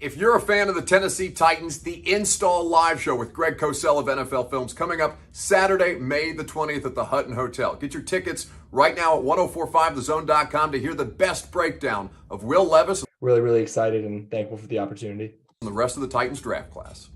If you're a fan of the Tennessee Titans, the Install Live Show with Greg Cosell of NFL Films coming up Saturday, May the 20th at the Hutton Hotel. Get your tickets right now at 1045thezone.com to hear the best breakdown of Will Levis. Really, really excited and thankful for the opportunity. And the rest of the Titans draft class.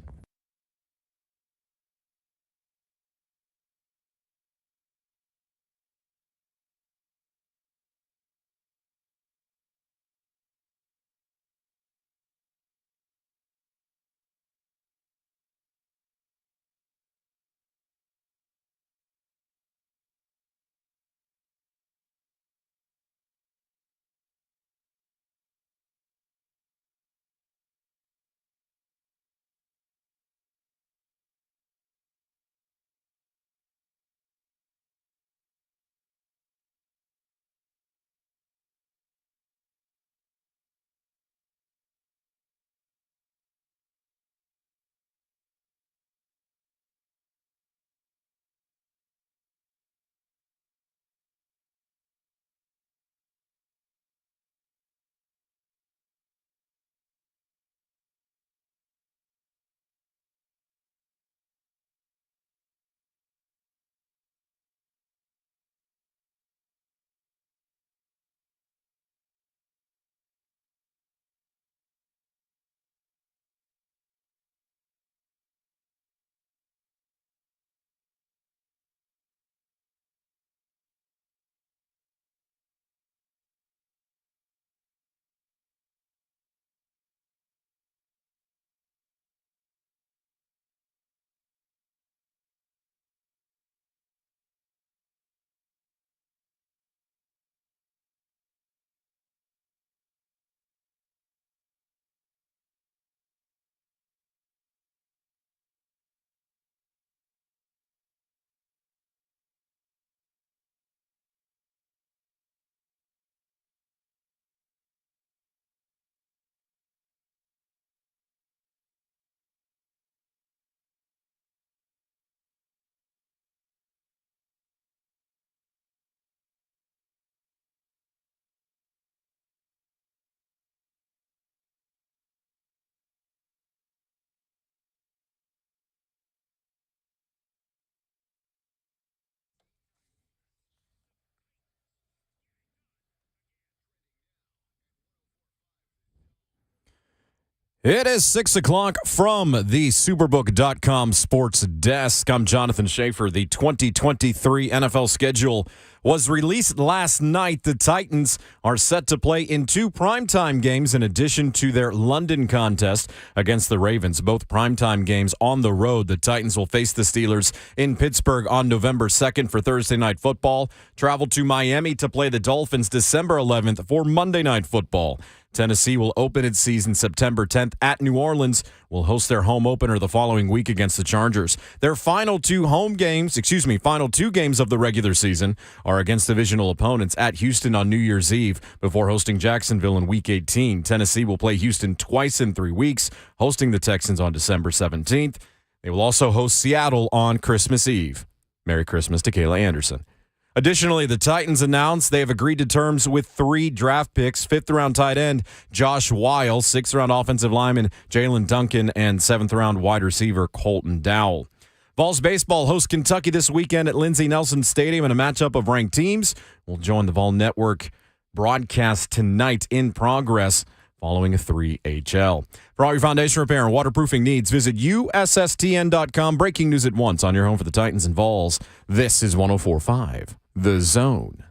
It is 6 o'clock from the Superbook.com sports desk. I'm Jonathan Schaefer. The 2023 NFL schedule was released last night. The Titans are set to play in 2 primetime games in addition to their London contest against the Ravens. Both primetime games on the road. The Titans will face the Steelers in Pittsburgh on November 2nd for Thursday Night Football. Travel to Miami to play the Dolphins December 11th for Monday Night Football. Tennessee will open its season September 10th at New Orleans. Will host their home opener the following week against the Chargers. Their final two games of the regular season are against divisional opponents at Houston on New Year's Eve before hosting Jacksonville in Week 18. Tennessee will play Houston twice in 3 weeks, hosting the Texans on December 17th. They will also host Seattle on Christmas Eve. Merry Christmas to Kayla Anderson. Additionally, the Titans announced they have agreed to terms with 3 draft picks: 5th-round tight end Josh Wyatt, 6th-round offensive lineman Jalen Duncan, and 7th-round wide receiver Colton Dowell. Vols baseball hosts Kentucky this weekend at Lindsey Nelson Stadium in a matchup of ranked teams. We'll join the Vol Network broadcast tonight in progress following a 3HL. For all your foundation repair and waterproofing needs, visit USSTN.com. Breaking news at once on your home for the Titans and Vols. This is 104.5 The Zone.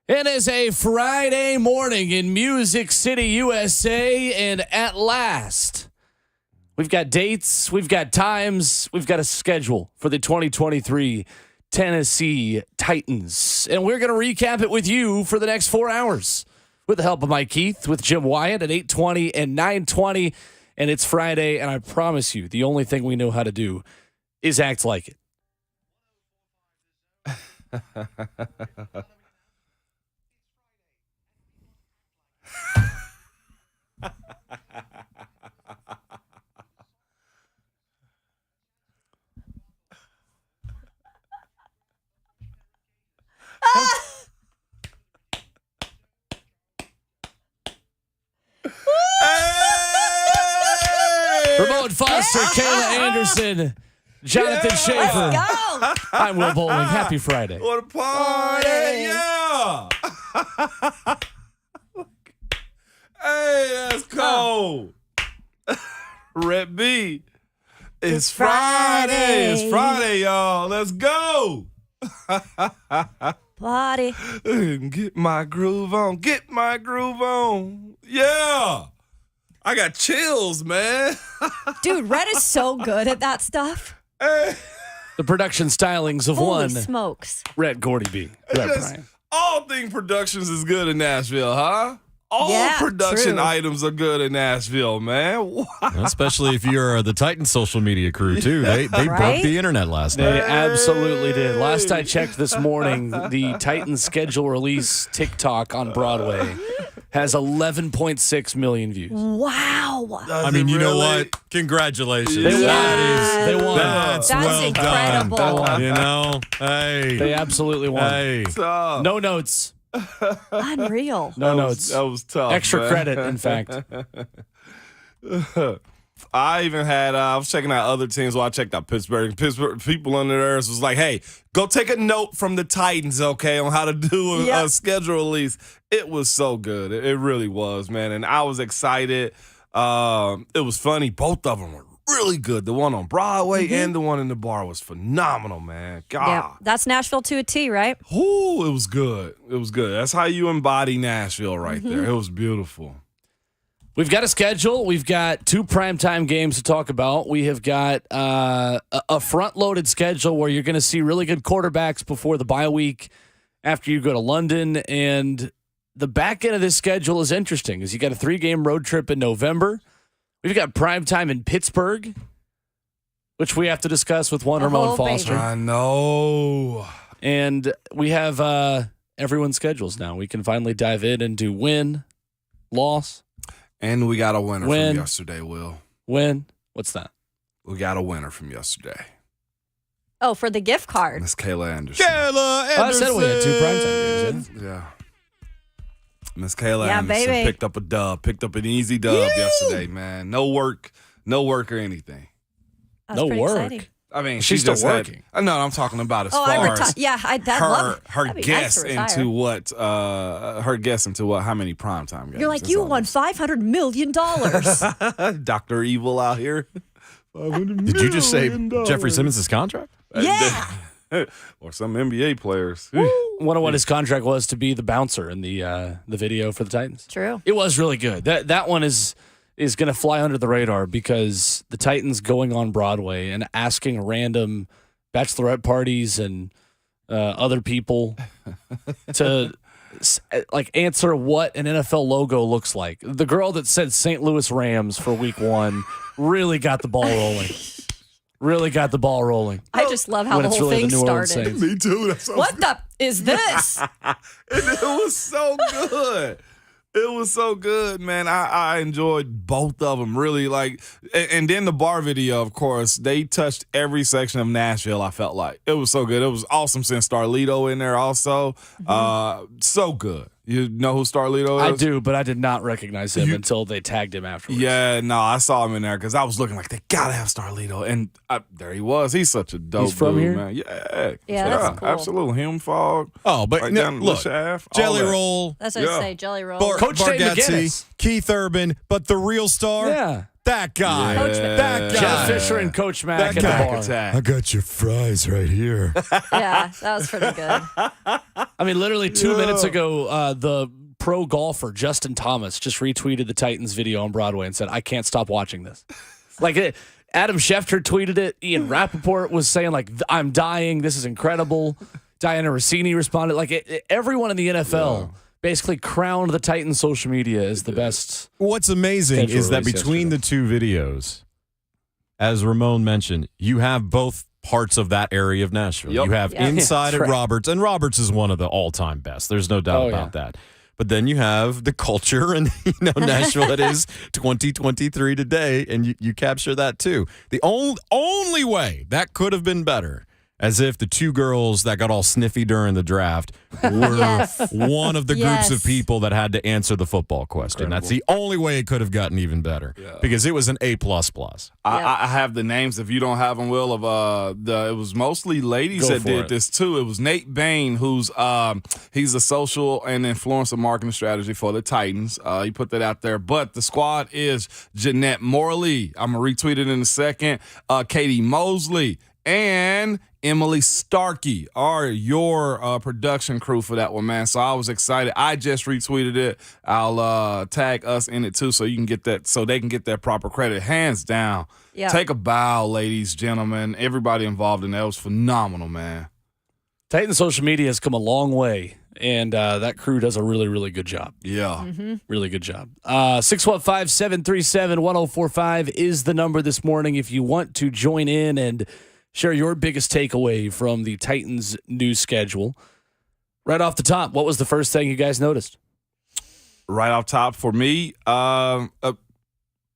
It is a Friday morning in Music City, USA, and at last, we've got dates, we've got times, we've got a schedule for the 2023 Tennessee Titans, and we're going to recap it with you for the next 4 hours. with the help of Mike Keith, with Jim Wyatt at 8:20 and 9:20. And it's Friday, and I promise you, the only thing we know how to do is act like it. Ramon Foster, Kayla Anderson, Jonathan Schaefer. Go! I'm Will Bowling. Happy Friday. What a party! Yeah! Hey, that's cold. Red B. It's Friday. It's Friday, y'all. Let's go. Party. Get my groove on. Get my groove on. Yeah. I got chills, man. Dude, Red is so good at that stuff. Hey. The production stylings of Holy one smokes. Red Gordy B. Red Brian. All thing productions is good in Nashville, huh? All Yeah, production true. items are good in Nashville, man. Wow. Especially if you're the Titans social media crew, too. They broke Right? the internet last night. They absolutely did. Last I checked this morning, the Titans schedule release TikTok on Broadway has 11.6 million views. Wow. I mean, you know what? Congratulations. They won. They won. That's That's well incredible. done. You know? Hey. They absolutely won. Hey. Tough. No notes. Unreal. No notes. That was tough. Extra man. credit, in fact. I even had, I was checking out other teams while I checked out Pittsburgh. Pittsburgh people under there was like, hey, go take a note from the Titans, okay, on how to do a schedule release. It was so good. It really was, man. And I was excited. It was funny. Both of them were really good. The one on Broadway and the one in the bar was phenomenal, man. God. Yeah, that's Nashville to a T, right? Ooh, it was good. It was good. That's how you embody Nashville right there. It was beautiful. We've got a schedule. We've got 2 primetime games to talk about. We have got a front-loaded schedule where you're going to see really good quarterbacks before the bye week after you go to London. And the back end of this schedule is interesting because you got a 3-game road trip in November. We've got primetime in Pittsburgh, which we have to discuss with one Ramon Foster. baby. I know. And we have everyone's schedules now. We can finally dive in and do win, loss, And we got a winner Win. from yesterday, Will. win. What's that? We got a winner from yesterday. Oh, for the gift card. Miss Kayla Anderson. Kayla Anderson. I said we had 2 primetime games. Yeah? Yeah. Miss Kayla Yeah, Anderson baby. picked up a dub. Picked up an easy dub yesterday, man. No work or anything. That was No pretty work. exciting. I mean, She's she still just had- working. No, I'm talking about as Oh, far I as retired. Yeah, I'd love her that'd be nice guess to retire. into what how many primetime games. You're like, That's you all won $500 million. Dr. Evil out here. Did you just say Jeffrey Simmons' contract? Yeah. Or some NBA players. Wonder what his contract was to be the bouncer in the video for the Titans. True. It was really good. That one is going to fly under the radar because the Titans going on Broadway and asking random bachelorette parties and other people to answer what an NFL logo looks like. The girl that said St. Louis Rams for week 1 really got the ball rolling. Really got the ball rolling. I just love how When the it's whole really thing the New Orleans started. Saints. Me too. That's What the is this? And it was so good. It was so good, man. I enjoyed both of them, really. And then the bar video, of course, they touched every section of Nashville, I felt like. It was so good. It was awesome seeing Starlito in there also. So good. You know who Starlito is? I do, but I did not recognize him until they tagged him afterwards. Yeah, no, I saw him in there because I was looking like they gotta have Starlito, and there he was. He's such a dope He's from dude, here? man. Yeah, that's cool. absolutely. Him fog. Oh, but Right no, down the look, shaft, all Jelly that. Roll, That's what I Yeah. say, Jelly Roll. Coach Dave Bargatze, McGinnis. Keith Urban, but the real star, Yeah. that guy. Coach Mac. That guy. Jeff Fisher and Coach Mack That at the guy. bar. Attack. got your fries right here. Yeah, that was pretty good. I mean, literally 2 minutes ago, the pro golfer Justin Thomas just retweeted the Titans video on Broadway and said, "I can't stop watching this." Adam Schefter tweeted it. Ian Rappaport was saying, "I'm dying. This is incredible." Diana Rossini responded. Everyone in the NFL basically crowned the Titans social media as the best. What's amazing schedule is that release between yesterday. the two videos, as Ramon mentioned, you have both parts of that area of Nashville. Yep. You have Yeah. inside That's at right. Roberts, and Roberts is one of the all-time best. There's no doubt Oh, about that. But then you have the culture and Nashville that is 2023 today, and you capture that too. The only way that could have been better, as if the two girls that got all sniffy during the draft were Yes. one of the groups of Yes. people that had to answer the football question. That's the only way it could have gotten even better because it was an A++. I have the names. If you don't have them, Will, of it was mostly ladies Go that for did it. this too. It was Nate Bain, who's he's a social and influencer marketing strategy for the Titans. He put that out there. But the squad is Jeanette Morley. I'm gonna retweet it in a second. Katie Mosley and Emily Starkey are your production crew for that one, man. So I was excited. I just retweeted it. I'll tag us in it too, so you can get that, so they can get that proper credit. Hands down. Yeah. Take a bow, ladies, gentlemen. Everybody involved in that was phenomenal, man. Titan social media has come a long way, and that crew does a really, really good job. Yeah. Really good job. 615-737-1045 is the number this morning if you want to join in and share your biggest takeaway from the Titans' new schedule. Right off the top, what was the first thing you guys noticed? Right off top for me,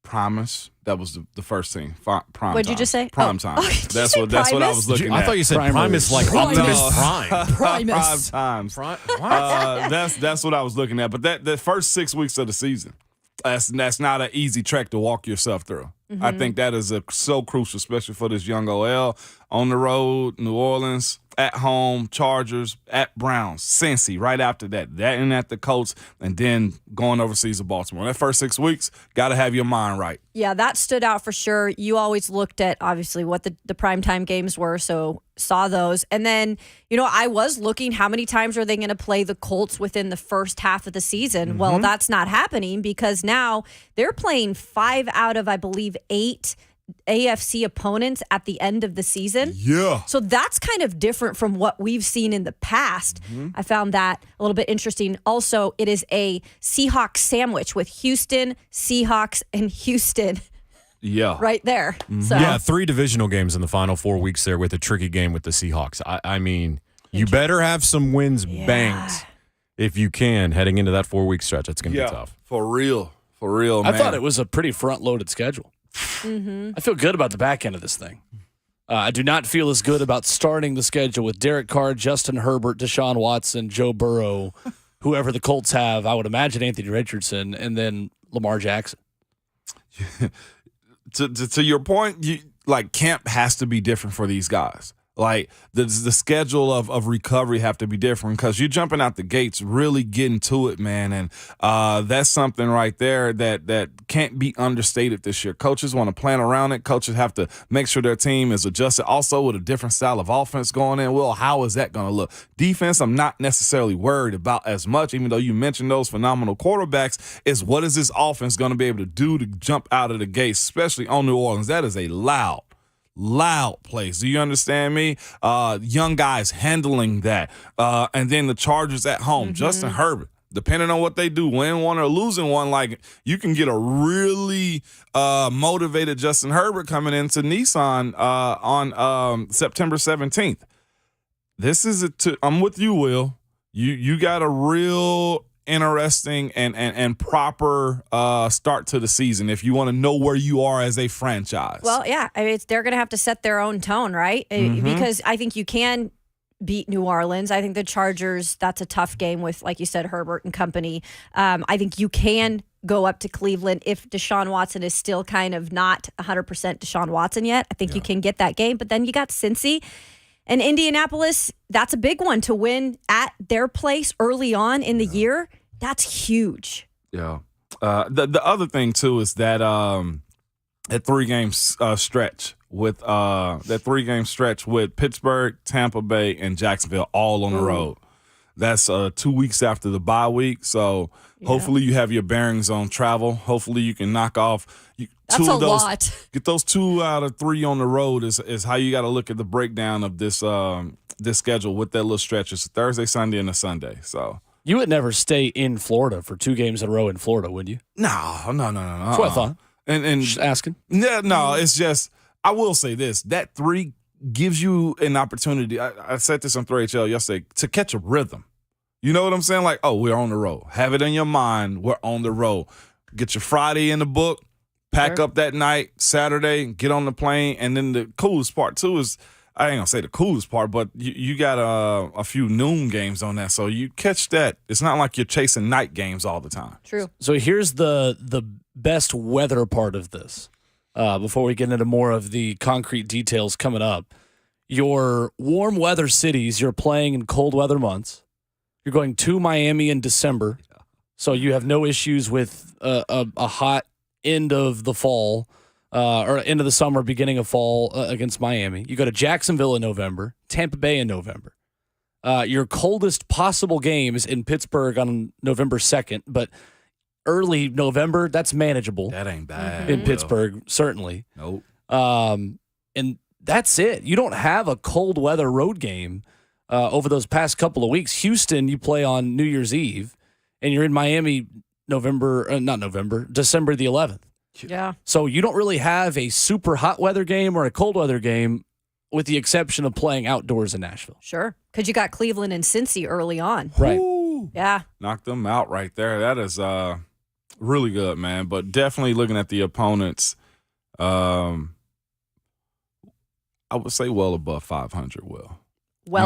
Promise. That was the first thing. Prime What'd you time. just say? Prime Oh. time. Oh, did you That's say what I Primus? was looking I at. thought you said Primus. Primus like Primus. Optimus Prime. Prime Primus. times. What? That's what I was looking at. But that first 6 weeks of the season, that's not an easy track to walk yourself through. I think that is so crucial, especially for this young OL. On the road, New Orleans, at home, Chargers, at Browns, Cincy, right after that and at the Colts, and then going overseas to Baltimore. That first 6 weeks, got to have your mind right. Yeah, that stood out for sure. You always looked at, obviously, what the primetime games were, so saw those. And then, I was looking, how many times are they going to play the Colts within the first half of the season? Well, that's not happening because now they're playing 5 out of, I believe, 8 AFC opponents at the end of the season. Yeah. So that's kind of different from what we've seen in the past. I found that a little bit interesting. Also, it is a Seahawks sandwich with Houston, Seahawks, and Houston Yeah. right there. So Yeah, 3 divisional games in the final 4 weeks there with a tricky game with the Seahawks. I mean, you better have some wins banked if you can heading into that 4-week stretch. It's going to be tough. For real, man. I thought it was a pretty front-loaded schedule. I feel good about the back end of this thing. I do not feel as good about starting the schedule with Derek Carr, Justin Herbert, Deshaun Watson, Joe Burrow, whoever the Colts have. I would imagine Anthony Richardson, and then Lamar Jackson. To your point, camp has to be different for these guys. Like the schedule of recovery have to be different because you're jumping out the gates, really getting to it, man. And that's something right there that can't be understated this year. Coaches want to plan around it. Coaches have to make sure their team is adjusted. Also with a different style of offense going in. Well, how is that going to look? Defense, I'm not necessarily worried about as much, even though you mentioned those phenomenal quarterbacks, is what is this offense going to be able to do to jump out of the gates, especially on New Orleans. That is a loud place. Do you understand me? Young guys handling that. And then the Chargers at home. Justin Herbert, depending on what they do, win one or losing one, you can get a really motivated Justin Herbert coming into Nissan on September 17th. This is I'm with you, Will. You got a real interesting and proper start to the season if you want to know where you are as a franchise. Well, yeah, I mean, they're going to have to set their own tone, right? Because I think you can beat New Orleans. I think the Chargers, that's a tough game with, like you said, Herbert and company. I think you can go up to Cleveland if Deshaun Watson is still kind of not 100% Deshaun Watson yet. I think you can get that game. But then you got Cincy and Indianapolis. That's a big one to win at their place early on in the year. That's huge. Yeah. The other thing too is that that 3-game stretch with Pittsburgh, Tampa Bay, and Jacksonville all on the road. That's 2 weeks after the bye week. So hopefully you have your bearings on travel. Hopefully you can knock off That's two a of those. lot. Get those 2 out of 3 on the road is how you got to look at the breakdown of this schedule with that little stretch. It's a Thursday, Sunday, and a Sunday. So You would never stay in Florida for 2 games in a row in Florida, would you? No. That's what I thought. And Just asking. yeah, no, it's just I will say this: that 3 gives you an opportunity. I said this on 3HL yesterday to catch a rhythm. You know what I'm saying? Like, oh, we're on the road. Have it in your mind. We're on the road. Get your Friday in the book. Pack up that night, Saturday, get on the plane, and then the coolest part too is I ain't gonna say the coolest part, but you got a few noon games on that, so you catch that. It's not like you're chasing night games all the time. True. So here's the best weather part of this. Before we get into more of the concrete details coming up, your warm weather cities, you're playing in cold weather months. You're going to Miami in December, so you have no issues with a hot end of the fall or end of the summer, beginning of fall against Miami. You go to Jacksonville in November, Tampa Bay in November. Your coldest possible game is in Pittsburgh on November 2nd, but early November, that's manageable. That ain't bad. In Pittsburgh, certainly. Nope. And that's it. You don't have a cold weather road game over those past couple of weeks. Houston, you play on New Year's Eve, and you're in Miami December the 11th. Yeah. So you don't really have a super hot weather game or a cold weather game, with the exception of playing outdoors in Nashville. Sure. Because you got Cleveland and Cincy early on. Right. Ooh, Yeah. knocked them out right there. That is really good, man. But definitely looking at the opponents, I would say well above 500. Well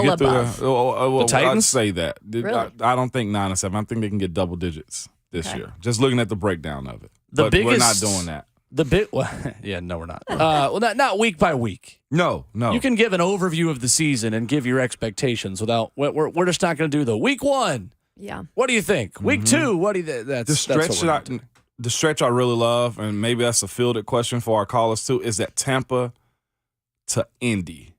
You get through above. the Titans? I'd say that. Really? I don't think 9-7. I think they can get double digits this Okay. year. Just looking at the breakdown of it. The But we're not biggest- doing that. No, we're not. Well, not week by week. No. You can give an overview of the season and give your expectations without. We're just not going to do the week 1. Yeah. What do you think? Week 2. What do you? The That's stretch what we're that gonna do. the stretch I really love, and maybe that's a fielded question for our callers too, is that Tampa to Indy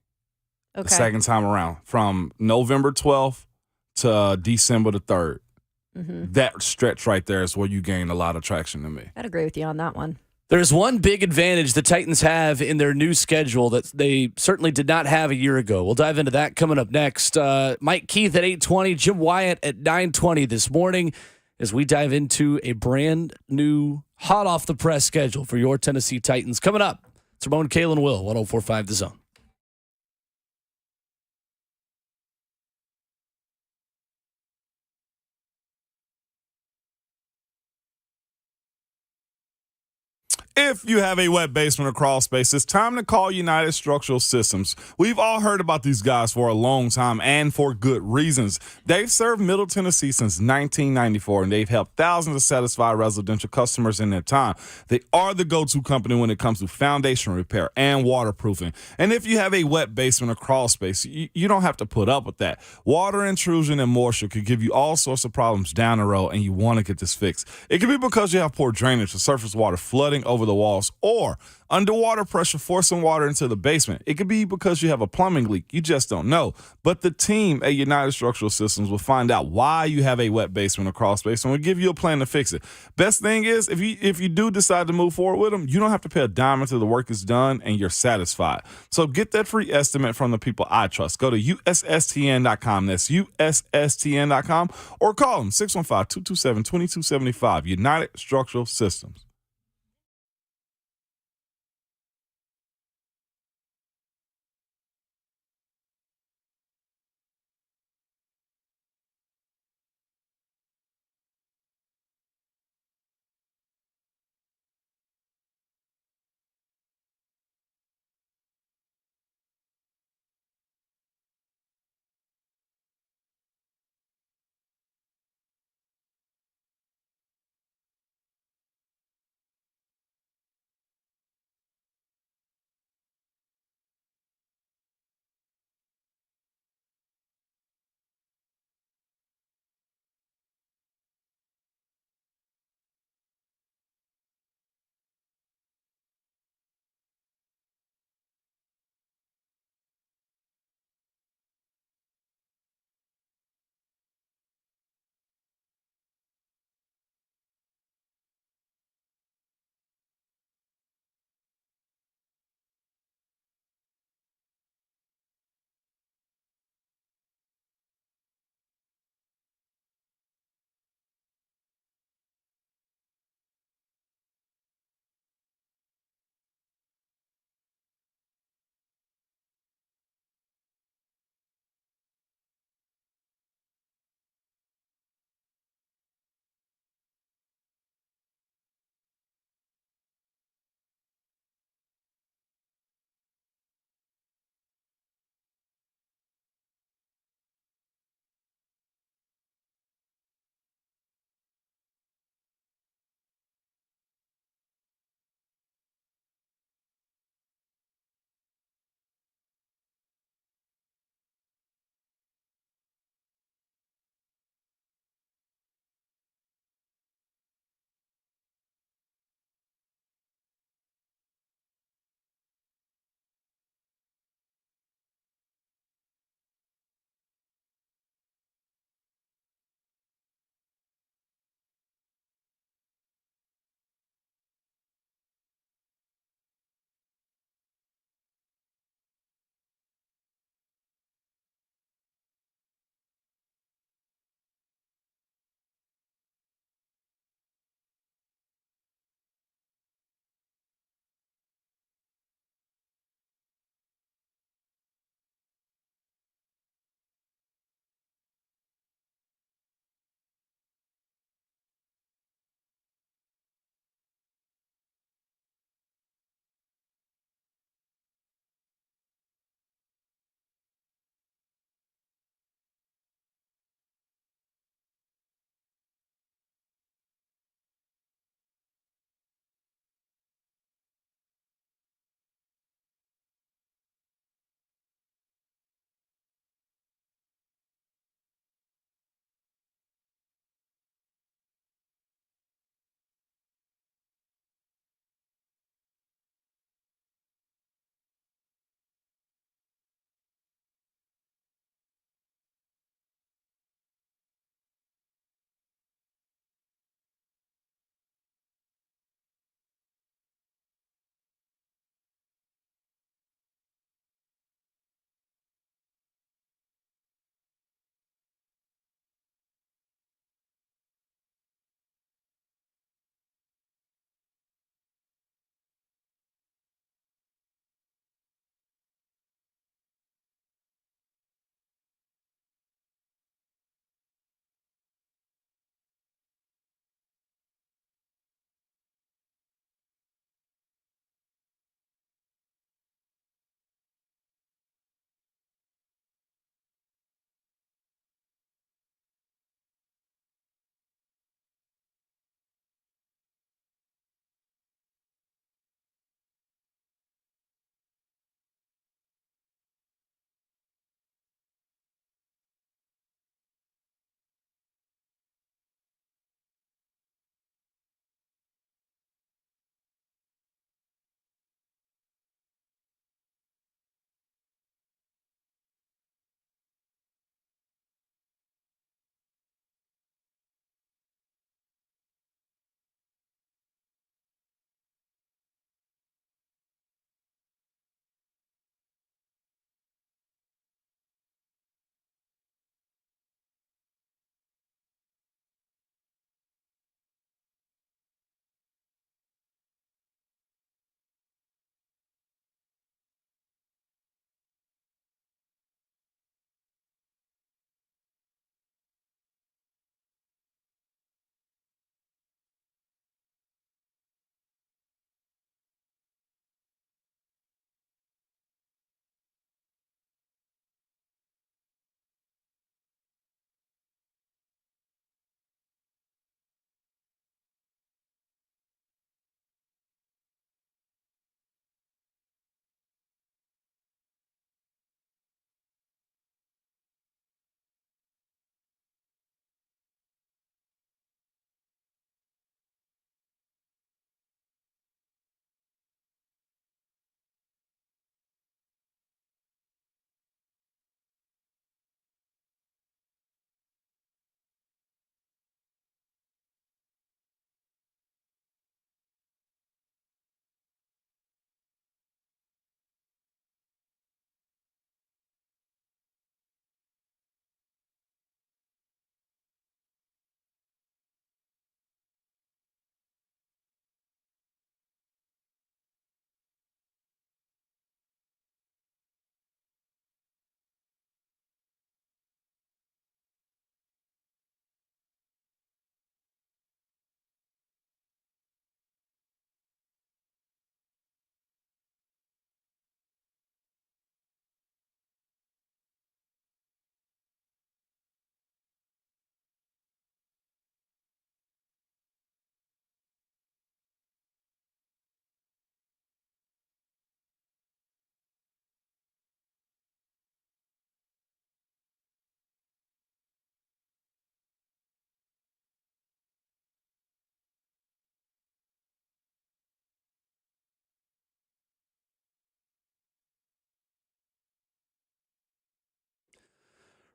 Okay. the second time around from November 12th to December the 3rd. Mm-hmm. That stretch right there is where you gain a lot of traction to me. I'd agree with you on that one. There's one big advantage the Titans have in their new schedule that they certainly did not have a year ago. We'll dive into that coming up next. Mike Keith at 8:20, Jim Wyatt at 9:20 this morning as we dive into a brand new, hot off the press schedule for your Tennessee Titans. Coming up, it's Ramon, Kalen, Will, 104.5 The Zone. If you have a wet basement or crawl space, it's time to call United Structural Systems. We've all heard about these guys for a long time and for good reasons. They've served Middle Tennessee since 1994, and they've helped thousands of satisfied residential customers in their time. They are the go-to company when it comes to foundation repair and waterproofing. And if you have a wet basement or crawl space, you don't have to put up with that. Water intrusion and moisture could give you all sorts of problems down the road, and you want to get this fixed. It could be because you have poor drainage or surface water flooding over the walls, or underwater pressure forcing water into the basement. It could be because you have a plumbing leak. You just don't know. But the team at United Structural Systems will find out why you have a wet basement or crawl space and will give you a plan to fix it. Best thing is, if you do decide to move forward with them, you don't have to pay a dime until the work is done and you're satisfied. So get that free estimate from the people I trust. Go to USSTN.com. That's USSTN.com, or call them 615-227-2275. United Structural Systems.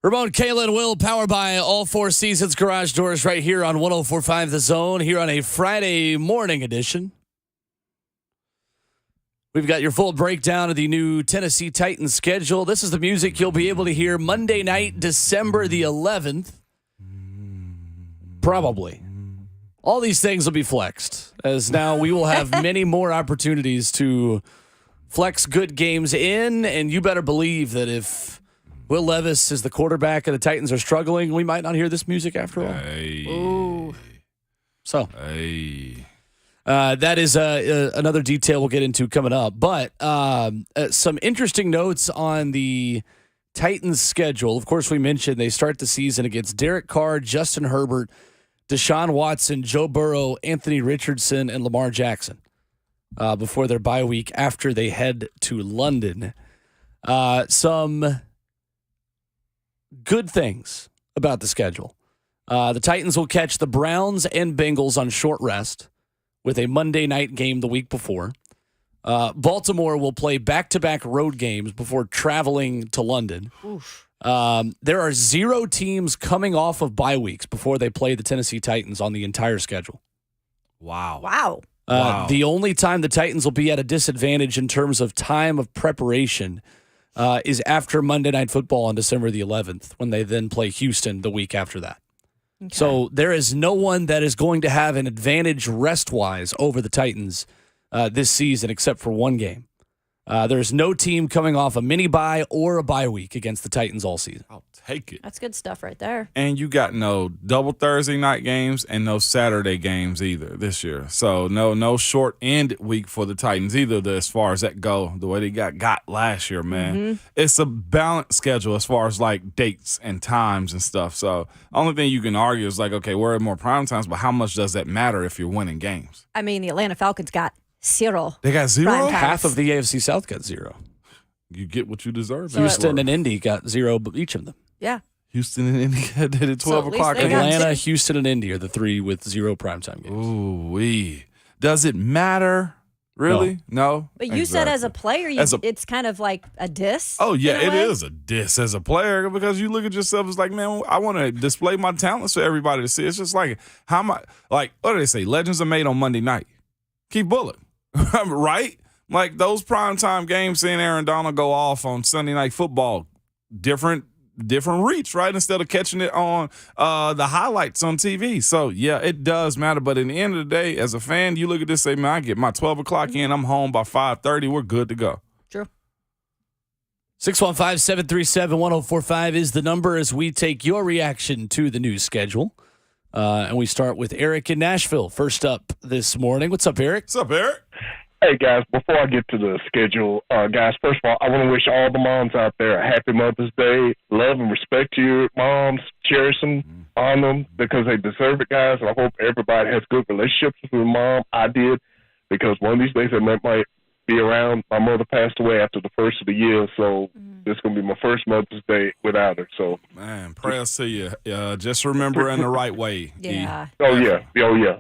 Ramon, Kayla, and Will, powered by All Four Seasons Garage Doors right here on 104.5 The Zone, here on a Friday morning edition. We've got your full breakdown of the new Tennessee Titans schedule. This is the music you'll be able to hear Monday night, December the 11th. Probably. All these things will be flexed, as now we will have many more opportunities to flex good games in, and you better believe that if Will Levis is the quarterback and the Titans are struggling, we might not hear this music after all. Hey. Ooh. So, Hey. that is another detail we'll get into coming up. But some interesting notes on the Titans schedule. Of course, we mentioned they start the season against Derek Carr, Justin Herbert, Deshaun Watson, Joe Burrow, Anthony Richardson, and Lamar Jackson before their bye week after they head to London. Some good things about the schedule. The Titans will catch the Browns and Bengals on short rest with a Monday night game the week before. Baltimore will play back-to-back road games before traveling to London. There are 0 teams coming off of bye weeks before they play the Tennessee Titans on the entire schedule. Wow. Wow. The only time the Titans will be at a disadvantage in terms of time of preparation is after Monday Night Football on December the 11th, when they then play Houston the week after that. Okay. So there is no one that is going to have an advantage rest-wise over the Titans this season except for one game. There's no team coming off a mini bye or a bye week against the Titans all season. I'll take it. That's good stuff right there. And you got no double Thursday night games and no Saturday games either this year. So no short end week for the Titans either as far as that go, the way they got last year, man. Mm-hmm. It's a balanced schedule as far as like dates and times and stuff. So only thing you can argue is like, okay, we're at more prime times, but how much does that matter if you're winning games? I mean, the Atlanta Falcons got 0. They got 0? Prime time. Half of the AFC South got 0. You get what you deserve. So Houston and Indy got 0 each of them. Yeah. Houston and India did it 12 at least o'clock. they got Atlanta, 2. Houston, and Indy are the 3 with 0 primetime games. Ooh-wee. Does it matter? Really? No. But you said as a Exactly. player, it's kind of like a diss. Oh, yeah, in a it way. is a diss as a player because you look at yourself as like, man, I want to display my talents for everybody to see. It's just like, how am I, like, what do they say? Legends are made on Monday night. Keep bullet, right? Like those primetime games, seeing Aaron Donald go off on Sunday Night Football, different reach, right? Instead of catching it on the highlights on TV. So, yeah, it does matter. But in the end of the day, as a fan, you look at this, say, man, I get my 12 o'clock in, I'm home by 5:30, we're good to go. True. 615-737-1045 is the number as we take your reaction to the new schedule. And we start with Eric in Nashville. First up this morning. What's up, Eric? What's up, Eric? Hey, guys, before I get to the schedule, guys, first of all, I want to wish all the moms out there a happy Mother's Day. Love and respect your moms. Cherish them, honor them, because they deserve it, guys. And I hope everybody has good relationships with their mom. I did, because one of these days I might be around. My mother passed away after the first of the year, so this is going to be my first Mother's Day without her. So, Man, prayers to you. Just remember in the right way. Yeah. oh, yeah,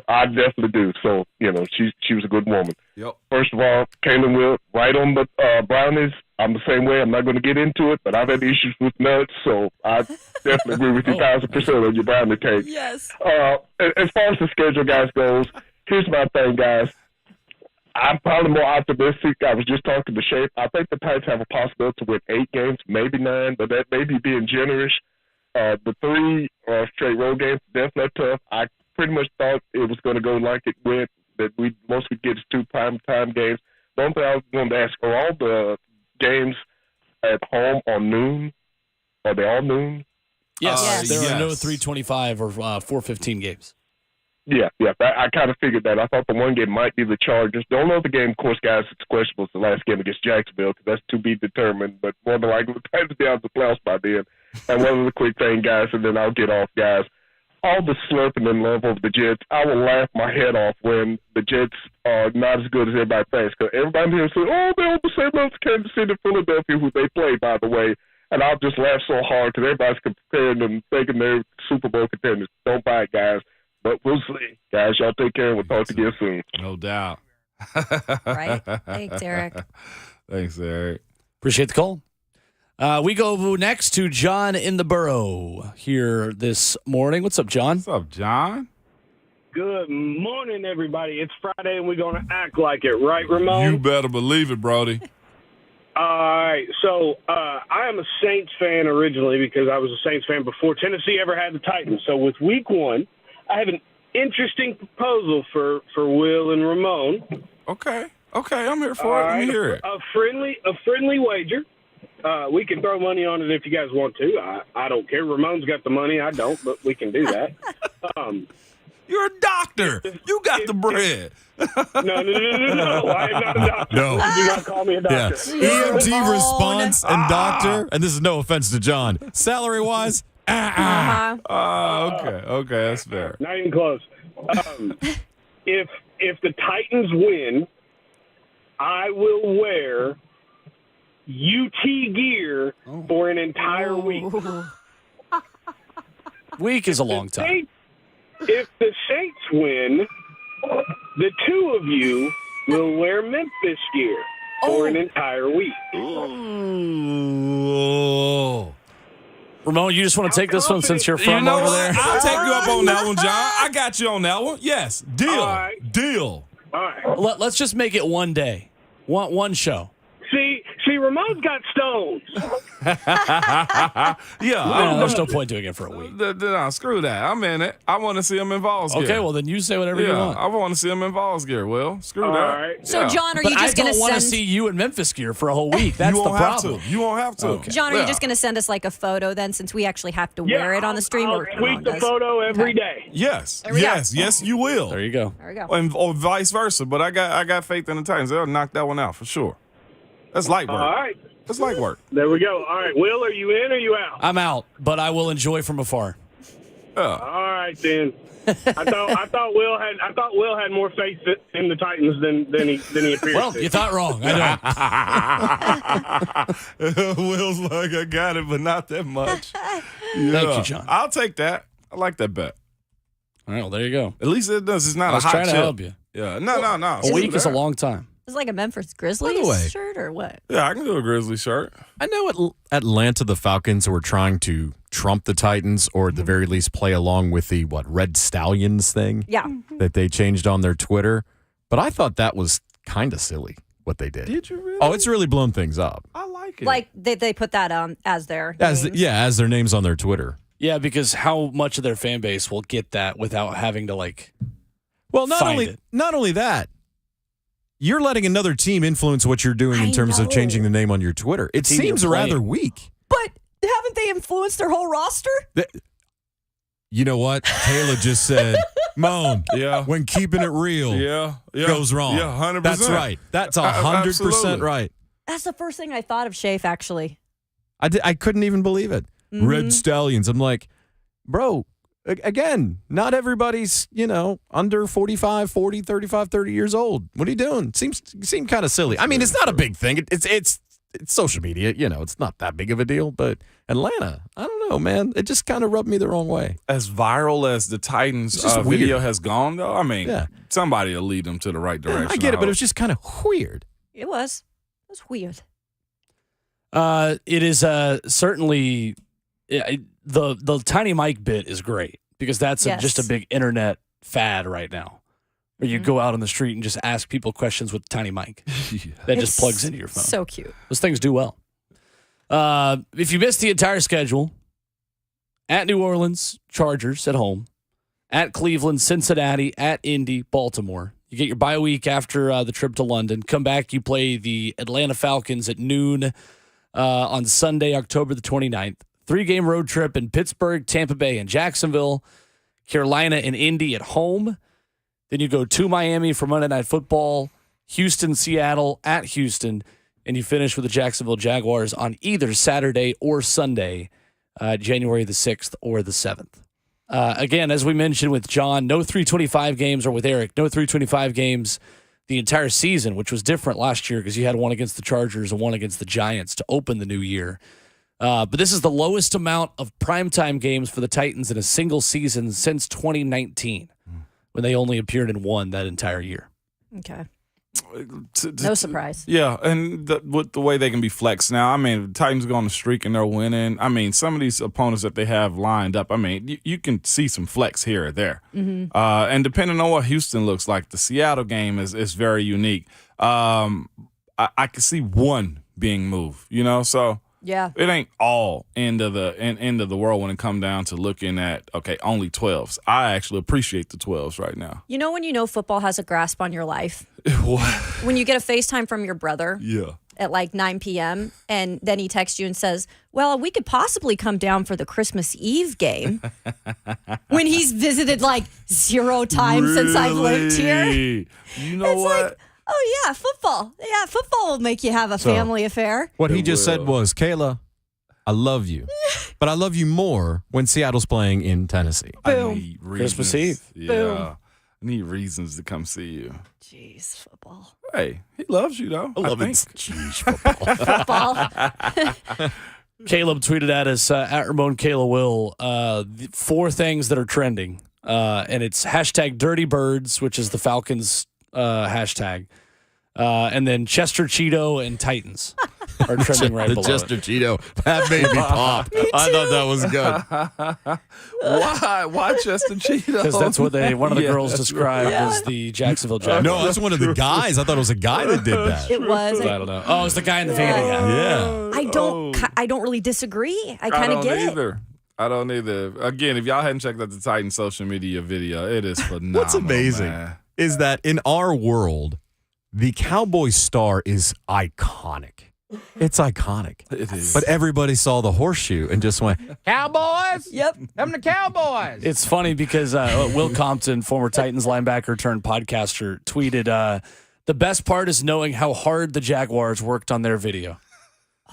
I definitely do. So, she was a good woman. Yep. First of all, Kaylin Will, right on the brownies. I'm the same way. I'm not going to get into it, but I've had issues with nuts, so I definitely agree with you 1,000% on your brownie cake. Yes. As far as the schedule, guys, goes, here's my thing, guys. I'm probably more optimistic. I was just talking to Shape. I think the Titans have a possibility to win 8 games, maybe 9, but that may be being generous. The 3 straight road games, definitely tough. I pretty much thought it was going to go like it went, that we mostly get 2 prime-time games. The only thing I was going to ask, are all the games at home on noon? Are they all noon? Yes. Yes. There are no Yes. 3:25 or 4:15 games. Yeah. I kind of figured that. I thought the one game might be the Chargers. The only other game, of course, guys, it's questionable. It's the last game against Jacksonville because that's to be determined. But more than likely, the Titans will be out of the playoffs by then. And one other quick thing, guys, and then I'll get off, guys. All the slurping and love over the Jets, I will laugh my head off when the Jets are not as good as everybody thinks. Because everybody here says, oh, they're on the same level as Kansas City and Philadelphia, who they play, by the way. And I'll just laugh so hard because everybody's comparing them, thinking they're Super Bowl contenders. Don't buy it, guys. But we'll see. Guys, y'all take care, and we'll talk to you soon. No doubt. Right? Thanks, Eric. Thanks, Eric. Appreciate the call. We go next to John in the Borough here this morning. What's up, John? What's up, John? Good morning, everybody. It's Friday, and we're going to act like it, right, Ramon? You better believe it, Brody. All right. So I am a Saints fan originally because I was a Saints fan before Tennessee ever had the Titans. So with week one, I have an interesting proposal for Will and Ramon. Okay, I'm here for it. Let me hear it. A friendly wager. We can throw money on it if you guys want to. I don't care. Ramon's got the money. I don't, but we can do that. You're a doctor. You got the bread. No. I am not a doctor. No. Do not call me a doctor. EMT response and doctor, and this is no offense to John. Salary wise, Uh-huh. Okay, that's fair. Not even close. If the Titans win, I will wear UT gear for an entire week. Week is a long time. If the Saints win, the two of you will wear Memphis gear for an entire week. Ooh. Ramon, you just want to take this one since you're from over there? I'll take you up on that one, John. I got you on that one. Yes, deal. All right. Deal. All right. Let's just make it one day, one show. See, Ramon's got stones. Yeah. There's no point doing it for a week. No, screw that. I'm in it. I want to see him in Vols gear. Okay, well then you say whatever you Yeah, want. I want to see him in Vols gear, Will. Screw All that. right. So, Yeah. John, are But you I just going don't to want to send? see you in Memphis gear for a whole week. That's you the won't problem. have to. You won't have to. Okay. John, are you Yeah. just going to send us like a photo then, since we actually have to wear it on the stream? I'll or tweet the photo every day. Yes. we go. Yes, you will. There you go. There we go. Or vice versa. But I got faith in the Titans. They'll knock that one out for sure. That's light work. All right. That's light work. There we go. All right. Will, are you in or you out? I'm out, but I will enjoy from afar. Yeah. All right, then. I thought Will had more faith in the Titans than he appears Well, to. you thought wrong. I don't. Will's like, I got it, but not that much. Thank you, John. I'll take that. I like that bet. All right, well, there you go. At least it does. It's not I was a hot trying to chip. help you. Yeah. No. A week is a long time. It's like a Memphis By the way- Grizzlies shirt or what? Yeah, I can do a Grizzly shirt. I know Atlanta, the Falcons were trying to trump the Titans, or at the very least play along with the Red Stallions thing Yeah. that they changed on their Twitter. But I thought that was kind of silly what they did. Did you really? Oh, it's really blown things up. I like it. Like they put that As as their names. as their names on their Twitter. Yeah, because how much of their fan base will get that without having to Well, not Find it. only that, you're letting another team influence what you're doing in I terms of know. changing the name on your Twitter. It team you're seems rather playing. weak. But haven't they influenced their whole roster? You know what? Taylor just said, Moan, Yeah. when keeping it real Yeah. goes wrong. Yeah, 100%. That's right. That's 100% Absolutely. right. That's the first thing I thought of Shafe, actually. I couldn't even believe it. Mhm. Red Stallions. I'm like, bro, again, not everybody's, under 45, 40, 35, 30 years old. What are you doing? Seemed kind of silly. I mean, it's not a big thing. It's social media, it's not that big of a deal, but Atlanta, I don't know, man. It just kind of rubbed me the wrong way. As viral as the Titans It's just video weird. has gone, though, I mean, Yeah. somebody will lead them to the right direction. I get it, but it was hope. just kind of weird. It was weird. It is certainly the Tiny Mike bit is great because that's Yes. just a big internet fad right now. Where you go out on the street and just ask people questions with Tiny Mike. That just It's plugs into your phone. So cute. Those things do well. If you missed the entire schedule, at New Orleans, Chargers at home, at Cleveland, Cincinnati, at Indy, Baltimore. You get your bye week after the trip to London. Come back, you play the Atlanta Falcons at noon on Sunday, October the 29th. 3-game road trip in Pittsburgh, Tampa Bay, and Jacksonville. Carolina and Indy at home. Then you go to Miami for Monday Night Football, Houston, Seattle, at Houston, and you finish with the Jacksonville Jaguars on either Saturday or Sunday, January the 6th or the 7th. Again, as we mentioned with John, no 325 games, or with Eric, no 325 games the entire season, which was different last year because you had one against the Chargers and one against the Giants to open the new year. But this is the lowest amount of primetime games for the Titans in a single season since 2019, when they only appeared in one that entire year. Okay. No surprise. Yeah, and with the way they can be flexed now, I mean, the Titans go on the streak and they're winning. I mean, some of these opponents that they have lined up, I mean, you can see some flex here or there. Mm-hmm. And depending on what Houston looks like, the Seattle game is very unique. I can see one being moved, so. Yeah. It ain't all end of the world when it come down to looking at, okay, only 12s. I actually appreciate the 12s right now. When football has a grasp on your life? What? When you get a FaceTime from your brother at like 9 p.m. and then he texts you and says, well, we could possibly come down for the Christmas Eve game when he's visited like 0 times since I've lived here. You know what? Like, oh, yeah, football. Yeah, football will make you have a family affair. What he just said was, Kayla, I love you, but I love you more when Seattle's playing in Tennessee. Boom. I need reasons. Christmas Eve. Yeah. Boom. I need reasons to come see you. Jeez, football. Hey, he loves you, though. I think. football. Football. Caleb tweeted at us at Ramon Kayla Will 4 things that are trending, and it's hashtag Dirty Birds, which is the Falcons hashtag, and then Chester Cheeto and Titans are trending right the below Chester Cheeto. That made me pop. I thought that was good. Why Chester Cheeto? because that's what one of the Yeah, girls that's described right. as the Jacksonville Jaguars. No, that's one of the guys. I thought it was a guy that did that. It was. I don't know. Oh, it's the guy in the van. Yeah. I don't really disagree. I kind of get it. I don't either. Again, if y'all hadn't checked out the Titans social media video, it is phenomenal. What's amazing man. is that in our world, the Cowboy star is iconic. It's iconic. It is. But everybody saw the horseshoe and just went, Cowboys? Yep. Them the Cowboys. It's funny because Will Compton, former Titans linebacker turned podcaster, tweeted, the best part is knowing how hard the Jaguars worked on their video.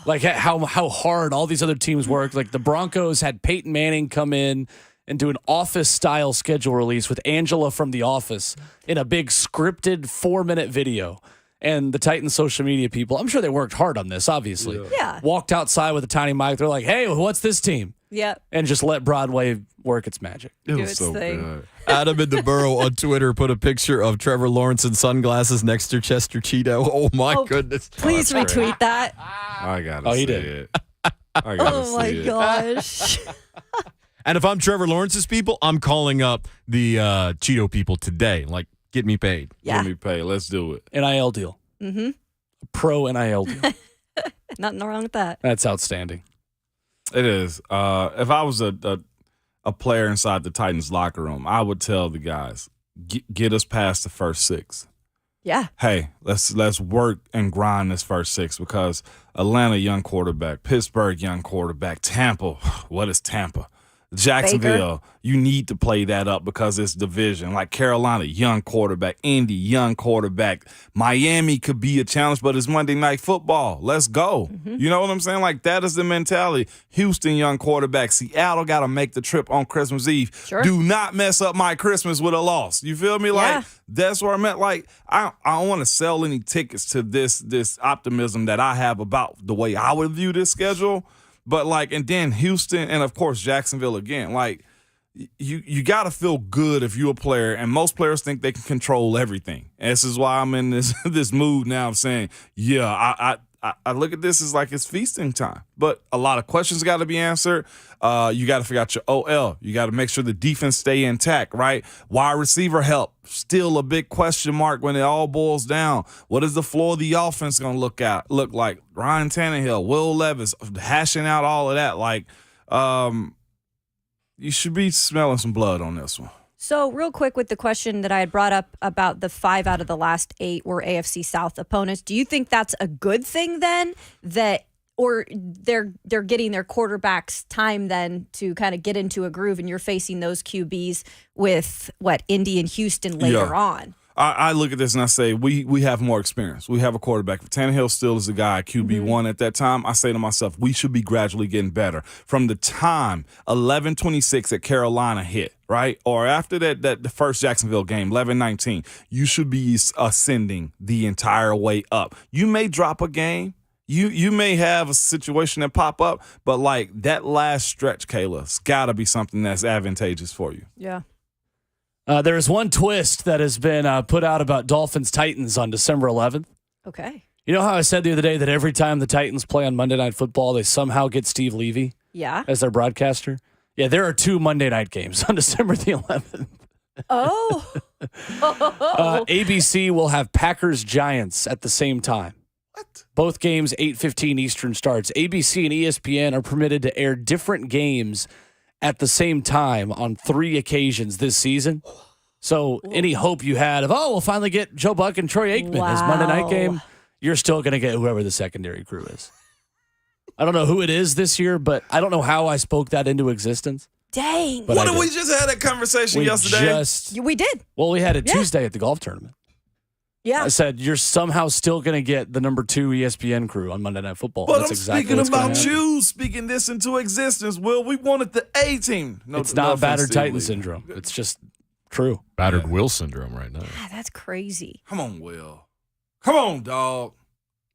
Like how hard all these other teams worked. Like the Broncos had Peyton Manning come in and do an Office-style schedule release with Angela from The Office in a big scripted 4-minute video. And the Titans social media people, I'm sure they worked hard on this, obviously. Yeah. Walked outside with a tiny mic. They're like, hey, what's this team? Yep. And just let Broadway work its magic. It Do was its so thing. good. Adam in the Burrow on Twitter put a picture of Trevor Lawrence in sunglasses next to Chester Cheeto. Oh, my goodness. Please that's retweet that. I gotta Oh, he see did. it. I gotta Oh, my see it. gosh. And if I'm Trevor Lawrence's people, I'm calling up the Cheeto people today. Like, get me paid. Yeah. Give me pay. Let's do it. NIL deal. Mm-hmm. Pro NIL deal. Nothing wrong with that. That's outstanding. It is. If I was a player inside the Titans locker room, I would tell the guys, get us past the first 6. Yeah. Hey, let's work and grind this first 6 because Atlanta, young quarterback, Pittsburgh, young quarterback, Tampa, what is Tampa? Jacksonville, you need to play that up because it's division. Like Carolina, young quarterback. Indy, young quarterback. Miami could be a challenge, but it's Monday Night Football. Let's go. Mm-hmm. You know what I'm saying? Like that is the mentality. Houston, young quarterback. Seattle got to make the trip on Christmas Eve. Sure. Do not mess up my Christmas with a loss. You feel me? Like Yeah. that's what I meant. Like I don't want to sell any tickets to this optimism that I have about the way I would view this schedule. But like, and then Houston and of course Jacksonville again. Like, you got to feel good if you're a player, and most players think they can control everything. And this is why I'm in this mood now of saying, yeah, I look at this as like it's feasting time. But a lot of questions got to be answered. You got to figure out your OL. You got to make sure the defense stay intact, right? Wide receiver help, still a big question mark when it all boils down. What is the floor of the offense going to look like? Ryan Tannehill, Will Levis, hashing out all of that. Like, you should be smelling some blood on this one. So real quick with the question that I had brought up about the 5 out of the last 8 were AFC South opponents. Do you think that's a good thing then or they're getting their quarterbacks time then to kind of get into a groove and you're facing those QBs with Indy and Houston later on? I look at this and I say, we have more experience. We have a quarterback. Tannehill still is a guy, QB1 at that time. I say to myself, we should be gradually getting better. From the time 11-26 at Carolina hit, right? Or after the first Jacksonville game, 11-19, you should be ascending the entire way up. You may drop a game. You may have a situation that pop up, but like that last stretch, Kayla, it's got to be something that's advantageous for you. Yeah. There is one twist that has been put out about Dolphins Titans on December 11th. Okay. You know how I said the other day that every time the Titans play on Monday Night Football, they somehow get Steve Levy Yeah. as their broadcaster? Yeah, there are 2 Monday night games on December the 11th. Oh. ABC will have Packers Giants at the same time. What? Both games 8:15 Eastern starts. ABC and ESPN are permitted to air different games at the same time on 3 occasions this season. So any hope you had of, we'll finally get Joe Buck and Troy Aikman as Monday night game, you're still going to get whoever the secondary crew is. I don't know who it is this year, but I don't know how I spoke that into existence. Dang. But What I did we did. just had that conversation We yesterday? We did. Well, we had it Yeah. Tuesday at the golf tournament. Yeah. I said, you're somehow still going to get the number 2 ESPN crew on Monday Night Football. But That's I'm exactly speaking what's gonna about happen. you, speaking this into existence. Will, we wanted the A team. No, It's no not offense, battered Steve Titan Lee. syndrome. It's just true. Battered Will syndrome right now. God, that's crazy. Come on, Will. Come on, dog.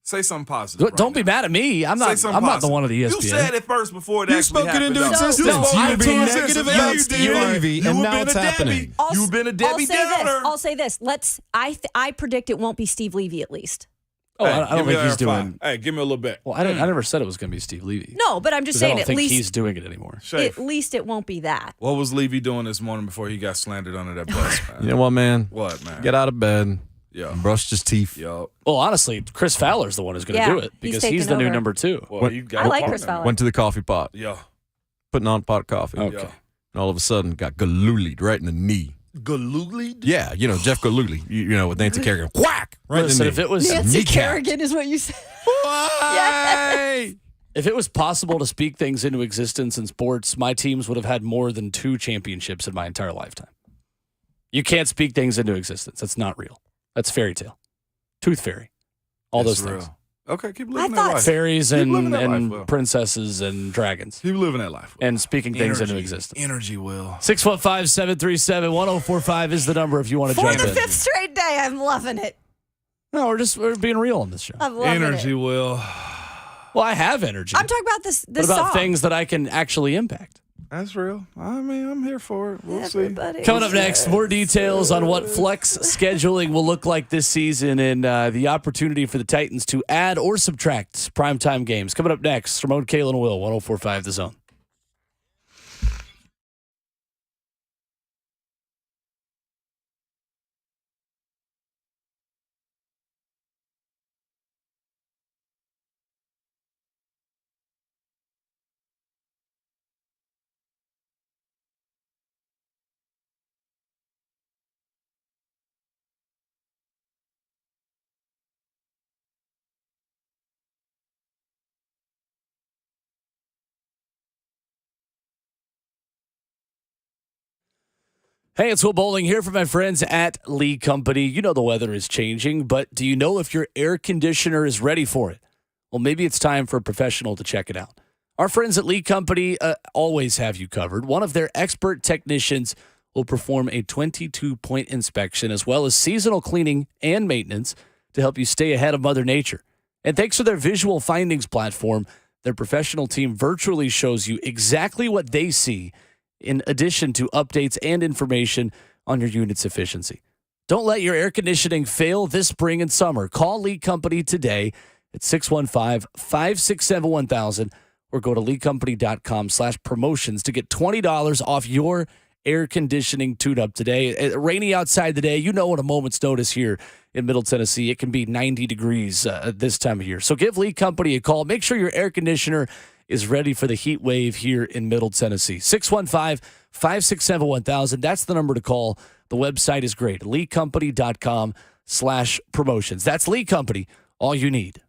Say something positive. Don't right be now. mad at me. I'm Say not. something I'm not the positive. one of the ESPN. You said it first before it You actually spoke it happened. into though. existence. You spoke You it were being into negative existence. about Yeah, you Steve did. Levy, You and were now being it's a Debbie. happening. You've been a Debbie Downer. I'll say this. I predict it won't be Steve Levy at least. Oh, Hey, I don't give me think he's that five. doing. Hey, give me a little bit. Well, I never said it was going to be Steve Levy. No, but I'm just 'Cause I saying don't at think least he's doing it anymore. Shafe, at least it won't be that. what was Levy doing this morning before he got slandered under that bus, man? You know what, man? What, man? Get out of bed, Yo. brushed his teeth. Yo. Well, honestly, Chris Fowler's the one who's going to Yeah, do it he's because he's the taking new over. number 2. Well, What- you got I like a Chris partner. Fowler. Went to the coffee pot, Yo. putting on pot of coffee. Okay. Yo. And all of a sudden got galoolied right in the knee. Galooly? Yeah, you know, Jeff Galooly. You know, with Nancy Kerrigan. Whack! Right Listen, in if the knee. it was Nancy Kneecap. Kerrigan is what you said. if it was possible to speak things into existence in sports, my teams would have had more than 2 championships in my entire lifetime. You can't speak things into existence. That's not real. That's fairy tale, tooth fairy, all It's those real. things. Okay, keep living that thought life. Fairies Keep living and, that and life, Will. princesses and dragons Keep living that life. Will. and speaking things into existence. Energy, Will. 615-737-1045 is the number if you want to For jump the in. 5th straight day, I'm loving it. No, we're being real on this show. I'm loving Energy, it. Will. Well, I have energy. I'm talking about this what about song. things that I can actually impact? That's real. I mean, I'm here for it. We'll see. Everybody Coming up next, says- more details on what flex scheduling will look like this season and the opportunity for the Titans to add or subtract primetime games. Coming up next, Ramon, Kalen, and Will, 104.5 The Zone. Hey, it's Will Bowling here for my friends at Lee Company. You know the weather is changing, but do you know if your air conditioner is ready for it? Well, maybe it's time for a professional to check it out. Our friends at Lee Company always have you covered. One of their expert technicians will perform a 22-point inspection as well as seasonal cleaning and maintenance to help you stay ahead of Mother Nature. And thanks to their visual findings platform, their professional team virtually shows you exactly what they see in addition to updates and information on your unit's efficiency. Don't let your air conditioning fail this spring and summer. Call Lee Company today at 615-567-1000 or go to leecompany.com/promotions to get $20 off your air conditioning tune-up today. Rainy outside today. You know, at a moment's notice here in Middle Tennessee, it can be 90 degrees this time of year. So give Lee Company a call. Make sure your air conditioner is ready for the heat wave here in Middle Tennessee. 615-567-1000. That's the number to call. The website is great. leecompany.com/promotions. That's Lee Company. All you need.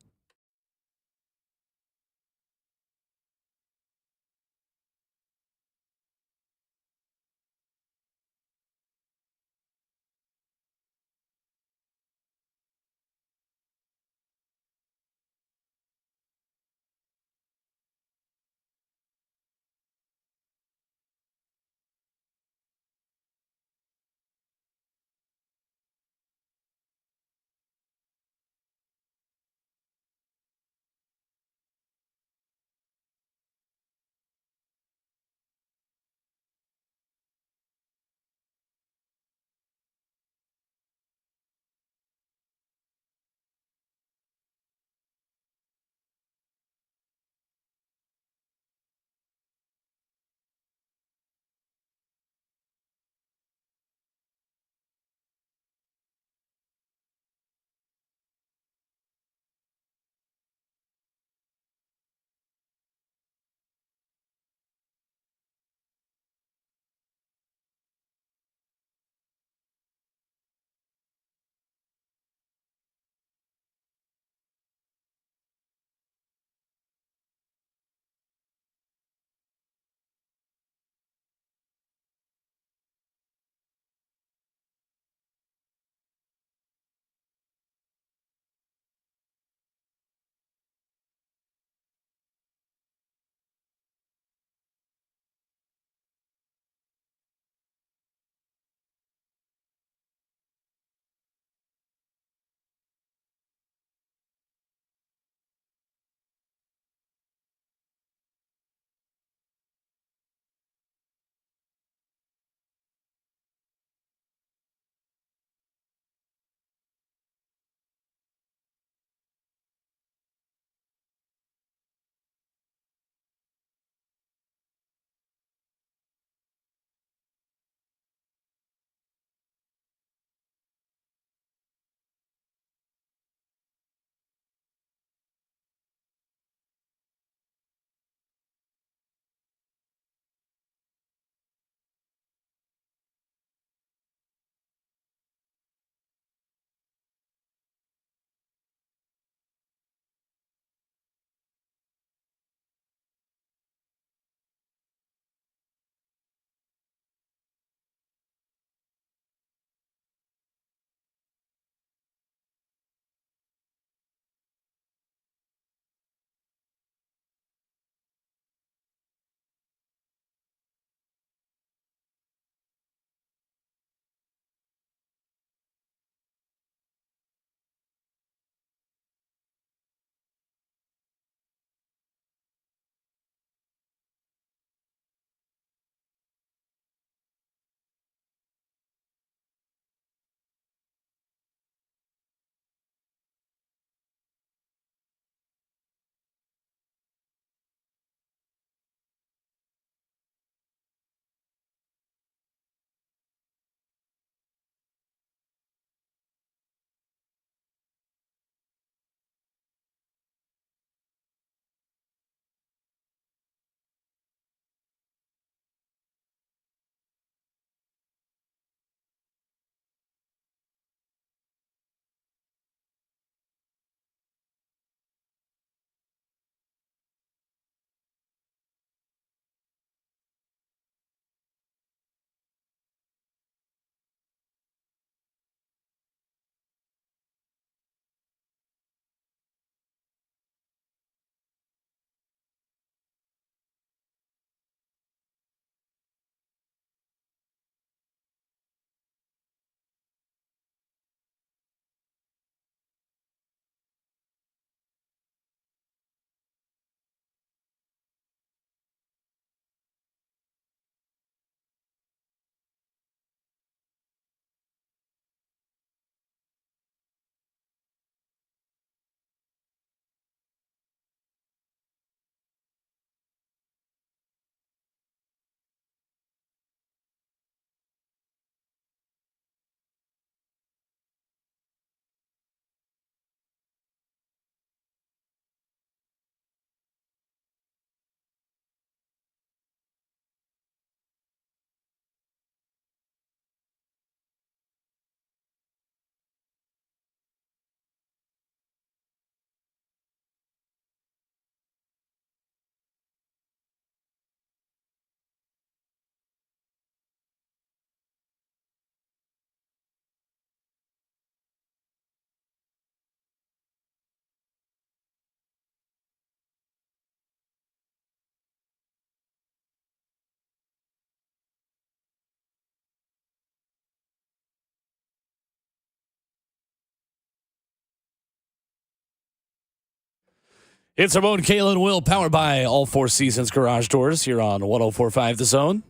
It's Ramon, Kayla, and Will, powered by All Four Seasons Garage Doors here on 104.5 The Zone.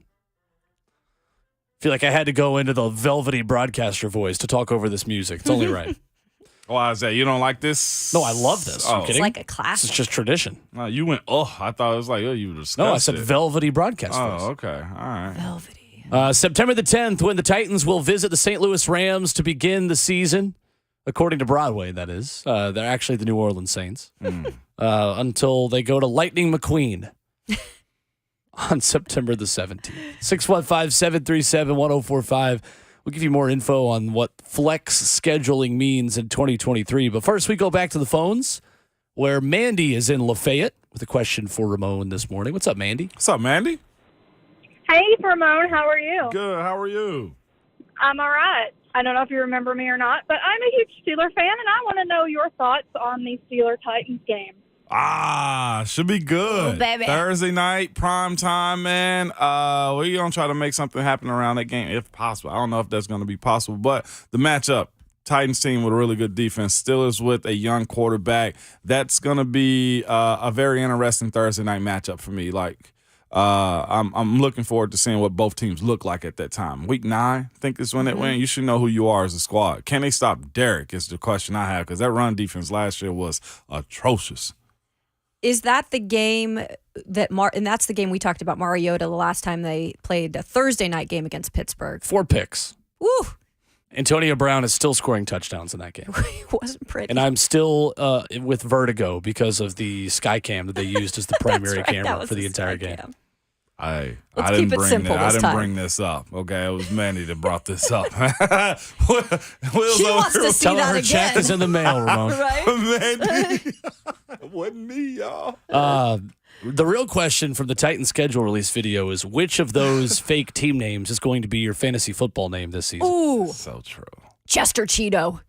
Feel like I had to go into the velvety broadcaster voice to talk over this music. It's only right. Why is that? You don't like this? No, I love this. Oh. You kidding? It's like a This classic. is just tradition. No, you went, I thought it was like, you discussed No, I said it. velvety broadcast voice. Oh, okay. All right. Velvety. September the 10th, when the Titans will visit the St. Louis Rams to begin the season, according to Broadway, that is. They're actually the New Orleans Saints. Until they go to Lightning McQueen on September the 17th. 615-737-1045. We'll give you more info on what flex scheduling means in 2023. But first, we go back to the phones, where Mandy is in Lafayette with a question for Ramon this morning. What's up, Mandy? What's up, Mandy? Hey, Ramon, how are you? Good. How are you? I'm all right. I don't know if you remember me or not, but I'm a huge Steeler fan, and I want to know your thoughts on the Steeler-Titans game. Should be good. Oh, baby. Thursday night, prime time, man. We're going to try to make something happen around that game if possible. I don't know if that's going to be possible, but the matchup, Titans team with a really good defense, Steelers with a young quarterback. That's going to be a very interesting Thursday night matchup for me. I'm looking forward to seeing what both teams look like at that time. Week 9, I think is when they win. You should know who you are as a squad. Can they stop Derek is the question I have, because that run defense last year was atrocious. Is that the game that and that's the game we talked about Mariota the last time they played a Thursday night game against Pittsburgh? 4 picks. Woo! Antonio Brown is still scoring touchdowns in that game. It wasn't pretty. And I'm still with vertigo because of the sky cam that they used as the primary That's right, that camera was for the the entire sky game. cam. I Let's didn't keep it bring simple that. I this didn't time. bring this up. Okay, it was Mandy that brought this up. She wants to see Tell her that her check again. is in the mail, Ramon. Right? Mandy, it wasn't me, y'all. The real question from the Titans schedule release video is which of those fake team names is going to be your fantasy football name this season? Ooh, So true. Chester Cheeto.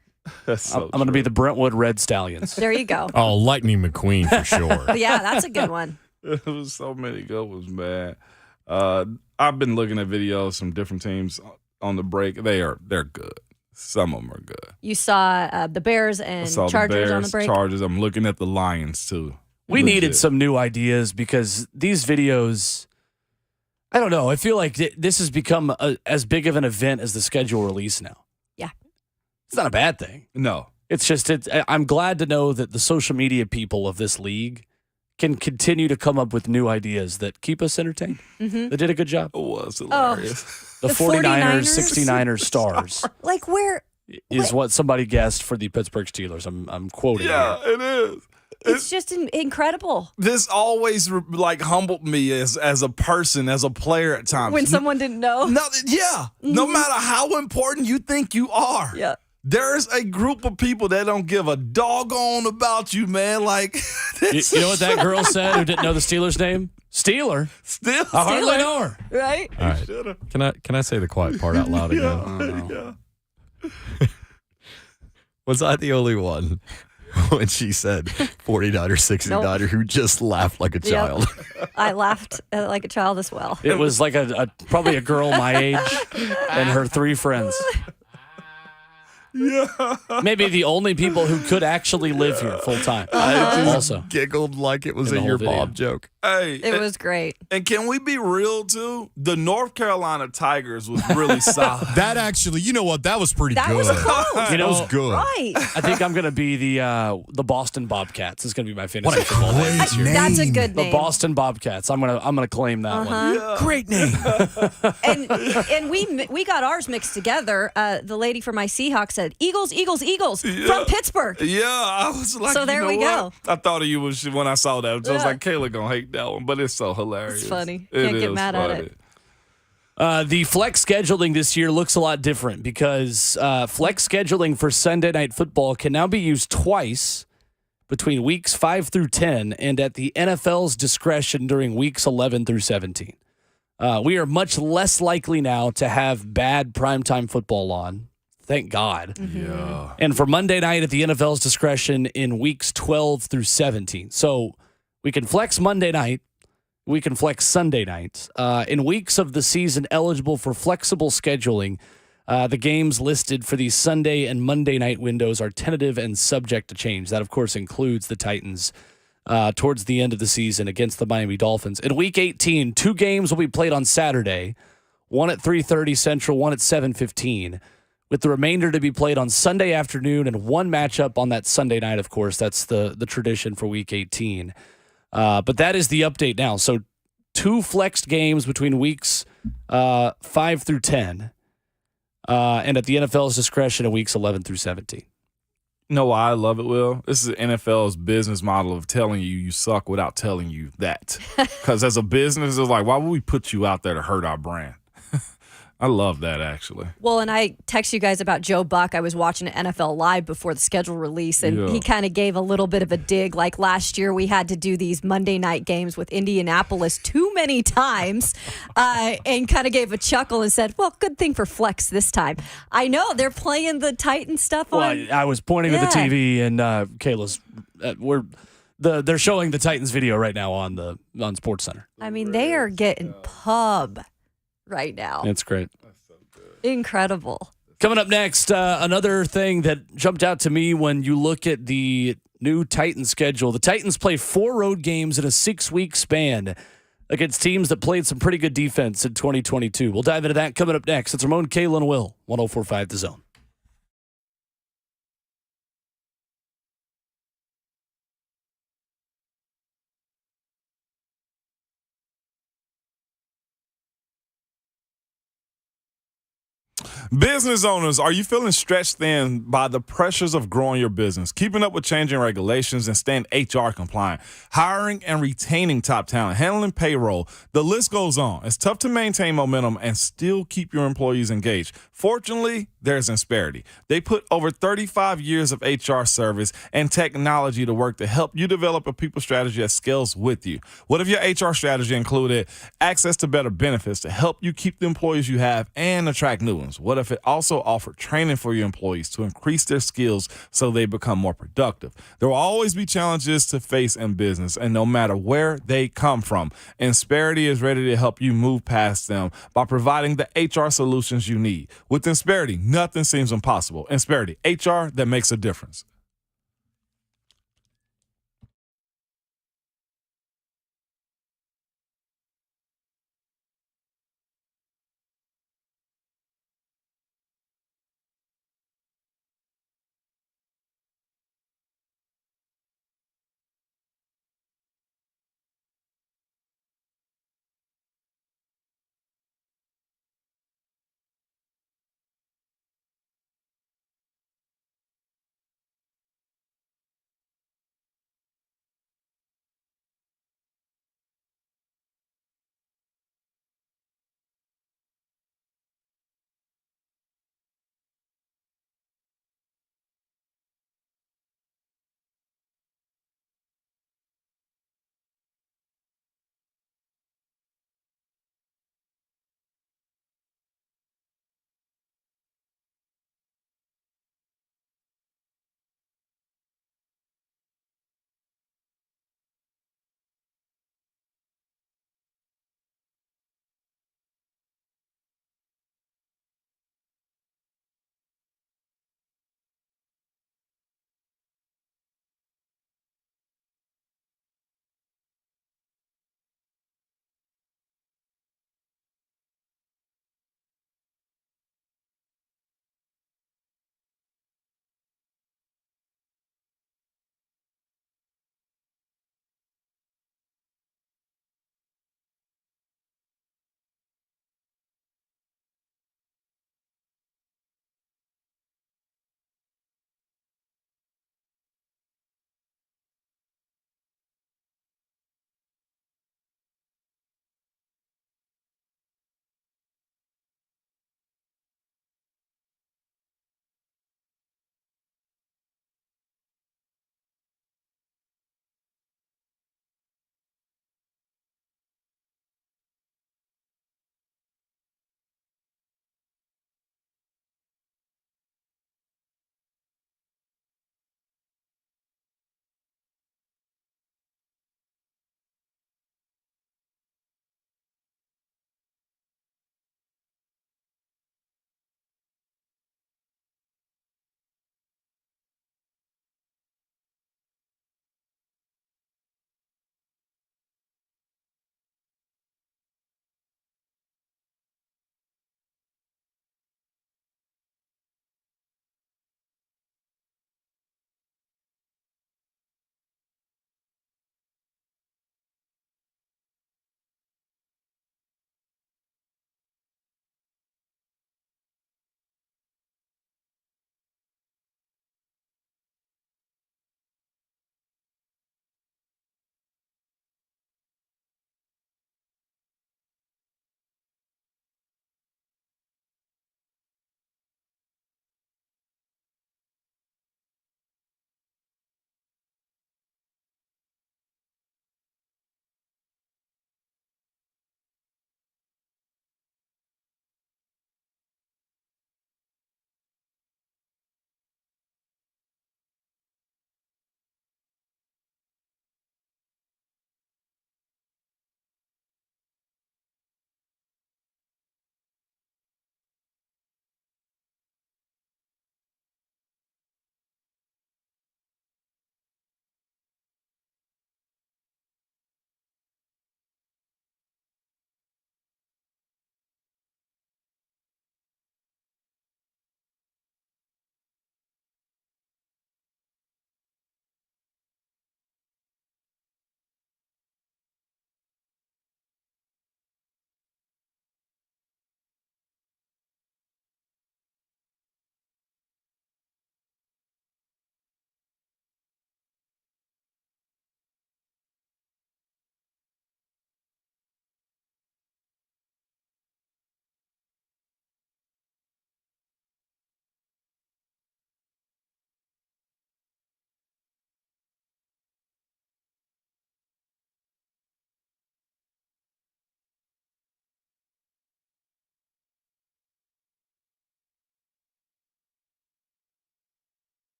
That's so I'm going to be the Brentwood Red Stallions. There you go. Oh, Lightning McQueen for sure. Yeah, that's a good one. It was so many good ones, man. I've been looking at videos from different teams on the break. They're good. Some of them are good. You saw the Bears I and saw Chargers the Bears, on the break. Chargers. I'm looking at the Lions too. We Legit. needed some new ideas because these videos, I don't know. I feel like this has become as big of an event as the schedule release now. Yeah. It's not a bad thing. No. It's just, I'm glad to know that the social media people of this league can continue to come up with new ideas that keep us entertained. Mm-hmm. They did a good job. It was hilarious. The The 49ers, 49ers? 69ers stars Like where? is what somebody guessed for the Pittsburgh Steelers. I'm quoting Yeah, here. it is. It's just incredible. This always humbled me as a person, as a player at times. When someone didn't know. no, no matter how important you think you are. Yeah. There's a group of people that don't give a doggone about you, man. Like, You know what that girl said who didn't know the Steelers' name? Steeler. still. I hardly know her. Right? All right. Can I say the quiet part out loud again? Yeah. Was I the only one when she said 49er, 69er who just laughed like a child? I laughed like a child as well. It was like probably a girl my age and her 3 friends. Yeah. Maybe the only people who could actually live here full time. Also, Giggled like it was In the a whole your video. mom joke. Hey, It was great. and can we be real too? The North Carolina Tigers was really solid. That actually, you know what? That was pretty That good. was close. you That was know, good. Right. I think I'm going to be the Boston Bobcats. It's going to be my fantasy What a football name great this year. That's a good The name. Boston Bobcats. I'm gonna claim that one. Great name. And we got ours mixed together. The lady from my Seahawks said Eagles, Eagles, Eagles from Pittsburgh. Yeah, I was like, So there you know we what? go. I thought of you when I saw that. So I was Yeah. like, Kayla gonna hate that one, but it's so hilarious. It's funny. It Can't get is mad at funny. it. The flex scheduling this year looks a lot different because flex scheduling for Sunday Night Football can now be used twice between weeks 5 through 10 and at the NFL's discretion during weeks 11 through 17. We are much less likely now to have bad primetime football on. Thank God. Yeah. And for Monday night at the NFL's discretion in weeks 12 through 17. So we can flex Monday night. We can flex Sunday night. In weeks of the season eligible for flexible scheduling, the games listed for the Sunday and Monday night windows are tentative and subject to change. That, of course, includes the Titans towards the end of the season against the Miami Dolphins. In Week 18, 2 games will be played on Saturday, one at 3:30 Central, one at 7:15, with the remainder to be played on Sunday afternoon and one matchup on that Sunday night, of course. That's the tradition for Week 18. But that is the update now. So 2 flexed games between weeks 5 through 10, and at the NFL's discretion in weeks 11 through 17. You know why I love it, Will? This is NFL's business model of telling you suck without telling you that. Because as a business, it's like, why would we put you out there to hurt our brand? I love that, actually. Well, and I text you guys about Joe Buck. I was watching NFL Live before the schedule release, and he kind of gave a little bit of a dig. Like last year, we had to do these Monday night games with Indianapolis too many times, and kind of gave a chuckle and said, well, good thing for flex this time. I know they're playing the Titan stuff on. Well, I was pointing to the TV, and Kayla's, they're showing the Titans video right now on SportsCenter. I mean, they are getting pub right now. It's great. That's so good. Incredible. Coming up next, another thing that jumped out to me when you look at the new Titans schedule. The Titans play 4 road games in a 6-week span against teams that played some pretty good defense in 2022. We'll dive into that coming up next. It's Ramon, Kayla, and Will, 104.5 The Zone. Business owners, are you feeling stretched thin by the pressures of growing your business, keeping up with changing regulations, and staying HR compliant, hiring and retaining top talent, handling payroll? The list goes on. It's tough to maintain momentum and still keep your employees engaged. Fortunately, there's Insperity. They put over 35 years of HR service and technology to work to help you develop a people strategy that scales with you. What if your HR strategy included access to better benefits to help you keep the employees you have and attract new ones? What if it also offered training for your employees to increase their skills so they become more productive? There will always be challenges to face in business, and no matter where they come from, Insperity is ready to help you move past them by providing the HR solutions you need. With Insperity, nothing seems impossible. Insperity, HR that makes a difference.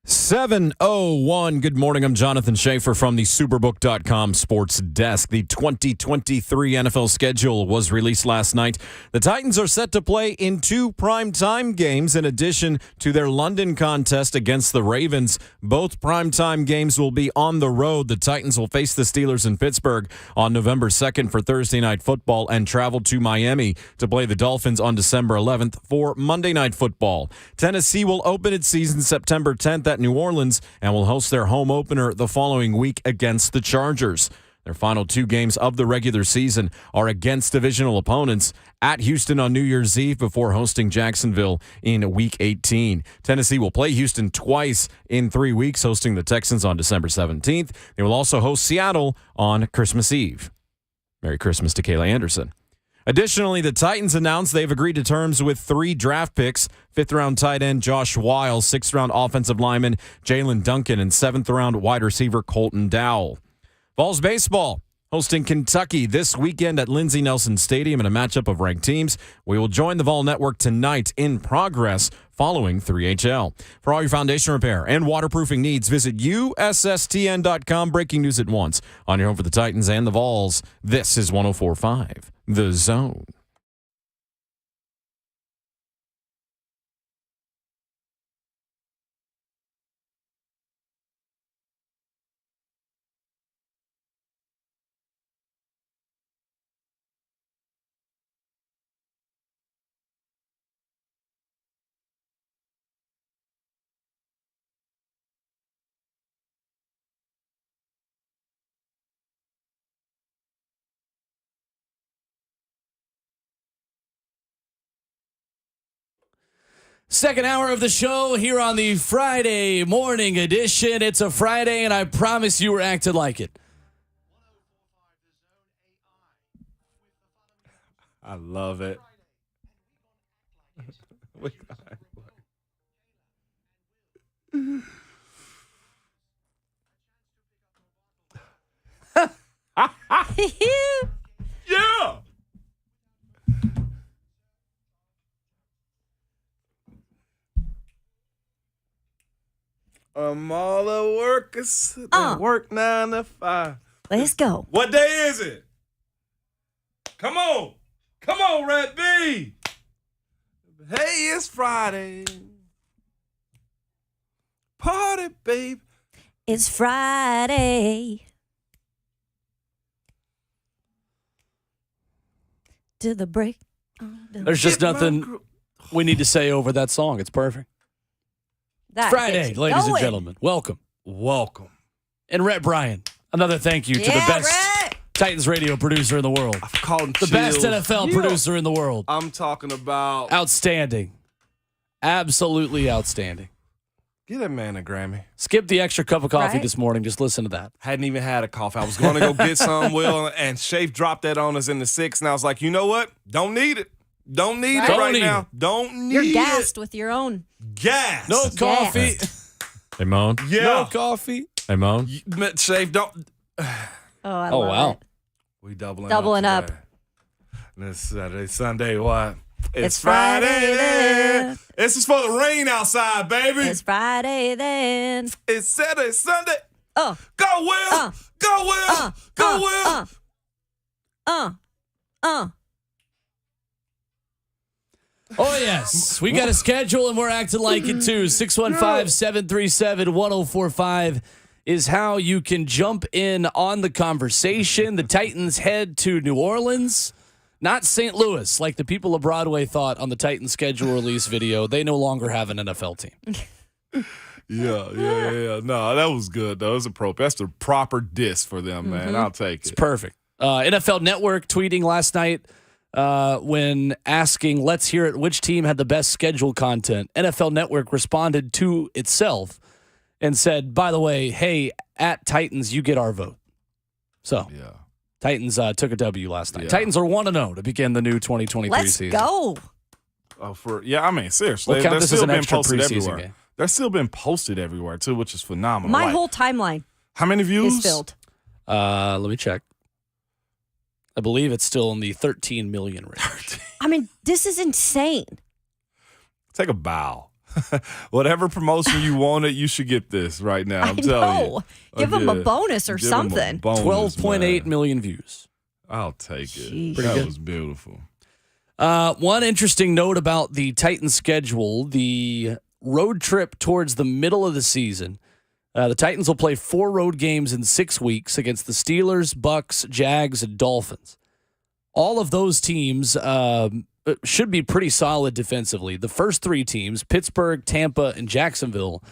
7:01. Good morning. I'm Jonathan Schaefer from the Superbook.com sports desk. The 2023 NFL schedule was released last night. The Titans are set to play in 2 primetime games in addition to their London contest against the Ravens. Both primetime games will be on the road. The Titans will face the Steelers in Pittsburgh on November 2nd for Thursday Night Football and travel to Miami to play the Dolphins on December 11th for Monday Night Football. Tennessee will open its season September 10th at New Orleans and will host their home opener the following week against the Chargers. Their final 2 games of the regular season are against divisional opponents at Houston on New Year's Eve before hosting Jacksonville in Week 18. Tennessee will play Houston twice in 3 weeks, hosting the Texans on December 17th. They will also host Seattle on Christmas Eve. Merry Christmas to Kayla Anderson. Additionally, the Titans announced they've agreed to terms with 3 draft picks: 5th-round tight end Josh Weil, 6th-round offensive lineman Jalen Duncan, and 7th-round wide receiver Colton Dowell. Vols baseball hosting Kentucky this weekend at Lindsey Nelson Stadium in a matchup of ranked teams. We will join the Vol Network tonight in progress following 3HL. For all your foundation repair and waterproofing needs, visit USSTN.com. Breaking news at once on your home for the Titans and the Vols. This is 104.5 The Zone. Second hour of the show here on the Friday morning edition. It's a Friday, and I promise you we're acting like it. I love it. Yeah. I'm all the workers that work 9 to 5. Let's go. What day is it? Come on. Come on, Red B. Hey, it's Friday. Party, babe. It's Friday. To the break. There's just nothing we need to say over that song. It's perfect. That Friday, gets ladies and going. gentlemen. Welcome. Welcome. And Rhett Bryan, another thank you to the best Rhett. Titans radio producer in the world. I've called him The best NFL Yeah. producer in the world. I'm talking about. Outstanding. Absolutely outstanding. Get that man a Grammy. Skip the extra cup of coffee Right? this morning. Just listen to that. Hadn't even had a coffee. I was going to go get some, Will, and Shafe dropped that on us in the 6th, and I was like, you know what? Don't need it. Don't need it Don't right need now. it. Don't need You're it. gassed with your own. Gas. No coffee. Hey, Moan. Yeah. No coffee. Hey, Moan. Shafe, don't. Oh, I Oh, love wow. it. We doubling Doubling up. up. Today. This Saturday, Sunday, what? It's Friday then. This is for the rain outside, baby. It's Friday then. It's Saturday, Sunday. Oh. Go, Will. Go, Will. Go, Will. Oh, yes. We got a schedule, and we're acting like it, too. 615-737-1045 is how you can jump in on the conversation. The Titans head to New Orleans, not St. Louis, like the people of Broadway thought on the Titans schedule release video. They no longer have an NFL team. Yeah. No, that was good, though. It was appropriate. That's the proper diss for them, man. I'll take it. Perfect. NFL Network tweeting last night when asking, let's hear it, which team had the best schedule content. NFL Network responded to itself and said, by the way, hey, at Titans, you get our vote. So, Yeah. Titans took a W last night. Yeah. Titans are 1-0 to begin the new 2023 Let's season. go. Oh, I mean, seriously. We'll count They're this as still an being extra posted preseason everywhere. game. They're still being posted everywhere, too, which is phenomenal. My Like, whole timeline how many views? is filled. Let me check. I believe it's still in the 13 million range. I mean, this is insane. Take a bow. Whatever promotion you wanted, you should get this right now. I'm telling you. Give him a bonus or something. 12.8 million views. I'll take it. Jeez. That was beautiful. One interesting note about the Titans schedule, the road trip towards the middle of the season. The Titans will play 4 road games in 6 weeks against the Steelers, Bucks, Jags, and Dolphins. All of those teams should be pretty solid defensively. The first 3 teams, Pittsburgh, Tampa, and Jacksonville,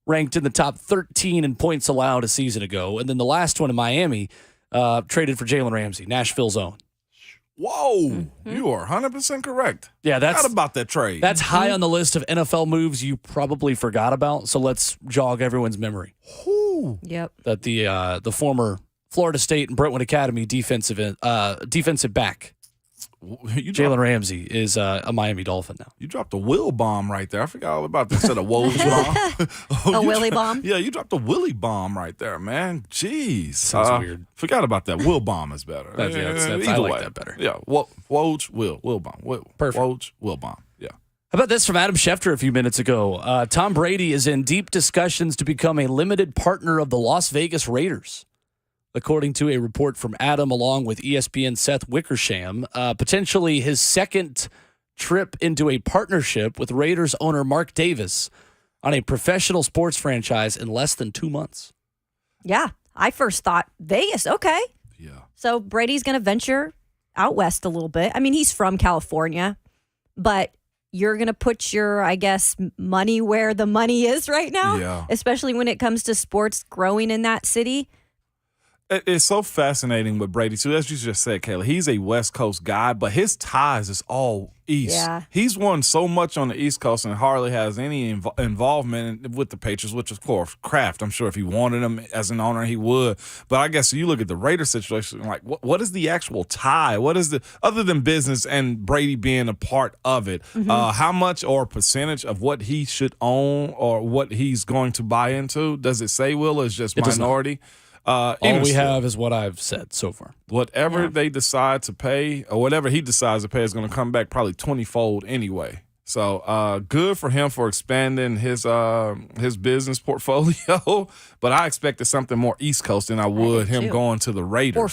ranked in the top 13 in points allowed a season ago. And then the last one in Miami traded for Jalen Ramsey, Nashville's own. Whoa, you are 100% correct. Yeah, Forgot about that trade. That's high on the list of NFL moves you probably forgot about. So let's jog everyone's memory. Yep. That the former Florida State and Brentwood Academy defensive back Jalen Ramsey is a Miami Dolphin now. You dropped a will bomb right there. I forgot all about this. Instead of Woj bomb. A Willie bomb? Yeah, you dropped a Willie bomb right there, man. Jeez. Sounds weird. Forgot about that. Will bomb is better. That's I like that better. Yeah. Woj, will bomb. Perfect. Woj, will bomb. Yeah. How about this from Adam Schefter a few minutes ago? Tom Brady is in deep discussions to become a limited partner of the Las Vegas Raiders. According to a report from Adam, along with ESPN's Seth Wickersham, potentially his second trip into a partnership with Raiders owner Mark Davis on a professional sports franchise in less than 2 months. Yeah, I first thought Vegas, okay. Yeah. So Brady's going to venture out west a little bit. I mean, he's from California, but you're going to put your, I guess, money where the money is right now, especially when it comes to sports growing in that city. It's so fascinating with Brady, too. As you just said, Kayla, he's a West Coast guy, but his ties is all East. Yeah. He's won so much on the East Coast and hardly has any involvement with the Patriots, which, of course, Kraft. I'm sure if he wanted him as an owner, he would. But I guess you look at the Raiders situation, like, what is the actual tie? What is the, other than business and Brady being a part of it, how much or percentage of what he should own or what he's going to buy into? Does it say, Will, is just minority? All we have is what I've said so far. Whatever they decide to pay, or whatever he decides to pay, is going to come back probably 20-fold anyway. So good for him for expanding his business portfolio. But I expected something more East Coast than I would him going to the Raiders. Or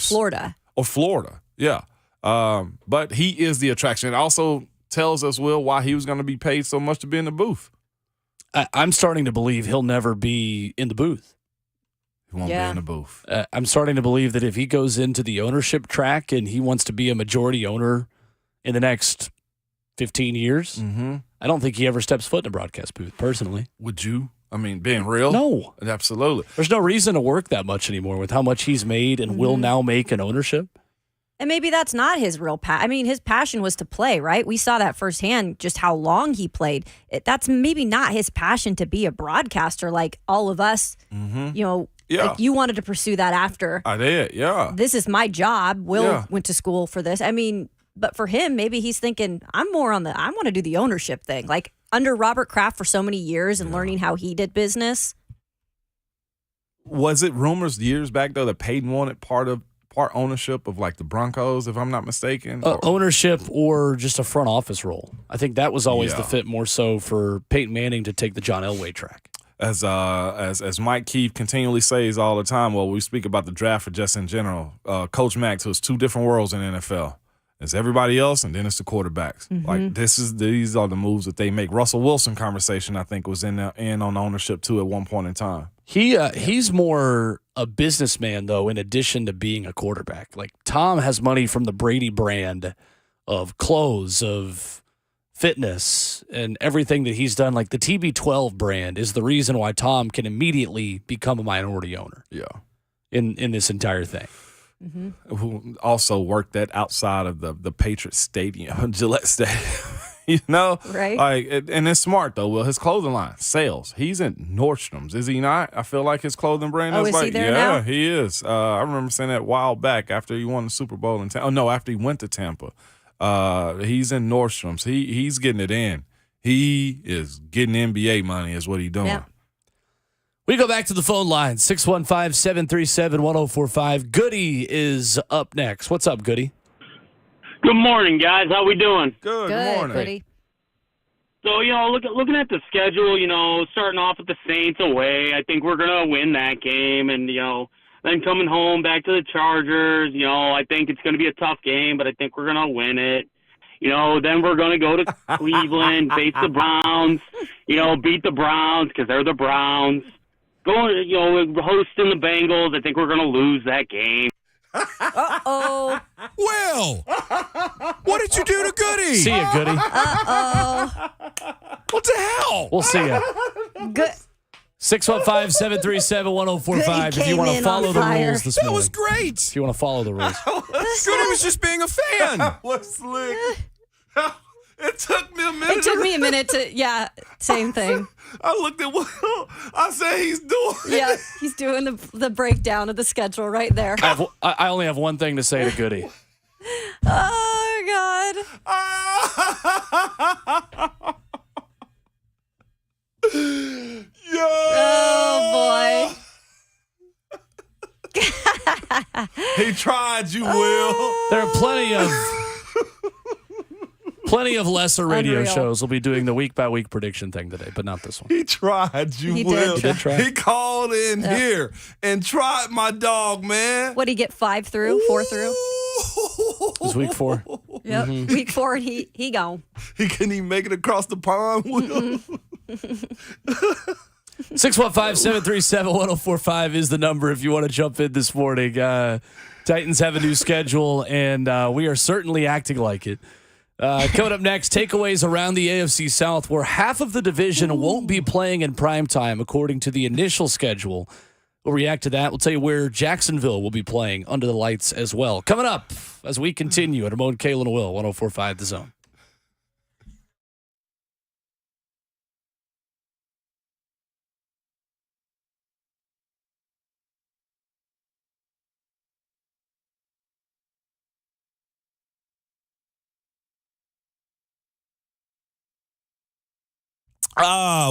Florida. Yeah. But he is the attraction. It also tells us, Will, why he was going to be paid so much to be in the booth. I'm starting to believe he'll never be in the booth. He won't be in the booth. I'm starting to believe that if he goes into the ownership track and he wants to be a majority owner in the next 15 years, I don't think he ever steps foot in a broadcast booth, personally. Would you? I mean, being real? No. Absolutely. There's no reason to work that much anymore with how much he's made and will now make in ownership. And maybe that's not his real passion. I mean, his passion was to play, right? We saw that firsthand, just how long he played. That's maybe not his passion to be a broadcaster like all of us, you know. Yeah. Like you wanted to pursue that after. I did, yeah. This is my job. Will went to school for this. I mean, but for him, maybe he's thinking, I want to do the ownership thing. Like under Robert Kraft for so many years and learning how he did business. Was it rumors years back, though, that Peyton wanted part ownership of like the Broncos, if I'm not mistaken? Ownership or just a front office role. I think that was always the fit more so for Peyton Manning to take the John Elway track. As Mike Keefe continually says all the time, well, we speak about the draft for just in general. Coach Mack, it's 2 different worlds in the NFL. It's everybody else, and then it's the quarterbacks. Like these are the moves that they make. Russell Wilson conversation, I think, was in on ownership too at one point in time. He's more a businessman though, in addition to being a quarterback. Like Tom has money from the Brady brand of clothes, of fitness, and everything that he's done. Like the TB12 brand is the reason why Tom can immediately become a minority owner. Yeah, in this entire thing. Who also worked that outside of the Patriots Stadium, Gillette Stadium. You know, right? Like, and it's smart though. Well, his clothing line sales. He's in Nordstrom's, is he not? I feel like his clothing brand is he there now? He is. I remember saying that a while back after he won the Super Bowl in Tampa. Oh no, after he went to Tampa. He's in Nordstrom's. He's getting it in. He is getting NBA money is what he's doing. Yeah. We go back to the phone line, 615-737-1045. Goody is up next. What's up, Goody? Good morning, guys. How we doing? Good morning. Goody. So, looking at the schedule, starting off with the Saints away, I think we're going to win that game. And, then coming home back to the Chargers, I think it's going to be a tough game, but I think we're going to win it. Then we're going to go to Cleveland, face the Browns, beat the Browns because they're the Browns. Going, hosting the Bengals, I think we're going to lose that game. Uh-oh. Will, what did you do to Goody? See ya, Goody. Uh-oh. What the hell? We'll see ya. Good. 615-737-1045 if you want to follow the rules this That morning. was great. If you want to follow the rules. Goody was just being a fan. What's slick? It took me a minute. It took me a minute to, same thing. I looked at Will. I said he's doing it. Yeah, he's doing the breakdown of the schedule right there. I only have one thing to say to Goody. Oh, God. Yo. Oh, boy. He tried you, Will. There are plenty of lesser radio Unreal. shows will be doing the week-by-week prediction thing today, but not this one. He tried you, He Will. did try. He called in here and tried my dog, man. What did he get, 5 through, 4 through? It was week 4. Yep. Week 4, and he gone. He couldn't even make it across the pond, Will. 615-737-1045 is the number if you want to jump in this morning. Titans have a new schedule, and we are certainly acting like it. Coming up next, takeaways around the AFC South, where half of the division won't be playing in primetime, according to the initial schedule. We'll react to that. We'll tell you where Jacksonville will be playing under the lights as well. Coming up as we continue at Ramon, Kalen, and Will, 104.5 The Zone.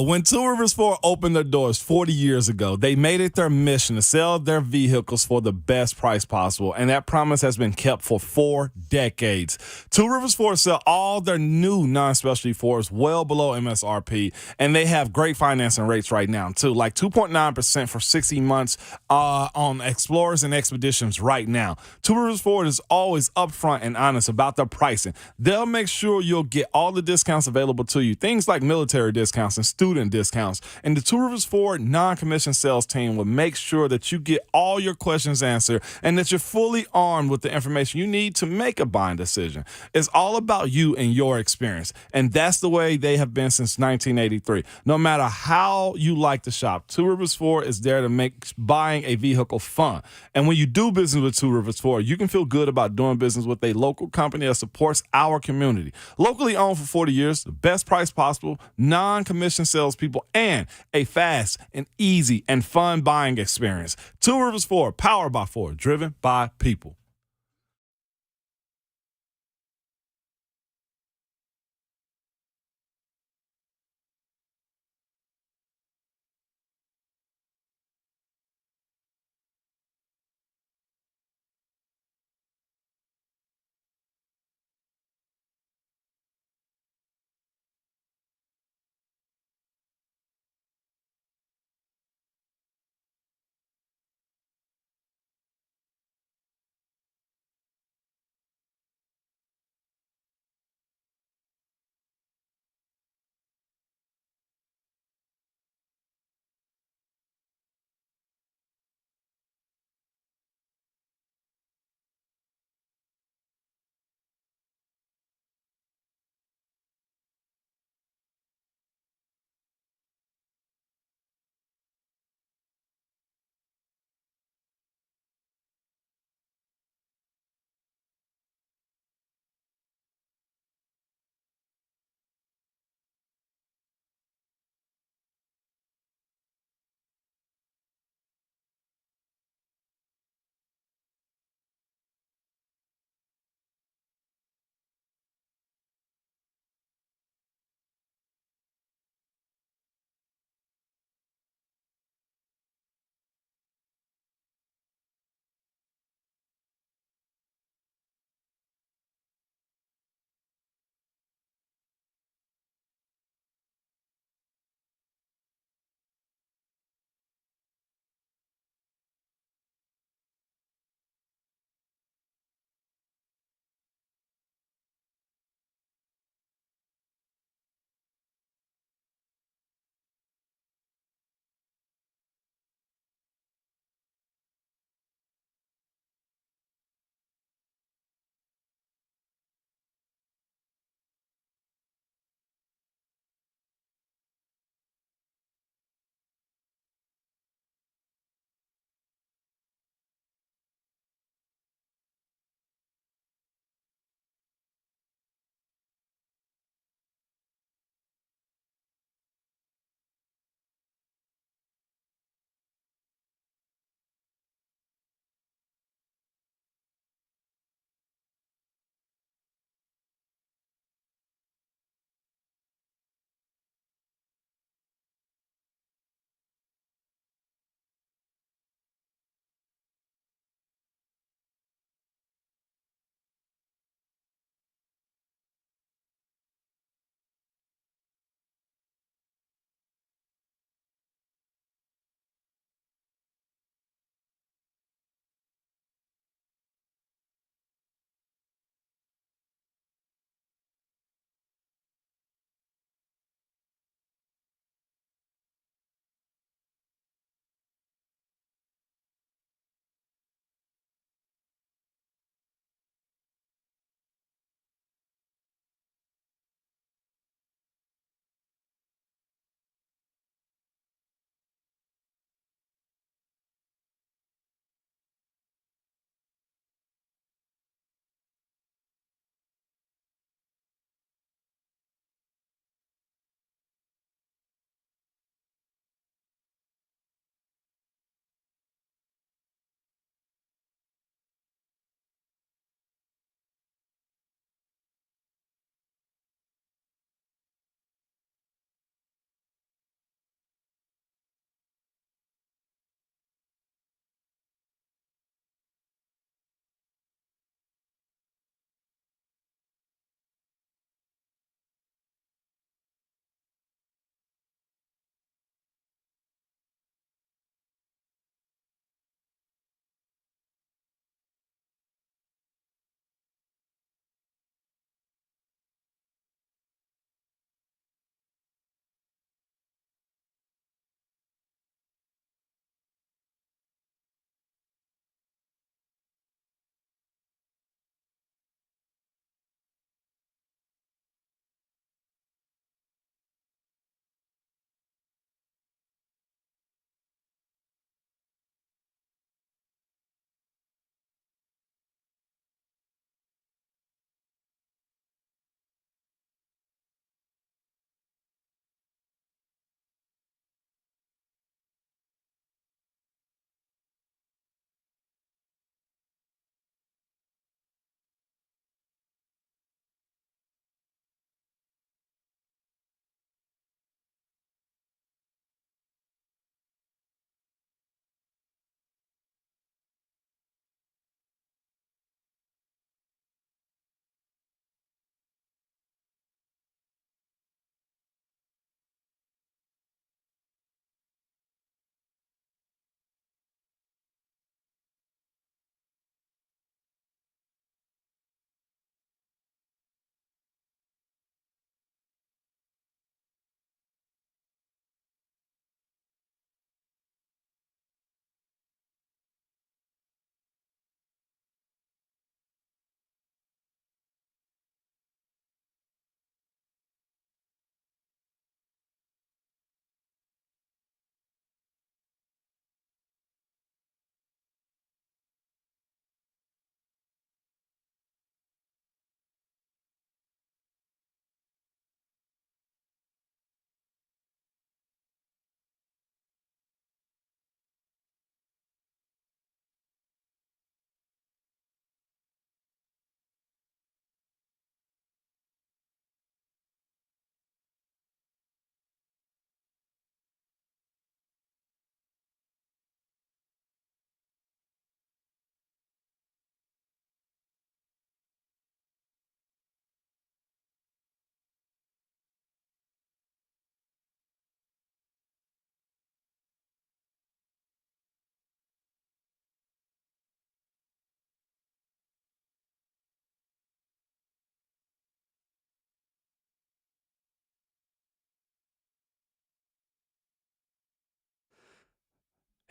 When Two Rivers Ford opened their doors 40 years ago, they made it their mission to sell their vehicles for the best price possible, and that promise has been kept for 4 decades. Two Rivers Ford sell all their new non-specialty Fords well below MSRP, and they have great financing rates right now, too, like 2.9% for 60 months on Explorers and Expeditions right now. Two Rivers Ford is always upfront and honest about their pricing. They'll make sure you'll get all the discounts available to you, things like military discounts and student discounts. And the Two Rivers Ford non-commissioned sales team will make sure that you get all your questions answered and that you're fully armed with the information you need to make a buying decision. It's all about you and your experience. And that's the way they have been since 1983. No matter how you like to shop, Two Rivers Ford is there to make buying a vehicle fun. And when you do business with Two Rivers Ford, you can feel good about doing business with a local company that supports our community. Locally owned for 40 years, the best price possible, non-commissioned salespeople, and a fast and easy and fun buying experience. Two Rivers Ford, powered by Ford, driven by people.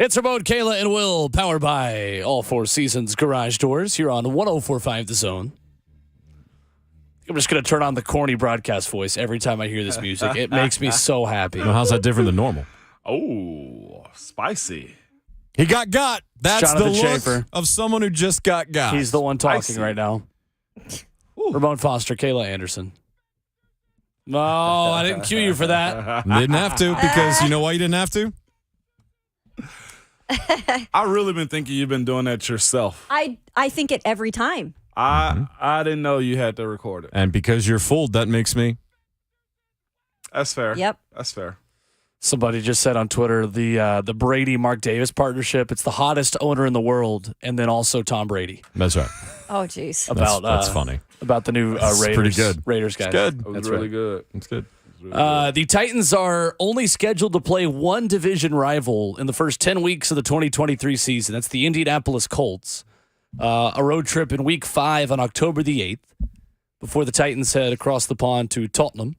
It's Ramon, Kayla, and Will, powered by All Four Seasons Garage Doors here on 104.5 The Zone. I'm just going to turn on the corny broadcast voice every time I hear this music. It makes me so happy. Well, how's that different than normal? Oh, spicy. He got. That's Jonathan the look Schaefer. of someone who just got. He's the one talking Spicy. right now. Ramon Foster, Kayla Anderson. No, I didn't cue you for that. Didn't have to, because you know why you didn't have to? I really been thinking you've been doing that yourself. I think it every time. I didn't know you had to record it. And because you're fooled, that makes me. That's fair. Yep. That's fair. Somebody just said on Twitter the Brady Mark Davis partnership. It's the hottest owner in the world, and then also Tom Brady. That's right. Oh, jeez. That's funny. About the new That's Raiders. pretty good. Raiders guys. It's good. It was That's really right. good. It's good. The Titans are only scheduled to play one division rival in the first 10 weeks of the 2023 season. That's the Indianapolis Colts. A road trip in Week 5 on October the 8th before the Titans head across the pond to Tottenham.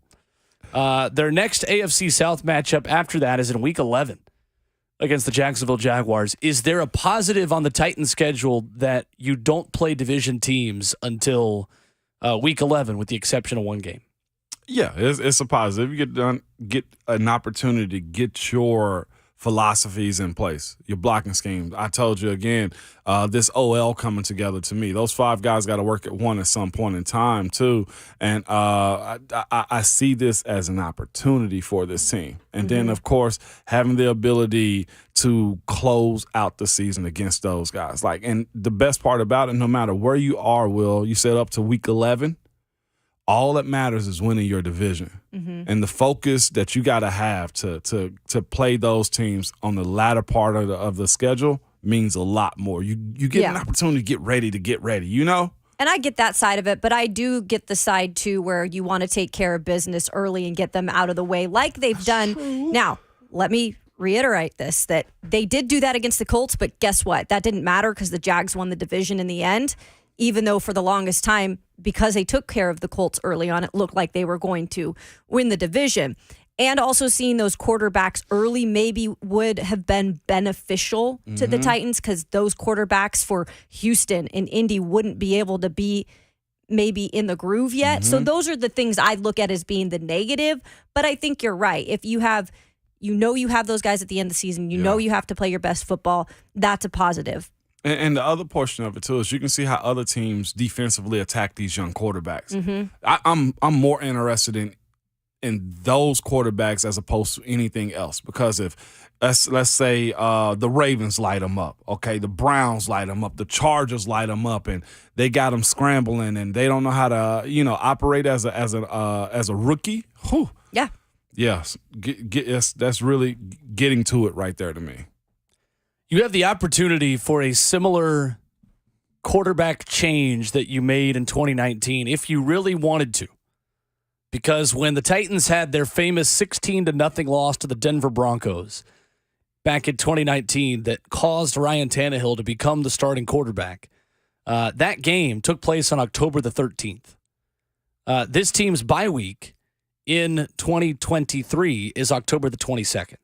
Their next AFC South matchup after that is in Week 11 against the Jacksonville Jaguars. Is there a positive on the Titans schedule that you don't play division teams until Week 11 with the exception of one game? Yeah, it's a positive. You get an opportunity to get your philosophies in place, your blocking schemes. I told you again, this OL coming together to me. Those 5 guys got to work at one at some point in time too, and I see this as an opportunity for this team. And then, of course, having the ability to close out the season against those guys. And the best part about it, no matter where you are, Will, you set up to Week 11. All that matters is winning your division, and the focus that you got to have to play those teams on the latter part of the schedule means a lot more. You get an opportunity to get ready. You know. And I get that side of it, but I do get the side too where you want to take care of business early and get them out of the way, like they've done. True. Now, let me reiterate this: that they did do that against the Colts, but guess what? That didn't matter because the Jags won the division in the end. Even though for the longest time, because they took care of the Colts early on, it looked like they were going to win the division. And also seeing those quarterbacks early maybe would have been beneficial to the Titans, because those quarterbacks for Houston and Indy wouldn't be able to be maybe in the groove yet. So those are the things I look at as being the negative. But I think you're right. If you have, you have those guys at the end of the season, you know you have to play your best football, that's a positive. And the other portion of it too is you can see how other teams defensively attack these young quarterbacks. I'm more interested in those quarterbacks as opposed to anything else, because if let's say the Ravens light them up, okay, the Browns light them up, the Chargers light them up, and they got them scrambling, and they don't know how to operate as a rookie. Whew. Yeah. Yes, that's really getting to it right there to me. You have the opportunity for a similar quarterback change that you made in 2019 if you really wanted to. Because when the Titans had their famous 16-0 loss to the Denver Broncos back in 2019 that caused Ryan Tannehill to become the starting quarterback, that game took place on October the 13th. This team's bye week in 2023 is October the 22nd.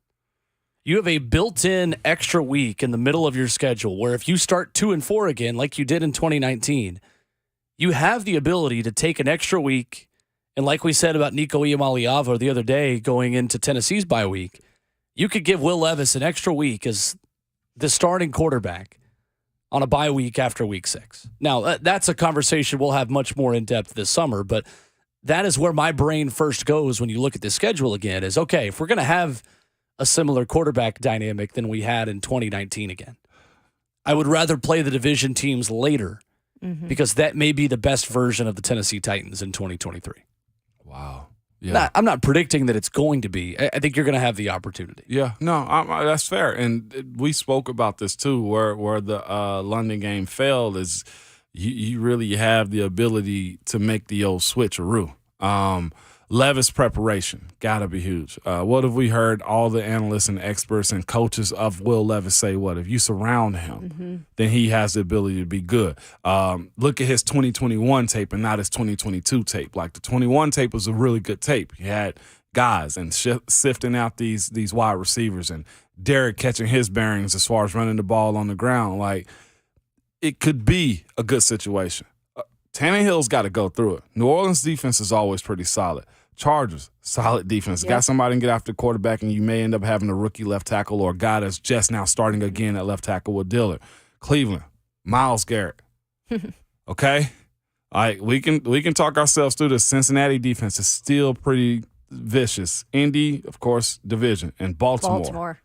You have a built-in extra week in the middle of your schedule where if you start 2-4 again, like you did in 2019, you have the ability to take an extra week. And like we said about Nico Iamaleava the other day going into Tennessee's bye week, you could give Will Levis an extra week as the starting quarterback on a bye week after week 6. Now, that's a conversation we'll have much more in depth this summer, but that is where my brain first goes when you look at the schedule again is, okay, if we're going to have a similar quarterback dynamic than we had in 2019 again, I would rather play the division teams later because that may be the best version of the Tennessee Titans in 2023. Wow. Yeah. I'm not predicting that it's going to be. I think you're going to have the opportunity. Yeah, no, that's fair. And we spoke about this too, where the London game failed is you really have the ability to make the old switcheroo. Levis preparation, got to be huge. What have we heard all the analysts and experts and coaches of Will Levis say? What if you surround him, then he has the ability to be good. Look at his 2021 tape and not his 2022 tape. Like the 21 tape was a really good tape. He had guys and sifting out these wide receivers and Derek catching his bearings as far as running the ball on the ground. Like, it could be a good situation. Tannehill's got to go through it. New Orleans defense is always pretty solid. Chargers, solid defense. Yep. Got somebody to get after the quarterback, and you may end up having a rookie left tackle or a guy that's just now starting again at left tackle with Dillard. Cleveland, Myles Garrett. Okay? All right, we can talk ourselves through this. Cincinnati defense is still pretty vicious. Indy, of course, division. And Baltimore.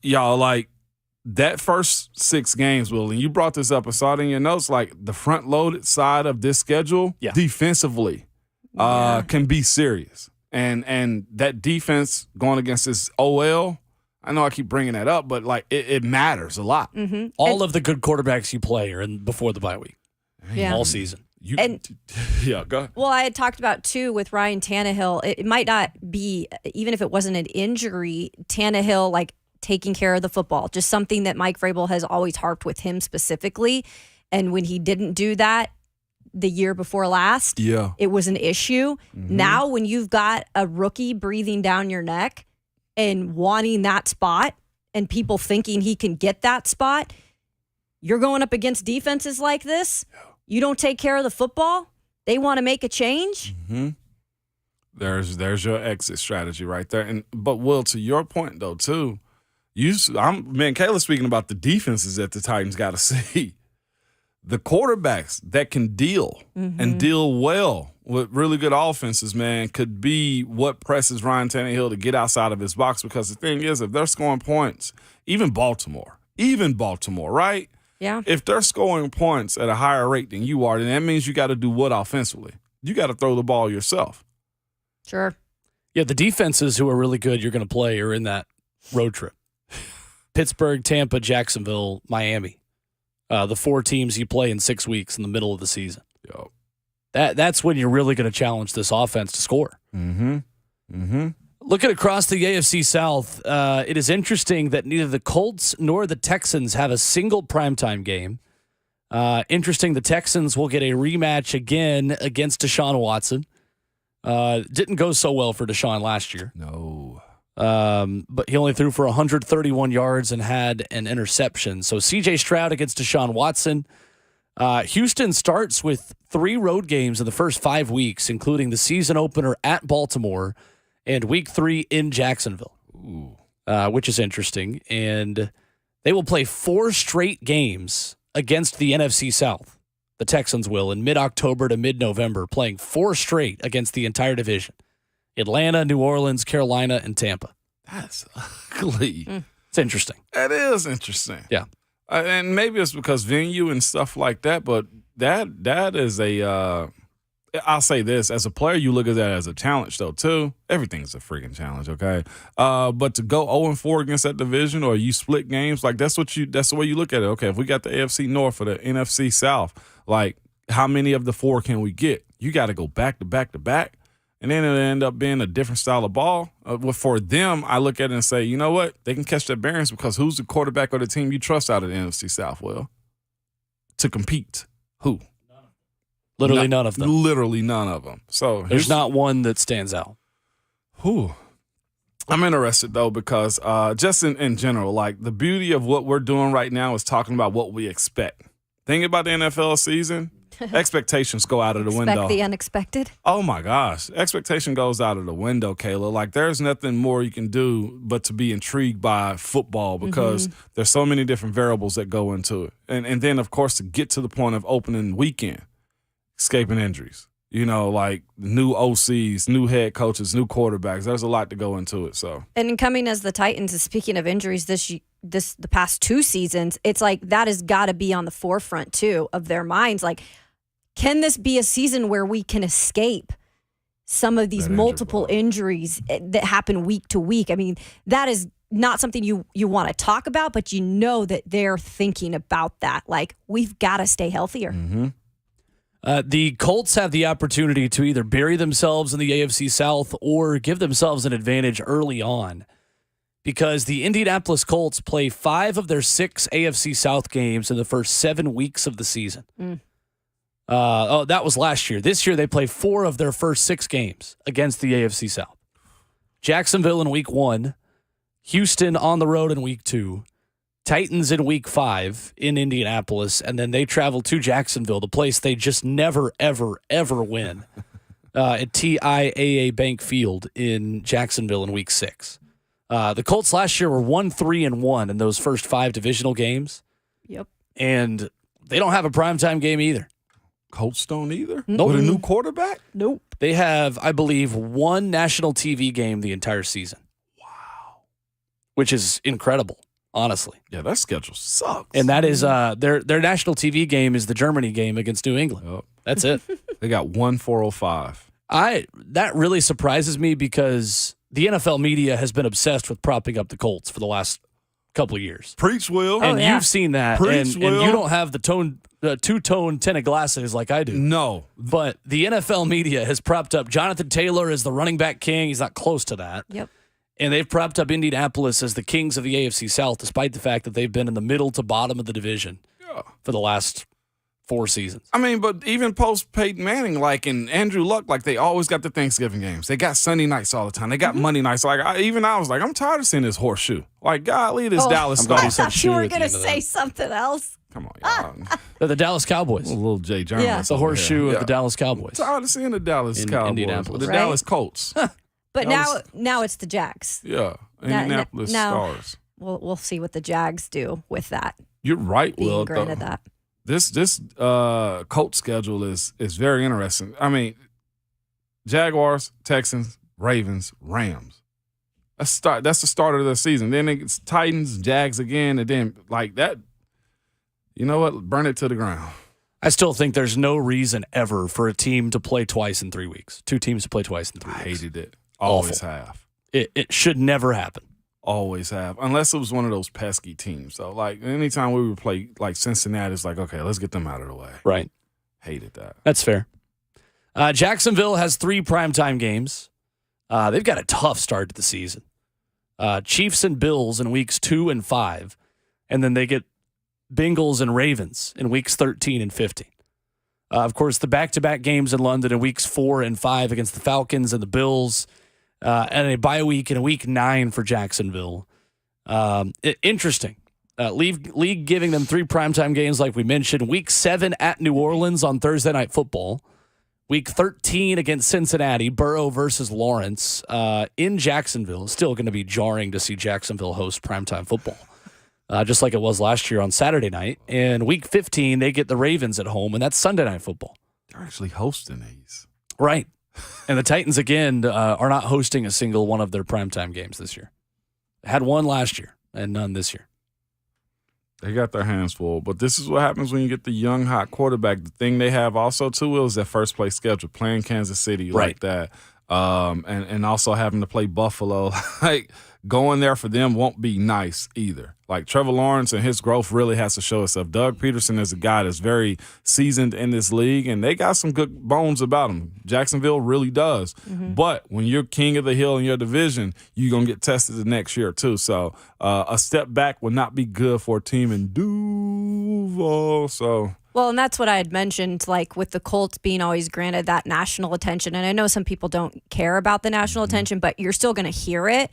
Y'all, like, that first 6 games, Will, and you brought this up, I saw it in your notes, like the front-loaded side of this schedule defensively can be serious. And that defense going against this OL, I know I keep bringing that up, but, like, it matters a lot. Mm-hmm. All of the good quarterbacks you play are before the bye week. Yeah. All season. Go ahead. Well, I had talked about, too, with Ryan Tannehill, it might not be, even if it wasn't an injury, Tannehill, like, taking care of the football, just something that Mike Vrabel has always harped with him specifically. And when he didn't do that the year before last, it was an issue. Mm-hmm. Now, when you've got a rookie breathing down your neck and wanting that spot and people thinking he can get that spot, you're going up against defenses like this. You don't take care of the football. They want to make a change. Mm-hmm. There's your exit strategy right there. But Will, to your point though, too, me and Kayla speaking about the defenses that the Titans got to see. The quarterbacks that can deal and deal well with really good offenses, man, could be what presses Ryan Tannehill to get outside of his box. Because the thing is, if they're scoring points, even Baltimore, right? Yeah. If they're scoring points at a higher rate than you are, then that means you got to do what offensively? You got to throw the ball yourself. Sure. Yeah, the defenses who are really good you're going to play are in that road trip. Pittsburgh, Tampa, Jacksonville, Miami. The 4 teams you play in 6 weeks in the middle of the season. Yep. That's when you're really going to challenge this offense to score. Mm-hmm. Mm-hmm. Looking across the AFC South, it is interesting that neither the Colts nor the Texans have a single primetime game. Interesting, the Texans will get a rematch again against Deshaun Watson. Didn't go so well for Deshaun last year. No. But he only threw for 131 yards and had an interception. So C.J. Stroud against Deshaun Watson. Houston starts with 3 road games in the first 5 weeks, including the season opener at Baltimore and week 3 in Jacksonville, which is interesting. And they will play 4 straight games against the NFC South. The Texans will in mid-October to mid-November, playing 4 straight against the entire division. Atlanta, New Orleans, Carolina, and Tampa. That's ugly. It's interesting. That is interesting. Yeah. And maybe it's because venue and stuff like that, but that is I'll say this, as a player, you look at that as a challenge, though, too. Everything's a freaking challenge, okay? But to go 0-4 against that division, or you split games, like that's the way you look at it. Okay, if we got the AFC North or the NFC South, like how many of the 4 can we get? You got to go back to back to back. And then it'll end up being a different style of ball. For them, I look at it and say, you know what? They can catch their bearings because who's the quarterback of the team you trust out of the NFC South, Will? To compete. Who? Literally none of them. Literally none of them. So there's not one that stands out. Who? I'm interested, though, because just in general, like the beauty of what we're doing right now is talking about what we expect. Thinking about the NFL season, expectations go out of the window. Expect the unexpected. Oh, my gosh. Expectation goes out of the window, Kayla. Like, there's nothing more you can do but to be intrigued by football because there's so many different variables that go into it. And then, of course, to get to the point of opening weekend, escaping injuries. You know, like new OCs, new head coaches, new quarterbacks. There's a lot to go into it. So, and coming as the Titans, speaking of injuries, the past 2 seasons, it's like that has got to be on the forefront too of their minds. Like, can this be a season where we can escape some of these multiple injuries that happen week to week? I mean, that is not something you want to talk about, but you know that they're thinking about that. Like, we've got to stay healthier. Mm-hmm. The Colts have the opportunity to either bury themselves in the AFC South or give themselves an advantage early on because the Indianapolis Colts play 5 of their 6 AFC South games in the first 7 weeks of the season. That was last year. This year, they play 4 of their first 6 games against the AFC South. Jacksonville in week 1, Houston on the road in week 2, Titans in week 5 in Indianapolis, and then they travel to Jacksonville, the place they just never, ever, ever win, at TIAA Bank Field in Jacksonville in week 6. The Colts last year were 1-3-1 in those first 5 divisional games. Yep. And they don't have a primetime game either. Colts don't either? Nope. With a new quarterback? Nope. They have, I believe, 1 national TV game the entire season. Wow. Which is incredible, honestly. Yeah, that schedule sucks. And that is their national TV game is the Germany game against New England. Yep. That's it. They got 1-405. That really surprises me because the NFL media has been obsessed with propping up the Colts for the last couple of years. Preach, Will. And you've seen that. Preach, and Will. you don't have the two-tone tinted glasses like I do. No. But the NFL media has propped up Jonathan Taylor as the running back king. He's not close to that. Yep. And they've propped up Indianapolis as the kings of the AFC South, despite the fact that they've been in the middle to bottom of the division for the last 4 seasons. I mean, but even post Peyton Manning, like in Andrew Luck, like they always got the Thanksgiving games. They got Sunday nights all the time. They got Monday nights. Like I was like, I'm tired of seeing this horseshoe. Like, golly, this Dallas I'm glad he Stars. said I thought you shoe were at the going to end of say that. something else. Come on, y'all. They're the Dallas Cowboys. A little Jay journalist. Yeah. It's the over horseshoe here. of the Dallas Cowboys. Tired of seeing the Dallas In Cowboys. Indianapolis. The Right. Dallas Colts. But That now it's the Jags. Yeah. Indianapolis Stars. We'll see what the Jags do with that. You're right, Being Will. granted that. This Colts schedule is very interesting. I mean, Jaguars, Texans, Ravens, Rams. That's the start of the season. Then it's Titans, Jags again, and then like that. You know what? Burn it to the ground. I still think there's no reason ever for a team to play twice in 3 weeks. 2 teams to play twice in 3 I weeks. hated it. Always Awful. have. It should never happen. Always have. Unless it was one of those pesky teams. So like anytime we would play like Cincinnati, it's like, okay, let's get them out of the way. Right. Hated that. That's fair. Jacksonville has 3 primetime games. They've got a tough start to the season. Chiefs and Bills in weeks 2 and 5. And then they get Bengals and Ravens in weeks 13 and 15. Of course, the back-to-back games in London in weeks 4 and 5 against the Falcons and the Bills. And a bye week in week 9 for Jacksonville. Interesting. League giving them 3 primetime games like we mentioned. Week 7 at New Orleans on Thursday Night Football. Week 13 against Cincinnati, Burrow versus Lawrence in Jacksonville. Still going to be jarring to see Jacksonville host primetime football, just like it was last year on Saturday night. And week 15, they get the Ravens at home, and that's Sunday Night Football. They're actually hosting these. Right. And the Titans, again, are not hosting a single one of their primetime games this year. Had one last year and none this year. They got their hands full. But this is what happens when you get the young, hot quarterback. The thing they have also, too, is that first place schedule, playing Kansas City like that. And also having to play Buffalo. Like, going there for them won't be nice either. Like, Trevor Lawrence and his growth really has to show itself. Doug Peterson is a guy that's very seasoned in this league, and they got some good bones about him. Jacksonville really does. Mm-hmm. But when you're king of the hill in your division, you're going to get tested the next year, too. So a step back would not be good for a team in Duval. Well, and that's what I had mentioned, like with the Colts being always granted that national attention. And I know some people don't care about the national attention, but you're still going to hear it.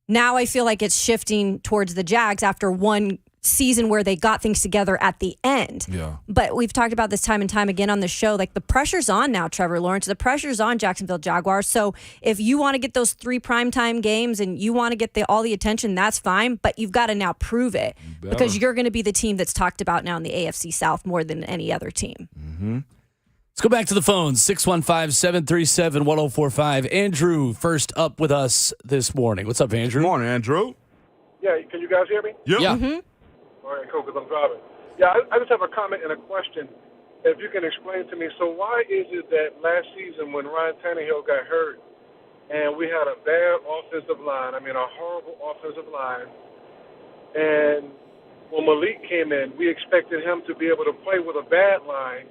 Now I feel like it's shifting towards the Jags after one season where they got things together at the end. Yeah. But we've talked about this time and time again on the show. Like, the pressure's on now, Trevor Lawrence. The pressure's on Jacksonville Jaguars. So if you want to get those 3 primetime games and you want to get all the attention, that's fine. But you've got to now prove it because you're going to be the team that's talked about now in the AFC South more than any other team. Mm-hmm. Let's go back to the phones, 615-737-1045. Andrew, first up with us this morning. What's up, Andrew? Good morning, Andrew. Yeah, can you guys hear me? Yep. Yeah. Mm-hmm. All right, cool, because I'm driving. Yeah, I just have a comment and a question. If you can explain to me, so why is it that last season when Ryan Tannehill got hurt and we had a bad offensive line, a horrible offensive line, and when Malik came in, we expected him to be able to play with a bad line,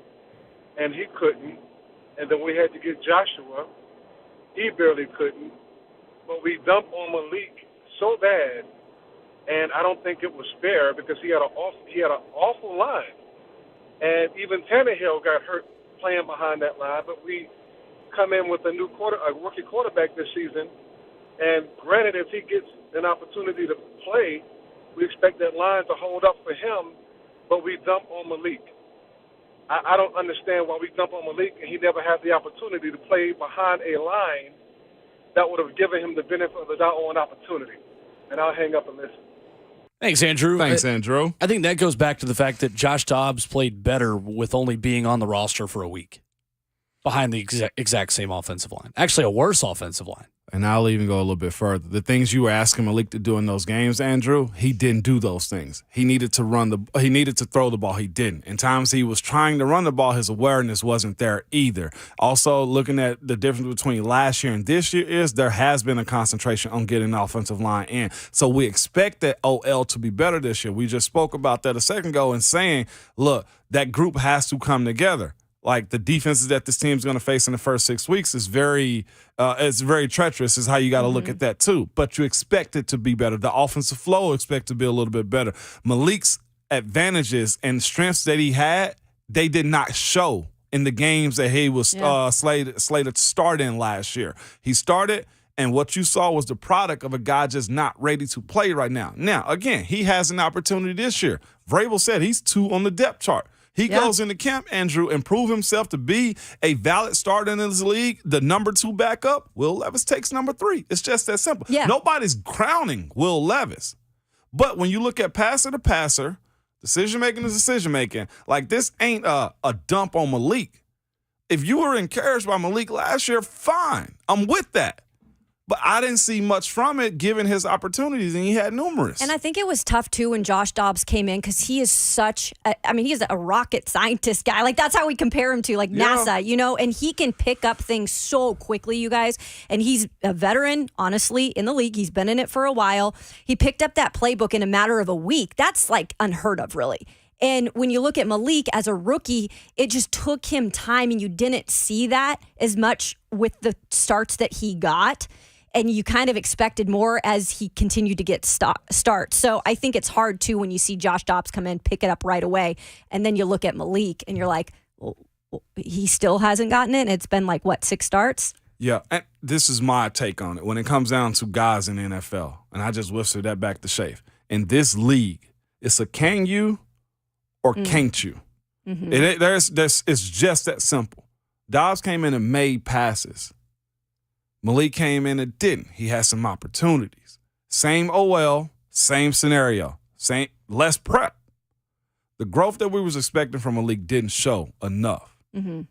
and he couldn't. And then we had to get Joshua. He barely couldn't. But we dumped on Malik so bad, and I don't think it was fair because he had an awful line. And even Tannehill got hurt playing behind that line, but we come in with a rookie quarterback this season. And granted, if he gets an opportunity to play, we expect that line to hold up for him, but we dump on Malik. I don't understand why we dump on Malik and he never had the opportunity to play behind a line that would have given him the benefit of the doubt or an opportunity. And I'll hang up and listen. Thanks, Andrew. Thanks, Andrew. I think that goes back to the fact that Josh Dobbs played better with only being on the roster for a week behind the exact same offensive line. Actually, a worse offensive line. And I'll even go a little bit further. The things you were asking Malik to do in those games, Andrew, he didn't do those things. He needed to throw the ball. He didn't. In times he was trying to run the ball, his awareness wasn't there either. Also, looking at the difference between last year and this year is there has been a concentration on getting the offensive line in. So we expect that OL to be better this year. We just spoke about that a second ago and saying, look, that group has to come together. Like the defenses that this team's going to face in the first 6 weeks is very treacherous is how you got to look at that too. But you expect it to be better. The offensive flow expect to be a little bit better. Malik's advantages and strengths that he had, they did not show in the games that he was slated to start in last year. He started, and what you saw was the product of a guy just not ready to play right now. Now, again, he has an opportunity this year. Vrabel said he's 2 on the depth chart. He goes into camp, Andrew, and prove himself to be a valid starter in this league. The number 2 backup, Will Levis takes number 3. It's just that simple. Yeah. Nobody's crowning Will Levis. But when you look at passer to passer, decision-making is decision-making. Like, this ain't a dump on Malik. If you were encouraged by Malik last year, fine. I'm with that. But I didn't see much from it given his opportunities, and he had numerous. And I think it was tough, too, when Josh Dobbs came in because he is he's a rocket scientist guy. Like, that's how we compare him to, like, NASA, and he can pick up things so quickly, you guys. And he's a veteran, honestly, in the league. He's been in it for a while. He picked up that playbook in a matter of a week. That's, like, unheard of, really. And when you look at Malik as a rookie, it just took him time, and you didn't see that as much with the starts that he got. And you kind of expected more as he continued to get starts. So I think it's hard, too, when you see Josh Dobbs come in, pick it up right away, and then you look at Malik, and you're like, well, he still hasn't gotten it, and it's been, 6 starts? Yeah, and this is my take on it. When it comes down to guys in the NFL, and I just whispered that back to Shafe, in this league, it's a can you or can't you. Mm-hmm. It's just that simple. Dobbs came in and made passes. Malik came in and didn't. He had some opportunities. Same OL, same scenario, less prep. The growth that we was expecting from Malik didn't show enough. Mm-hmm.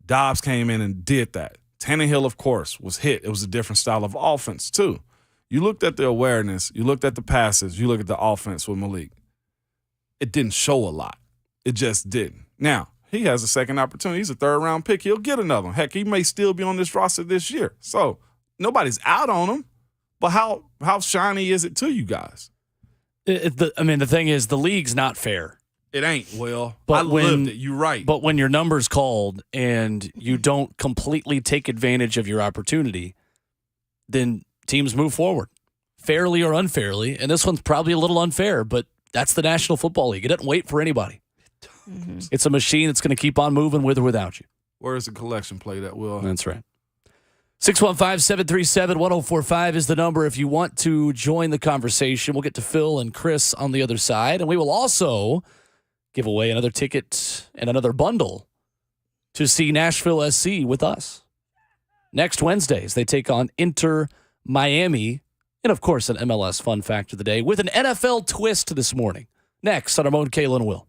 Dobbs came in and did that. Tannehill, of course, was hit. It was a different style of offense, too. You looked at the awareness, you looked at the passes, you look at the offense with Malik. It didn't show a lot. It just didn't. Now, he has a second opportunity. He's a 3rd-round pick. He'll get another one. Heck, he may still be on this roster this year. So nobody's out on him. But how shiny is it to you guys? The thing is, the league's not fair. It ain't, Will. But I lived it. You're right. But when your number's called and you don't completely take advantage of your opportunity, then teams move forward, fairly or unfairly. And this one's probably a little unfair, but that's the National Football League. It doesn't wait for anybody. Mm-hmm. It's a machine that's going to keep on moving with or without you. Where is the collection play that will? That's right. 615-737-1045 is the number if you want to join the conversation. We'll get to Phil and Chris on the other side, and we will also give away another ticket and another bundle to see Nashville SC with us next Wednesday as they take on Inter Miami, and of course an MLS fun fact of the day with an NFL twist this morning. Next on Ramon, Kayla, and Will.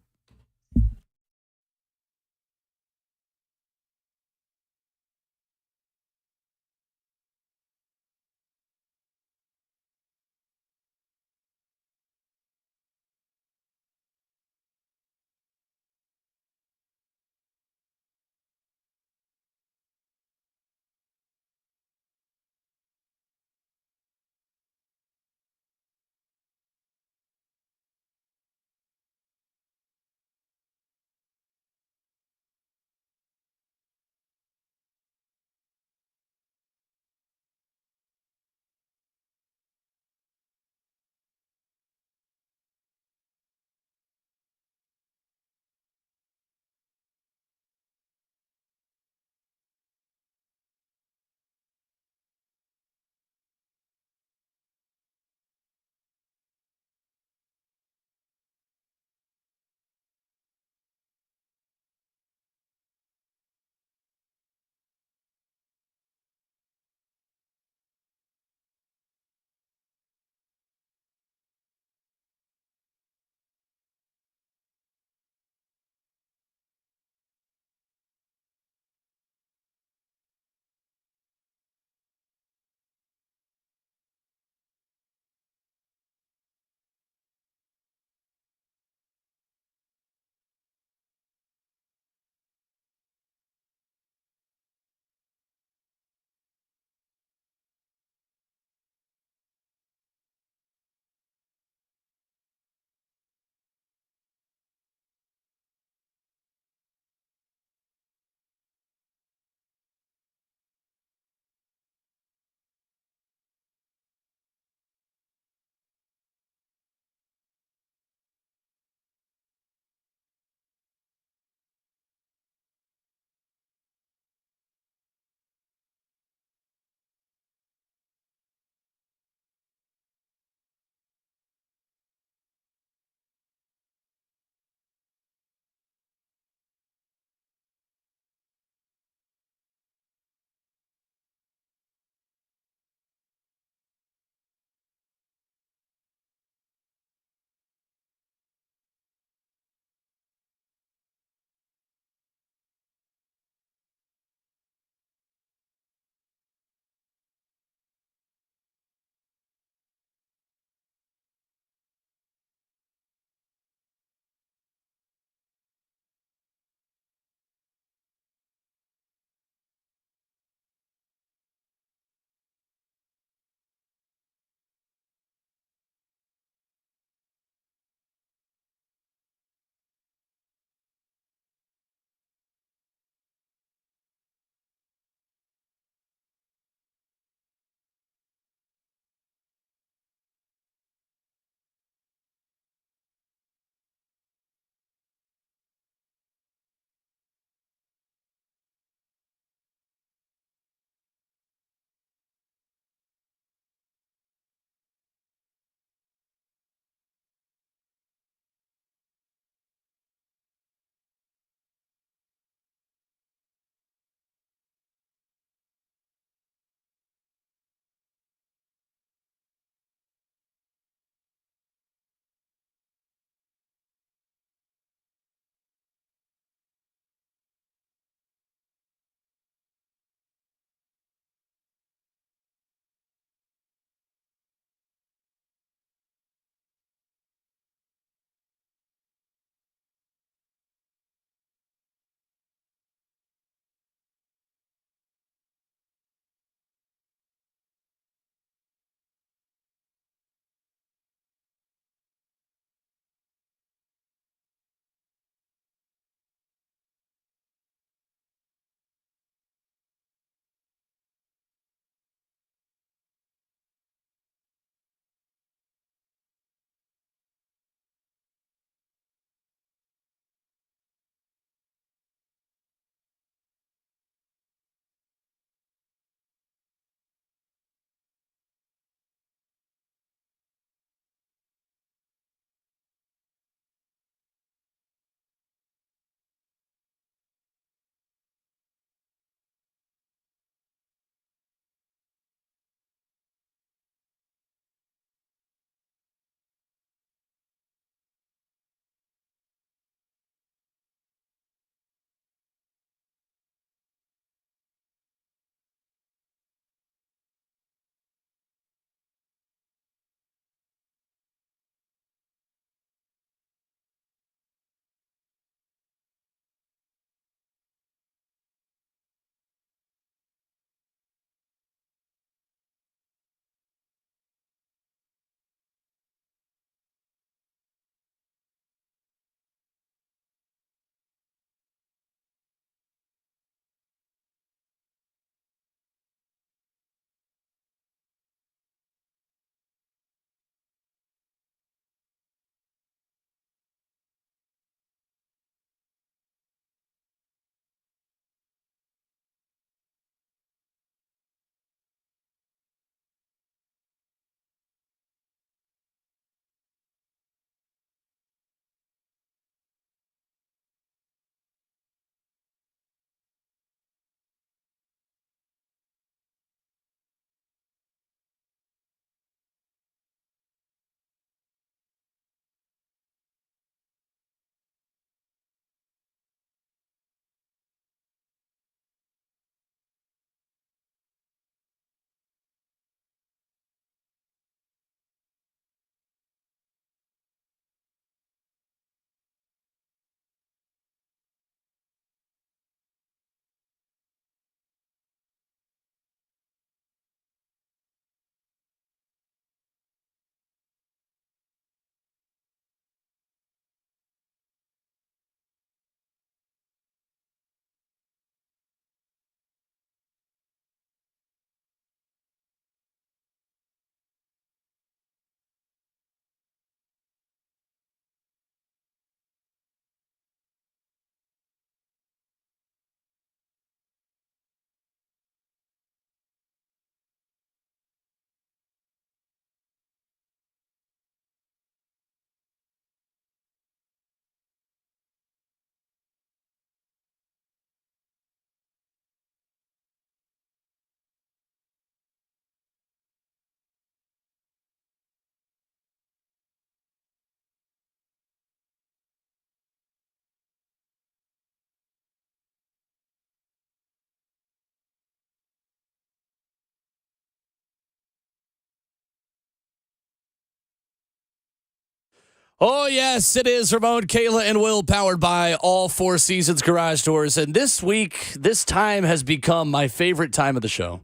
Oh, yes, it is Ramon, Kayla, and Will, powered by all Four Seasons Garage Doors. And this week, this time has become my favorite time of the show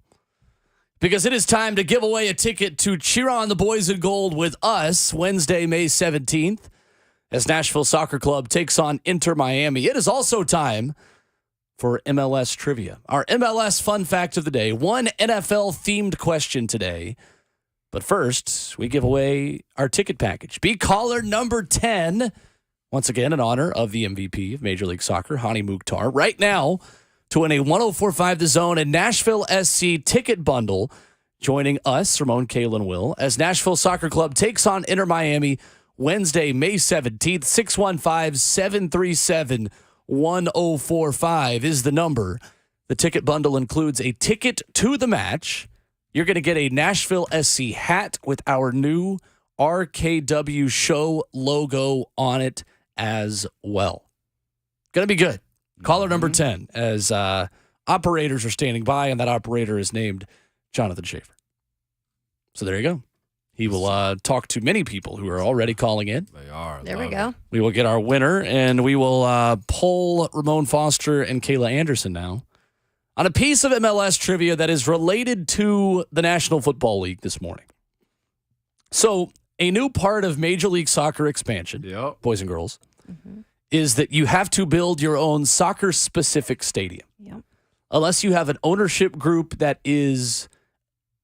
because it is time to give away a ticket to cheer on the boys in gold with us Wednesday, May 17th, as Nashville Soccer Club takes on Inter Miami. It is also time for MLS trivia. Our MLS fun fact of the day, one NFL-themed question today. But first, we give away our ticket package. Be caller number 10, once again in honor of the MVP of Major League Soccer, Hani Mukhtar, right now to win a 104.5 The Zone and Nashville SC ticket bundle, joining us, Ramon, Kayla, and Will, as Nashville Soccer Club takes on Inter Miami Wednesday, May 17th. 615-737-1045 is the number. The ticket bundle includes a ticket to the match. You're going to get a Nashville SC hat with our new RKW show logo on it as well. Going to be good. Caller number 10, as operators are standing by, and that operator is named Jonathan Schaefer. So there you go. He will talk to many people who are already calling in. They are. There we go. We will get our winner, and we will poll Ramon Foster and Kayla Anderson now on a piece of MLS trivia that is related to the National Football League this morning. So, a new part of Major League Soccer expansion, boys and girls, is that you have to build your own soccer-specific stadium. Yep. Unless you have an ownership group that is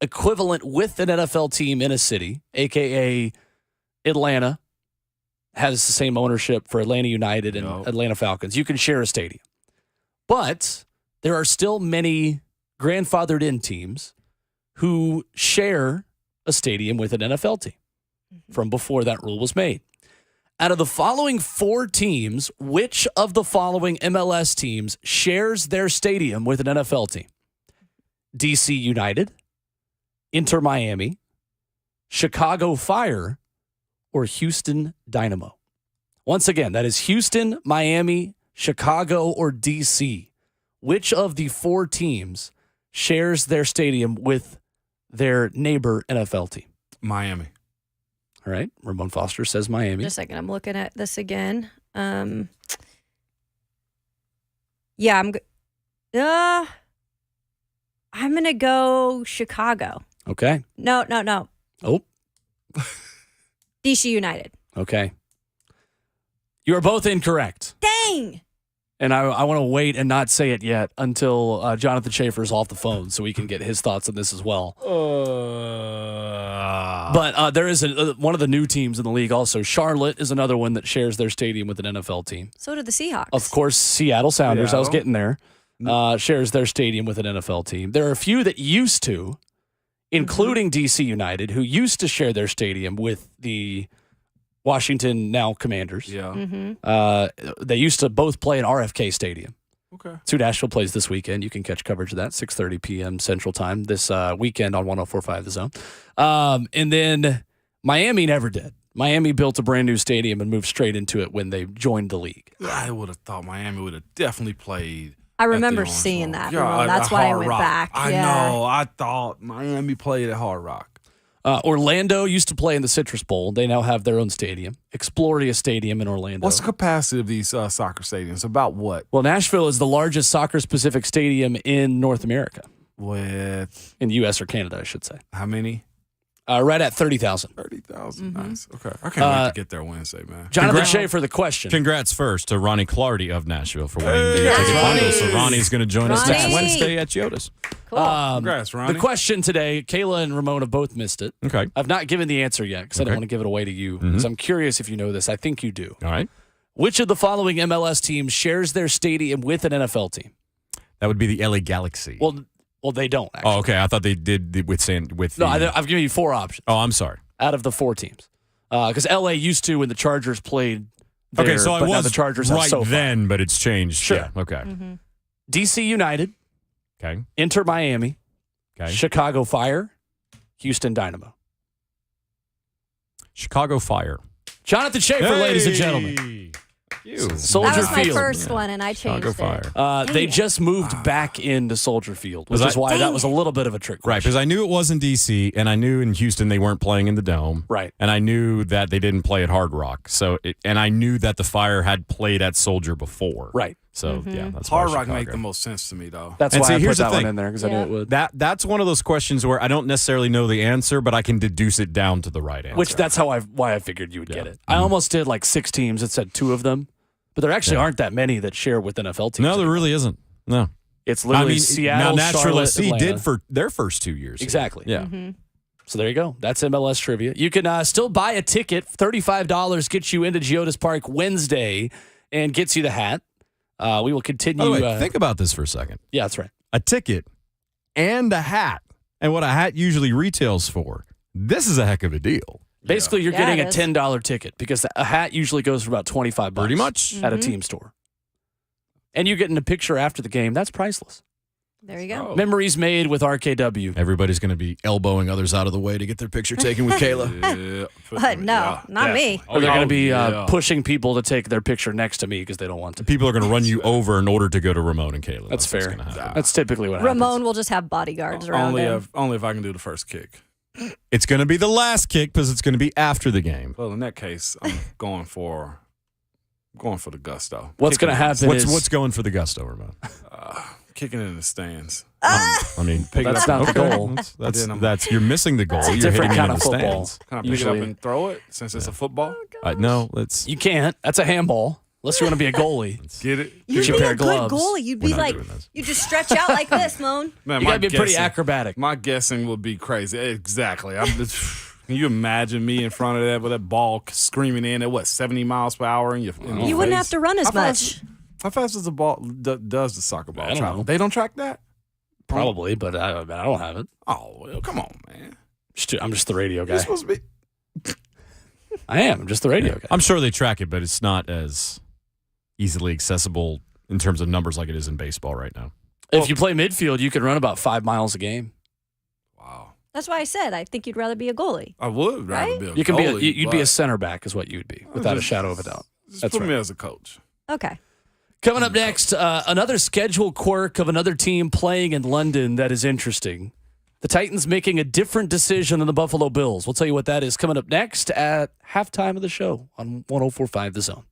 equivalent with an NFL team in a city, a.k.a. Atlanta has the same ownership for Atlanta United and Atlanta Falcons. You can share a stadium. But there are still many grandfathered-in teams who share a stadium with an NFL team from before that rule was made. Out of the following four teams, which of the following MLS teams shares their stadium with an NFL team? DC United, Inter Miami, Chicago Fire, or Houston Dynamo? Once again, that is Houston, Miami, Chicago, or DC. Which of the four teams shares their stadium with their neighbor NFL team? Miami. All right. Ramon Foster says Miami. Just a second. I'm looking at this again. Yeah, I'm going to go Chicago. Okay. No. Oh. DC United. Okay. You are both incorrect. Dang. And I want to wait and not say it yet until Jonathan Schaefer is off the phone so we can get his thoughts on this as well. But there is one of the new teams in the league also. Charlotte is another one that shares their stadium with an NFL team. So do the Seahawks. Of course, Seattle Sounders, I was getting there, shares their stadium with an NFL team. There are a few that used to, including DC United, who used to share their stadium with the Washington now Commanders. Yeah. They used to both play in RFK Stadium. Okay. So Nashville plays this weekend. You can catch coverage of that 6:30 p.m. Central Time this weekend on 104.5 The Zone. And then Miami never did. Miami built a brand new stadium and moved straight into it when they joined the league. I would have thought Miami would have definitely played. I remember seeing that. Yeah, That's why I Hard went Rock. back. I know. I thought Miami played at Hard Rock. Orlando used to play in the Citrus Bowl. They now have their own stadium, Exploria Stadium in Orlando. What's the capacity of these soccer stadiums? About what? Well, Nashville is the largest soccer-specific stadium in North America. With? In the U.S. or Canada, I should say. How many? Right at 30,000. 30,000. Nice. Okay. I can't wait to get there Wednesday, man. Jonathan Schaefer, the question. Congrats first to Ronnie Clardy of Nashville for winning the ticket bundle. So Ronnie's going to join us next Wednesday at Chiodas. Cool. Congrats, Ronnie. The question today, Kayla and Ramon have both missed it. Okay. I've not given the answer yet because I don't want to give it away to you. Because I'm curious if you know this. I think you do. All right. Which of the following MLS teams shares their stadium with an NFL team? That would be the LA Galaxy. Well, they don't, actually. Oh, okay. I thought they did with No, I've given you four options. Oh, I'm sorry. Out of the four teams. Because LA used to when the Chargers played there, okay, so I but was now the Chargers right have SoFi. then, but it's changed. Sure. Yeah, okay. DC United. Okay. Inter Miami. Okay. Chicago Fire. Houston Dynamo. Chicago Fire. Jonathan Schaefer, ladies and gentlemen. Soldier That was my Field. first one, and I changed Chicago Fire. it. They just moved back into Soldier Field, which is why that was a little bit of a trick question. Right, because I knew it was in D.C., and I knew in Houston they weren't playing in the Dome. Right. And I knew that they didn't play at Hard Rock. And I knew that the Fire had played at Soldier before. Right. So, yeah, that's why Hard Rock Chicago. make the most sense to me, though. That's And why see, I put here's the that one thing. in there, because I knew it would. That's one of those questions where I don't necessarily know the answer, but I can deduce it down to the right answer. Which that's why I figured you would get it. I almost did like 6 teams. It said 2 of them, but there actually aren't that many that share with NFL teams. No, there really isn't. No. It's literally Seattle, now, Nashville Charlotte, SC Atlanta. did for their first 2 years. Exactly. Yeah. So there you go. That's MLS trivia. You can still buy a ticket. $35 gets you into Geodis Park Wednesday and gets you the hat. We will continue. By the way, think about this for a second. Yeah, that's right. A ticket and a hat, and what a hat usually retails for. This is a heck of a deal. Basically, you're getting it a is. $10 ticket because a hat usually goes for about $25. Pretty much. At a team store. And you're getting a picture after the game. That's priceless. There you go. Memories made with RKW. Everybody's going to be elbowing others out of the way to get their picture taken with Kayla. But no, not me. Or they're going to be pushing people to take their picture next to me because they don't want to. People are going to run you over in order to go to Ramon and Kayla. That's what's fair. gonna happen. That's typically what Ramon happens. will just have bodyguards around him. Only if I can do the first kick. It's going to be the last kick because it's going to be after the game. Well, in that case, I'm going for the gusto. What's going to happen is What's going for the gusto, Ramon? Kicking in the stands. I mean, Pick it that's up. not the okay. goal. That's you're missing the goal. It's a You're different hitting kind it of in the football. stands. Can I pick Usually- it up and throw it since it's a football? No, let's. You can't. That's a handball. Unless you want to be a goalie. Get it? You'd Get you be a pair a of good gloves. goalie. You'd We're be not like, doing this. you just stretch out like this, Moan. Man, You my got to be pretty guessing- acrobatic. My guessing would be crazy. Exactly. Can you imagine me in front of that with that ball screaming in at 70 miles per hour? In your You wouldn't have face? to run as How fast- much. How fast does the ball does the soccer ball I don't travel? know. They don't track that. Probably, but I don't have it. Oh, well, come on, man. I'm just the radio guy. You're supposed to be. I am. I'm just the radio guy. I'm sure they track it, but it's not as easily accessible in terms of numbers like it is in baseball right now. If you play midfield, you can run about 5 miles a game. Wow. That's why I said I think you'd rather be a goalie. I would rather Right? be a You can goalie, you'd be a but center back is what you'd be, without a just- shadow of a doubt. Just That's put me right. as a coach. Okay. Coming up next, another schedule quirk of another team playing in London that is interesting. The Titans making a different decision than the Buffalo Bills. We'll tell you what that is coming up next at halftime of the show on 104.5 The Zone.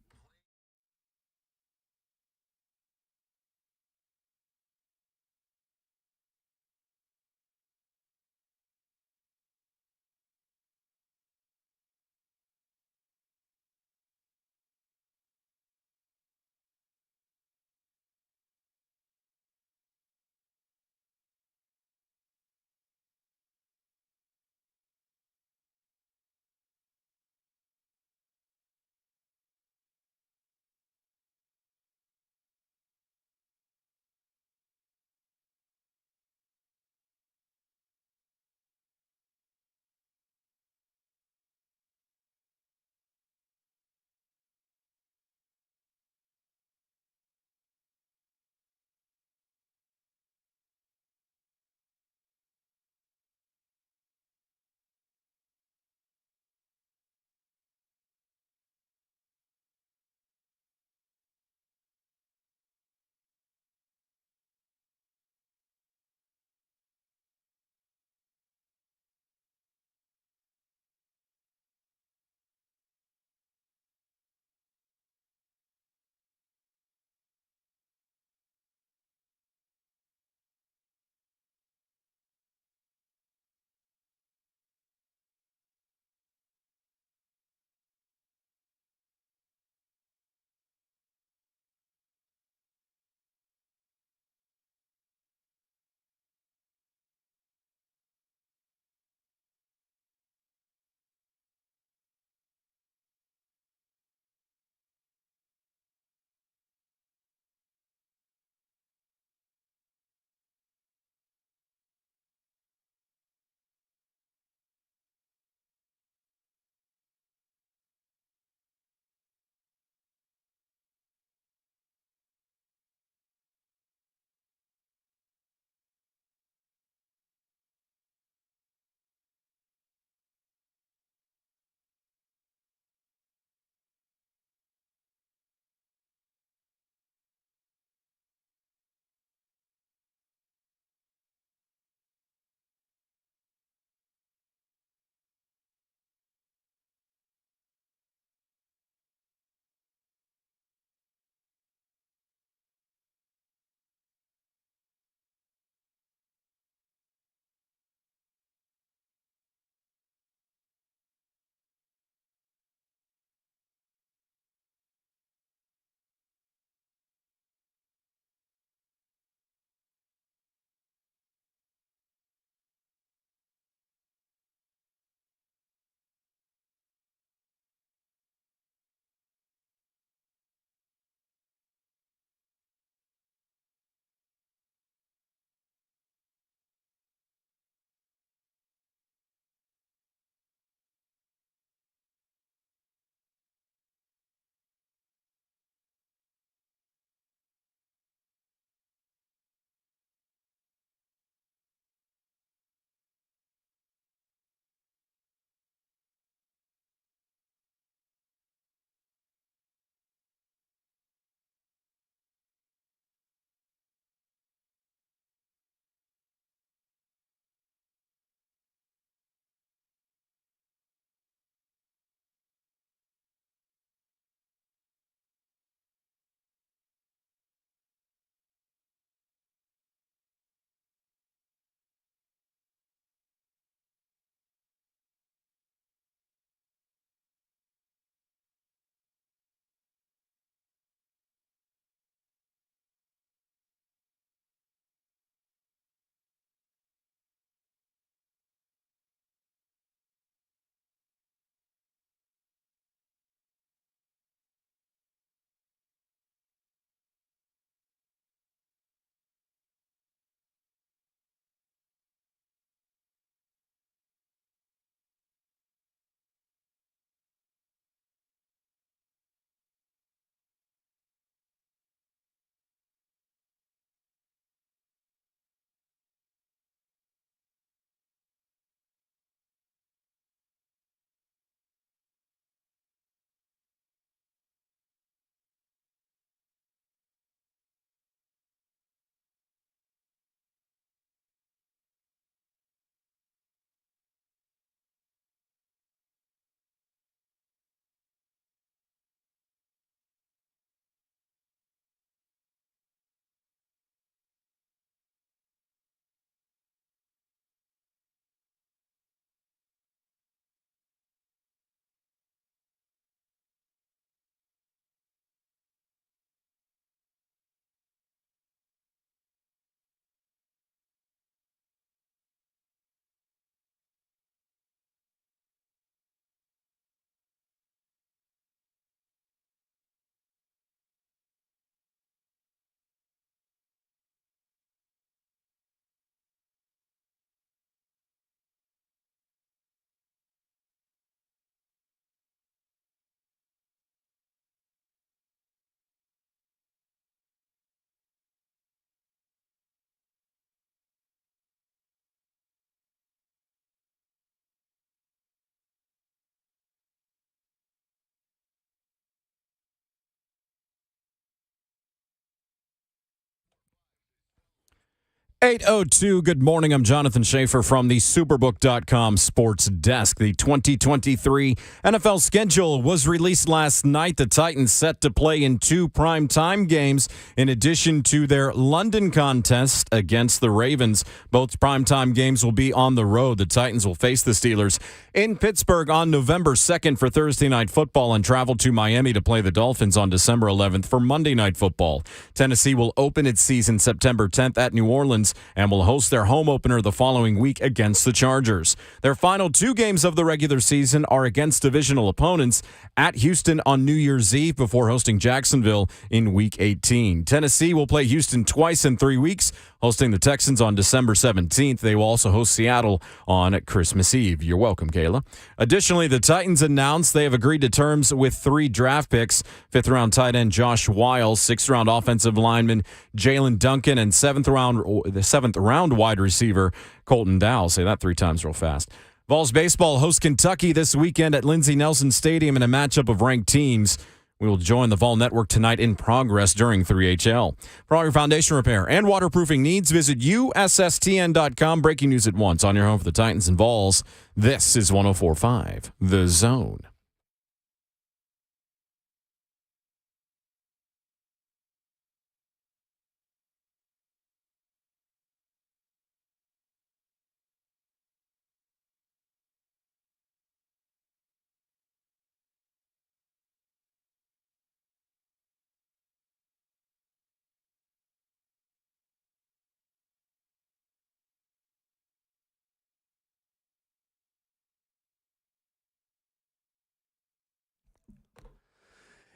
8:02. Good morning. I'm Jonathan Schaefer from the Superbook.com Sports Desk. The 2023 NFL schedule was released last night. The Titans set to play in 2 primetime games in addition to their London contest against the Ravens. Both primetime games will be on the road. The Titans will face the Steelers in Pittsburgh on November 2nd for Thursday Night Football and travel to Miami to play the Dolphins on December 11th for Monday Night Football. Tennessee will open its season September 10th at New Orleans and will host their home opener the following week against the Chargers. Their final 2 games of the regular season are against divisional opponents at Houston on New Year's Eve before hosting Jacksonville in Week 18. Tennessee will play Houston twice in 3 weeks, hosting the Texans on December 17th. They will also host Seattle on Christmas Eve. You're welcome, Kayla. Additionally, the Titans announced they have agreed to terms with 3 draft picks: 5th-round tight end Josh Wyatt, 6th-round offensive lineman Jalen Duncan, and 7th-round wide receiver Colton Dowell. Say that 3 times real fast. Vols baseball hosts Kentucky this weekend at Lindsey Nelson Stadium in a matchup of ranked teams. We will join the Vol Network tonight in progress during 3HL. For all your foundation repair and waterproofing needs, visit USSTN.com. Breaking news at once on your home for the Titans and Vols. This is 104.5 The Zone.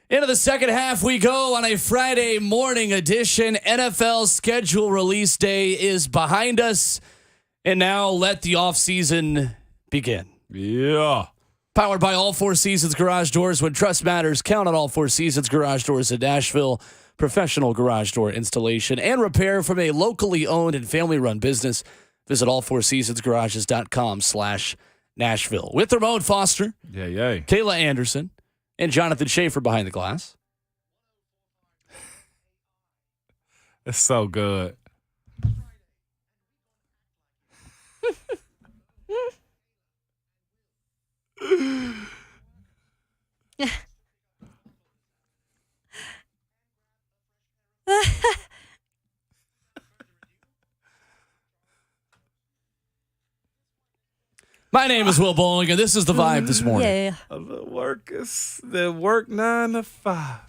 Into the second half we go on a Friday morning edition. NFL schedule release day is behind us. And now let the offseason begin. Yeah. Powered by All Four Seasons Garage Doors. When trust matters, count on All Four Seasons Garage Doors in Nashville. Professional garage door installation and repair from a locally owned and family-run business. Visit allfourseasonsgarages.com/Nashville. With Ramon Foster, Yay. Kayla Anderson, and Jonathan Schaefer behind the glass. It's so good. My name is Will Bowling, and this is The Vibe this morning. Yeah. The work 9 to 5.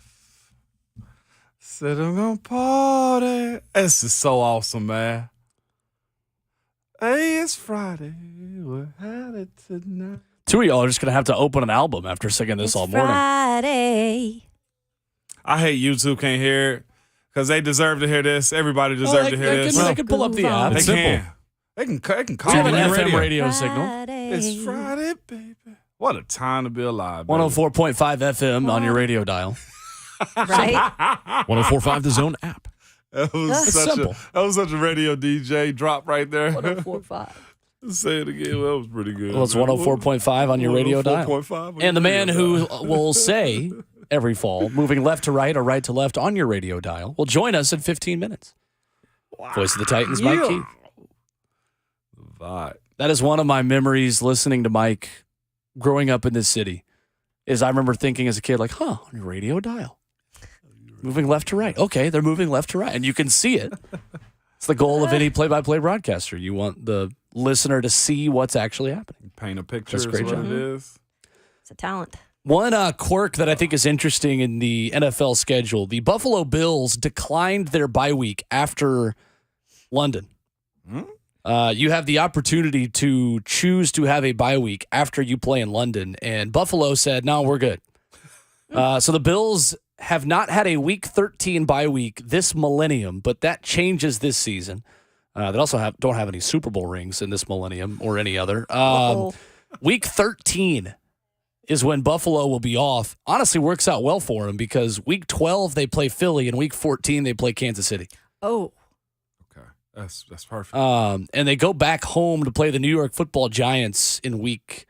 Said I'm gonna party. This is so awesome, man. Hey, it's Friday. We're at it tonight. 2 of y'all are just going to have to open an album after singing this all morning. Friday. I hate YouTube can't hear it because they deserve to hear this. Everybody deserves to hear this. They can pull up the app. They It's can. simple. They can We call have an me FM radio signal. It's Friday, baby. What a time to be alive. Baby. 104.5 FM on your radio dial. Right? 104.5 The Zone app. That was It's simple. that was such a radio DJ drop right there. 104.5. Say it again. That was pretty good. Well, it's 104.5 on your radio dial. 104.5 And the man who will say every fall, moving left to right or right to left on your radio dial, will join us in 15 minutes. Wow. Voice of the Titans, Mike Keith. Vibe. That is one of my memories listening to Mike growing up in this city. Is I remember thinking as a kid, like, on your radio dial. Moving left to right. Okay, they're moving left to right. And you can see it. It's the goal of any play-by-play broadcaster. You want the listener to see what's actually happening. Paint a picture That's is great what job. it is. It's a talent. One quirk that I think is interesting in the NFL schedule, the Buffalo Bills declined their bye week after London. You have the opportunity to choose to have a bye week after you play in London, and Buffalo said, no, we're good. So the Bills have not had a Week 13 bye week this millennium, but that changes this season. They also don't have any Super Bowl rings in this millennium or any other. Week 13 is when Buffalo will be off. Honestly, works out well for them because Week 12 they play Philly, and Week 14 they play Kansas City. Oh. Okay. That's perfect. And they go back home to play the New York Football Giants in Week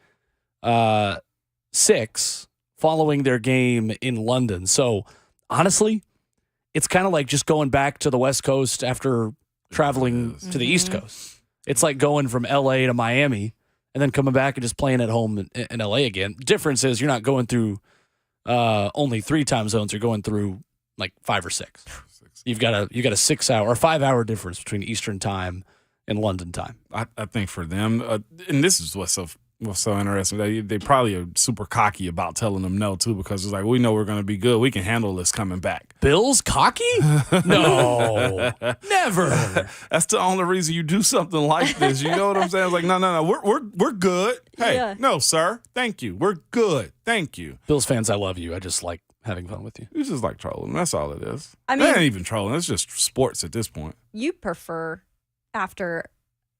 6, following their game in London. So honestly, it's kind of like just going back to the West Coast after traveling to the East Coast. It's like going from LA to Miami and then coming back and just playing at home in LA again. Difference is you're not going through only 3 time zones. You're going through like 5 or 6. You got a 6 hour or 5 hour difference between Eastern time and London time. I think for them, and this is what's so interesting. They probably are super cocky about telling them no too, because it's like, we know we're going to be good. We can handle this coming back. Bills cocky? No, never. That's the only reason you do something like this. You know what I'm saying? It's like, no, we're good. Hey, no, sir, thank you. We're good. Thank you. Bills fans, I love you. I just like having fun with you. It's just like trolling. That's all it is. I mean, it ain't even trolling. It's just sports at this point. You prefer after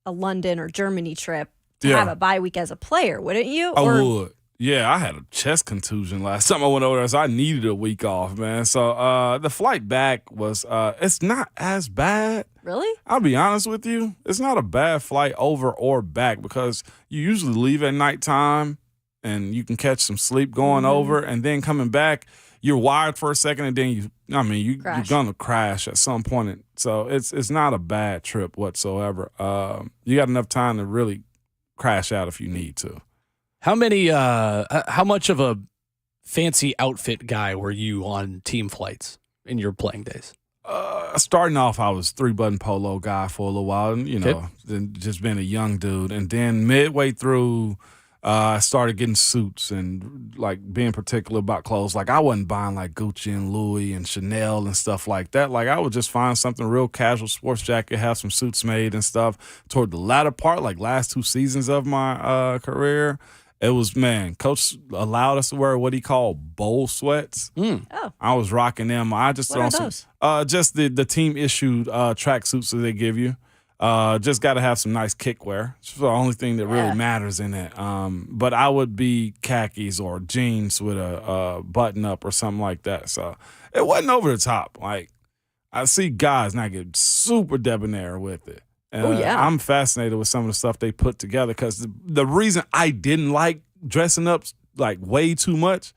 a London or Germany trip to have a bye week as a player, wouldn't you? I would. Yeah, I had a chest contusion last time I went over there, so I needed a week off, man. So the flight back was, it's not as bad. Really? I'll be honest with you. It's not a bad flight over or back, because you usually leave at nighttime and you can catch some sleep going over, and then coming back, you're wired for a second, and then you're going to crash at some point. So it's not a bad trip whatsoever. You got enough time to really crash out if you need to. How much of a fancy outfit guy were you on team flights in your playing days? Starting off, I was 3-button polo guy for a little while, and then just being a young dude. And then midway through, I started getting suits and like being particular about clothes. Like I wasn't buying like Gucci and Louis and Chanel and stuff like that. Like I would just find something real casual, sports jacket, have some suits made and stuff. Toward the latter part, like last 2 seasons of my career, it was, coach allowed us to wear what he called bowl sweats. Oh. I was rocking them. I just What are those? Just the team issued track suits that they give you. Just got to have some nice kickwear. It's the only thing that really matters in it. But I would be khakis or jeans with a button up or something like that. So it wasn't over the top. Like I see guys now get super debonair with it. I'm fascinated with some of the stuff they put together, because the reason I didn't like dressing up like way too much,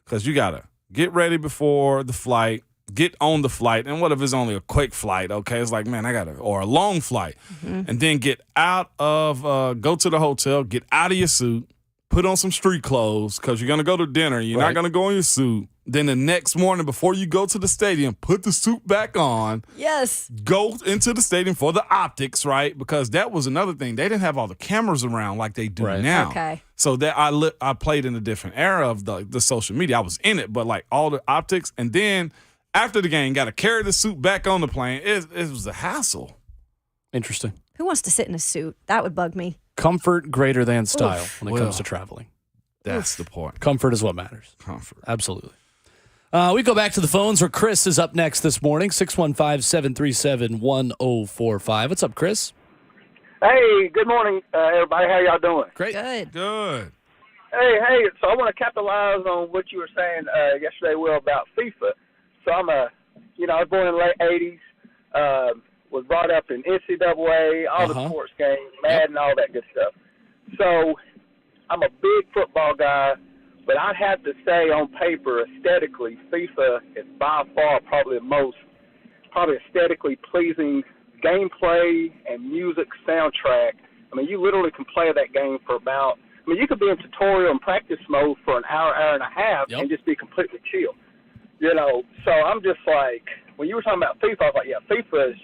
because you got to get ready before the flight, get on the flight, and what if it's only a quick flight? Okay, it's like, man, or a long flight, and then get out of, go to the hotel, get out of your suit, put on some street clothes, because you're gonna go to dinner. You're not gonna go in your suit. Then the next morning, before you go to the stadium, put the suit back on. Yes. Go into the stadium for the optics, right? Because that was another thing. They didn't have all the cameras around like they do now. Okay. So that I played in a different era of the social media. I was in it, but like all the optics, and then after the game, got to carry the suit back on the plane. It was a hassle. Interesting. Who wants to sit in a suit? That would bug me. Comfort greater than style when it comes to traveling. That's the point. Comfort is what matters. Comfort. Absolutely. We go back to the phones where Chris is up next this morning, 615-737-1045. What's up, Chris? Hey, good morning, everybody. How y'all doing? Great. Good. Hey, so I want to capitalize on what you were saying yesterday, Will, about FIFA. So I was born in the late 80s, was brought up in NCAA, all the sports games, Madden, all that good stuff. So I'm a big football guy, but I'd have to say on paper, aesthetically, FIFA is by far probably the most aesthetically pleasing gameplay and music soundtrack. I mean, you literally can play that game for you could be in tutorial and practice mode for an hour and a half and just be completely chill. So I'm just like, when you were talking about FIFA, I was like, yeah, FIFA is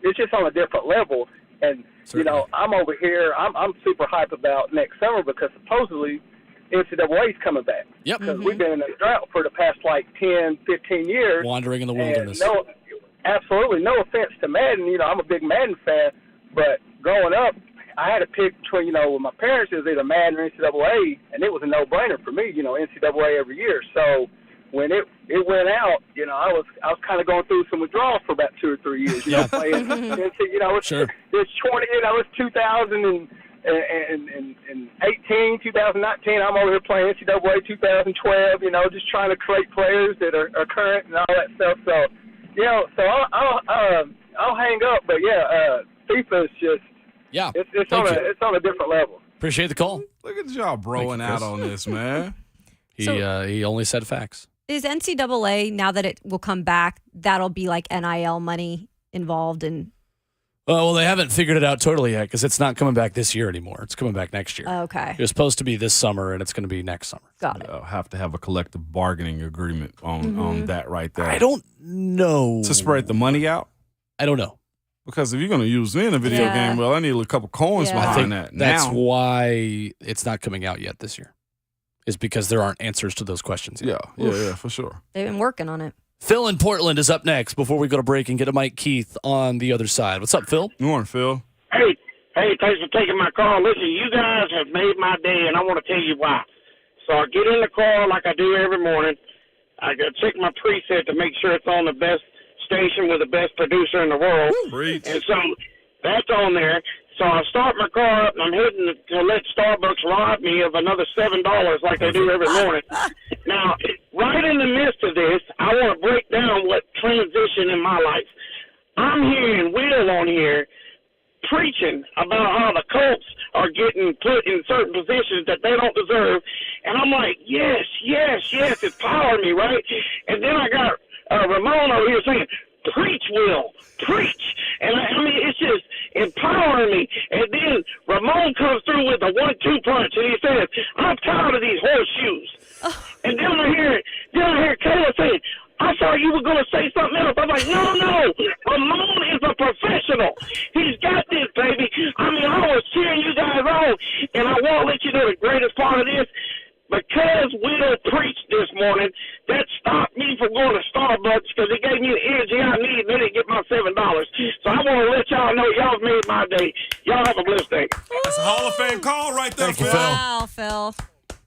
it's just on a different level. And, I'm over here, I'm super hyped about next summer, because supposedly NCAA is coming back. Yep. Because we've been in a drought for the past 10, 15 years. Wandering in the wilderness. Absolutely. No offense to Madden. I'm a big Madden fan, but growing up, I had to pick between, with my parents, it was either Madden or NCAA, and it was a no-brainer for me, NCAA every year. So when it went out, I was kind of going through some withdrawals for about 2 or 3 years, playing. Sure. It's 20, it's 2018, 2019. I'm over here playing NCAA 2012, just trying to create players that are current and all that stuff. So, so I'll hang up, but FIFA is just, it's on a different level. Appreciate the call. Look at y'all broing out on this, man. He only said facts. Is NCAA, now that it will come back, that'll be like NIL money involved in Well, they haven't figured it out totally yet because it's not coming back this year anymore. It's coming back next year. Okay. It was supposed to be this summer, and it's going to be next summer. Got it. They'll have to have a collective bargaining agreement on that right there. I don't know. To spread the money out? I don't know. Because if you're going to use me in a video game, well, I need a couple coins Yeah. I behind think that. that's now, why it's not coming out yet this year, is because there aren't answers to those questions yet. yeah, for sure. They've been working on it. Phil in Portland is up next before we go to break and get to Mike Keith on the other side. What's up, Phil? Good morning, Phil. Hey, thanks for taking my call. Listen, you guys have made my day, and I want to tell you why. So I get in the car like I do every morning. I go check my preset to make sure it's on the best station with the best producer in the world. Preach. And so that's on there. So I start my car up, and I'm heading to let Starbucks rob me of another $7 like they do every morning. Now, right in the midst of this, I want to break down what transition in my life. I'm hearing Will on here preaching about how the Colts are getting put in certain positions that they don't deserve. And I'm like, yes, it's powering me, right? And then I got Ramon over here saying, preach, Will, preach. And I mean, it's just empowering me. And then Ramon comes through with a 1-2 punch, and he says, I'm tired of these horseshoes. And then I hear Kayla saying, I thought you were going to say something else. I'm like, no. Ramon is a professional. He's got this, baby. I mean, I was cheering you guys on, and I want to let you know the greatest part of this. Because Will preached this morning, that stopped me from going to Starbucks because it gave me the energy I need, and then it get my $7. So I want to let y'all know y'all made my day. Y'all have a blessed day. That's a Hall of Fame call right there, Thank you, Phil. Phil. Wow, Phil.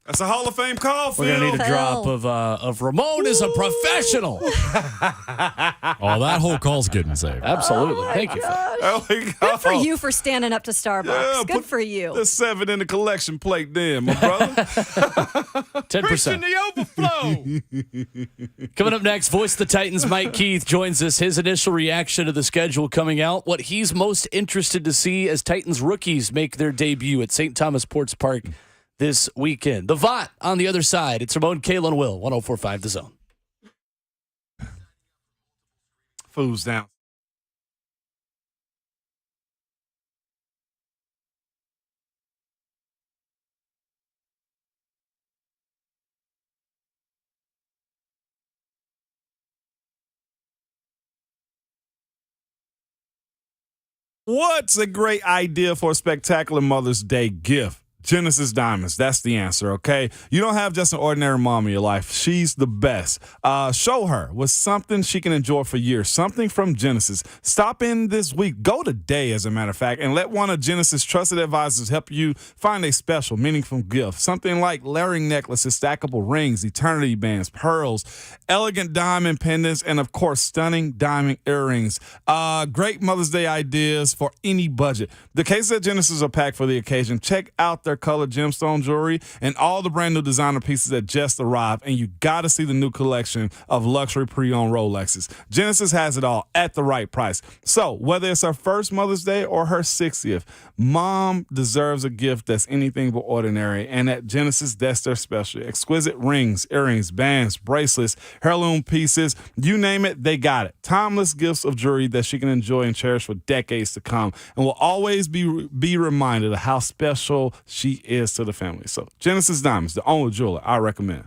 That's a Hall of Fame call, Phil. We're going to need a Phil. drop of Ramon is a professional. Oh, that whole call's getting saved. Absolutely. Thank you, Phil. Oh, my God. Good for you for standing up to Starbucks. Yeah, Good put for you. The 7 in the collection plate then, my brother. 10%. the overflow. Coming up next, Voice of the Titans, Mike Keith joins us. His initial reaction to the schedule coming out, what he's most interested to see as Titans rookies make their debut at St. Thomas Sports Park this weekend. The VOT on the other side. It's Ramon, Kayla, and Will, 104.5 The Zone. Food's down. What's a great idea for a spectacular Mother's Day gift? Genesis Diamonds. That's the answer, okay? You don't have just an ordinary mom in your life. She's the best. Show her with something she can enjoy for years. Something from Genesis. Stop in this week. Go today, as a matter of fact, and let one of Genesis' trusted advisors help you find a special, meaningful gift. Something like layering necklaces, stackable rings, eternity bands, pearls, elegant diamond pendants, and, of course, stunning diamond earrings. Great Mother's Day ideas for any budget. The cases at Genesis are packed for the occasion. Check out their colored gemstone jewelry and all the brand new designer pieces that just arrived. And you got to see the new collection of luxury pre-owned Rolexes. Genesis has it all at the right price. So whether it's her first Mother's Day or her 60th, mom deserves a gift that's anything but ordinary. And at Genesis, that's their special. Exquisite rings, earrings, bands, bracelets, heirloom pieces, you name it, they got it. Timeless gifts of jewelry that she can enjoy and cherish for decades to come, and will always be reminded of how special she is to the family. So Genesis Diamonds, the only jeweler I recommend.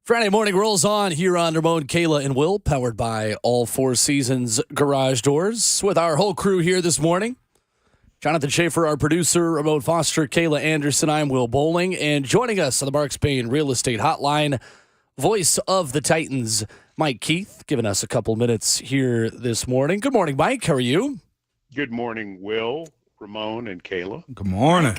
Friday morning rolls on here on Ramon, Kayla, and Will, powered by All Four Seasons Garage Doors, with our whole crew here this morning. Jonathan Schaefer, our producer, Ramon Foster, Kayla Anderson, I'm Will Bowling, and joining us on the Mark Spain Real Estate Hotline, voice of the Titans, Mike Keith, giving us a couple minutes here this morning. Good morning, Mike. How are you? Good morning, Will, Ramon, and Kayla. Good morning.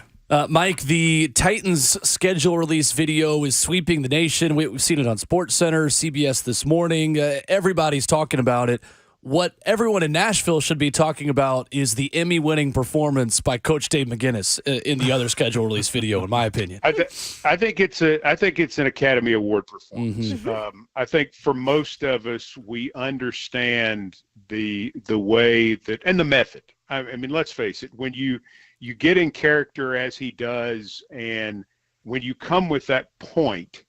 Mike, the Titans schedule release video is sweeping the nation. We've seen it on SportsCenter, CBS this morning. Everybody's talking about it. What everyone in Nashville should be talking about is the Emmy-winning performance by Coach Dave McGinnis in the other schedule release video, in my opinion. I think it's an Academy Award performance. Mm-hmm. I think for most of us, we understand the way that and the method. I mean, let's face it. When you get in character as he does, and when you come with that point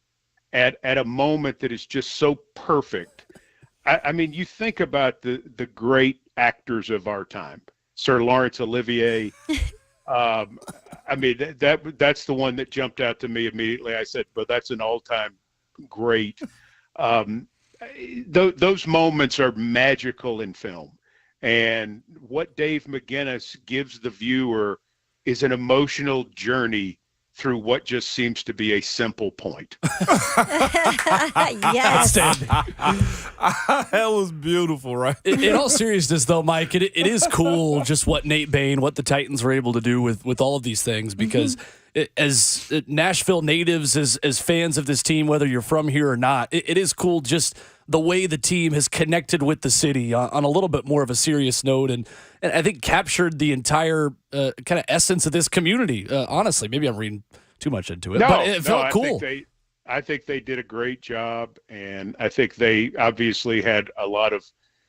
at a moment that is just so perfect, I mean, you think about the great actors of our time, Sir Laurence Olivier. I mean, that's the one that jumped out to me immediately. I said, "But that's an all-time great." Those moments are magical in film. And what Dave McGinnis gives the viewer is an emotional journey through what just seems to be a simple point. Yes. That was beautiful, right? In all seriousness, though, Mike, it is cool just what Nate Bain, what the Titans were able to do with all of these things, because as Nashville natives, as fans of this team, whether you're from here or not, it is cool just the way the team has connected with the city on a little bit more of a serious note, and I think captured the entire kind of essence of this community. Honestly, maybe I'm reading too much into it, but it felt cool. I think they did a great job, and I think they obviously had a lot of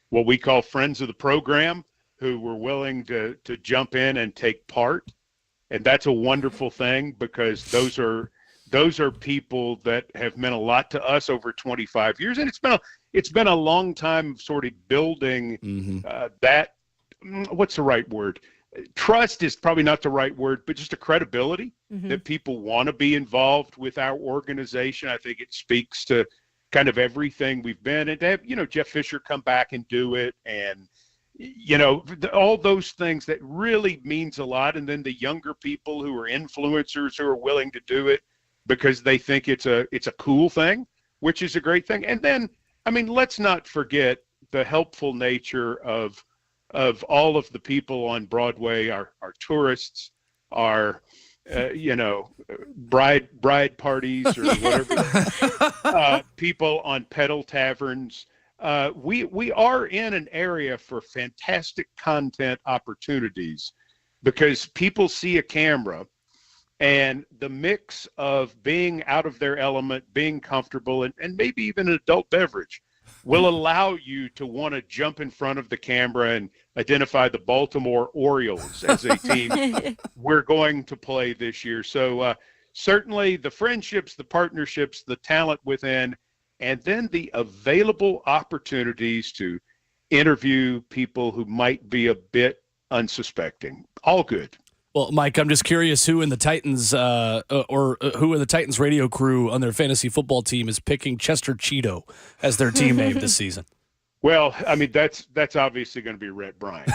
what we call friends of the program who were willing to jump in and take part, and that's a wonderful thing, because those are people that have meant a lot to us over 25 years, and it's been a long time sort of building that. What's the right word? Trust is probably not the right word, but just a credibility that people want to be involved with our organization. I think it speaks to kind of everything we've been, and to have, Jeff Fisher come back and do it, and all those things, that really means a lot. And then the younger people who are influencers who are willing to do it because they think it's a cool thing, which is a great thing. And then, I mean, let's not forget the helpful nature of all of the people on Broadway, our tourists, our bride parties or whatever, people on pedal taverns. We are in an area for fantastic content opportunities, because people see a camera, and the mix of being out of their element, being comfortable, and maybe even an adult beverage will allow you to want to jump in front of the camera and identify the Baltimore Orioles as a team we're going to play this year. So certainly the friendships, the partnerships, the talent within, and then the available opportunities to interview people who might be a bit unsuspecting. All good. Well, Mike, I'm just curious who in the Titans who in the Titans radio crew on their fantasy football team is picking Chester Cheeto as their team name this season. Well, I mean, that's obviously going to be Rhett Bryant.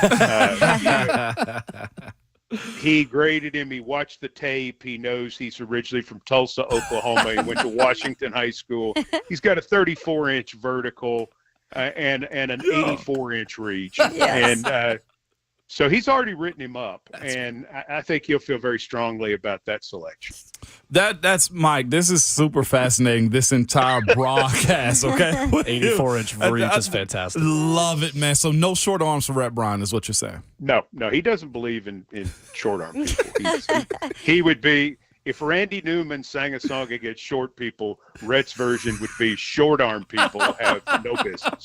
He graded him. He watched the tape. He knows he's originally from Tulsa, Oklahoma. He went to Washington High School. He's got a 34-inch vertical and an 84-inch reach. Yes. And so he's already written him up, and I think he'll feel very strongly about that selection. That's Mike. This is super fascinating. This entire broadcast, okay? 84-inch reach is fantastic. Love it, man. So no short arms for Rhett Bryant is what you're saying. No, he doesn't believe in short arm people. He would be, if Randy Newman sang a song against short people, Rhett's version would be short arm people have no business.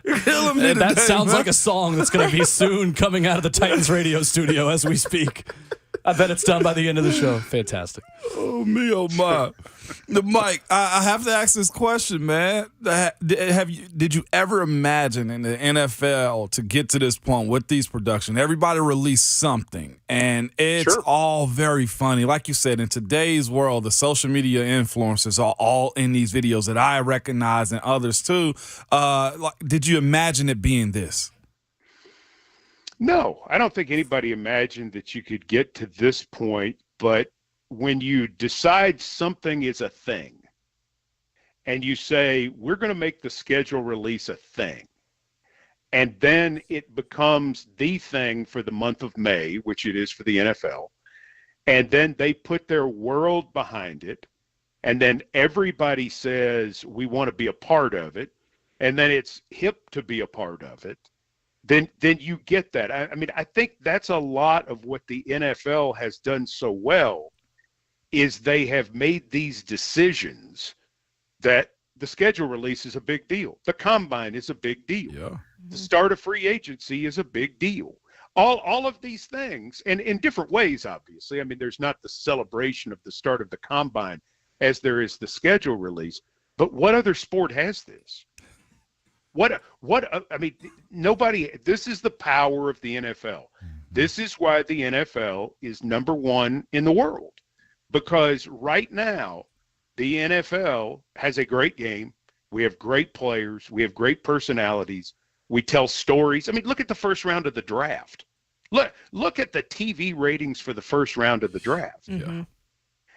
That sounds like a song that's going to be soon coming out of the Titans radio studio as we speak. I bet it's done by the end of the show. Fantastic. Oh, me, oh, my. Mike, I have to ask this question, man. Did you ever imagine in the NFL to get to this point with these productions? Everybody released something, and it's all very funny. Like you said, in today's world, the social media influencers are all in these videos that I recognize and others too. Did you imagine it being this? No, I don't think anybody imagined that you could get to this point, but when you decide something is a thing and you say, we're going to make the schedule release a thing, and then it becomes the thing for the month of May, which it is for the NFL, and then they put their world behind it, and then everybody says, we want to be a part of it, and then it's hip to be a part of it, then you get that. I mean, I think that's a lot of what the NFL has done so well is they have made these decisions that the schedule release is a big deal. The combine is a big deal. Yeah. The start of free agency is a big deal. All of these things, and in different ways, obviously. I mean, there's not the celebration of the start of the combine as there is the schedule release. But what other sport has this? I mean, nobody, this is the power of the NFL. This is why the NFL is number one in the world, because right now the NFL has a great game. We have great players. We have great personalities. We tell stories. I mean, look at the first round of the draft. Look at the TV ratings for the first round of the draft. Mm-hmm.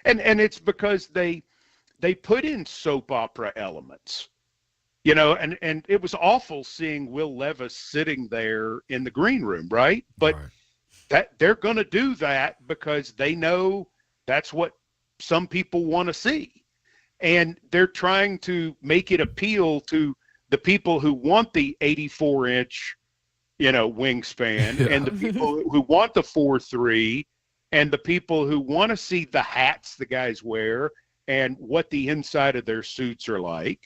And it's because they put in soap opera elements. You know, and it was awful seeing Will Levis sitting there in the green room, right? But that they're going to do that because they know that's what some people want to see. And they're trying to make it appeal to the people who want the 84-inch, wingspan, and the people who want the 4.3, and the people who want to see the hats the guys wear and what the inside of their suits are like,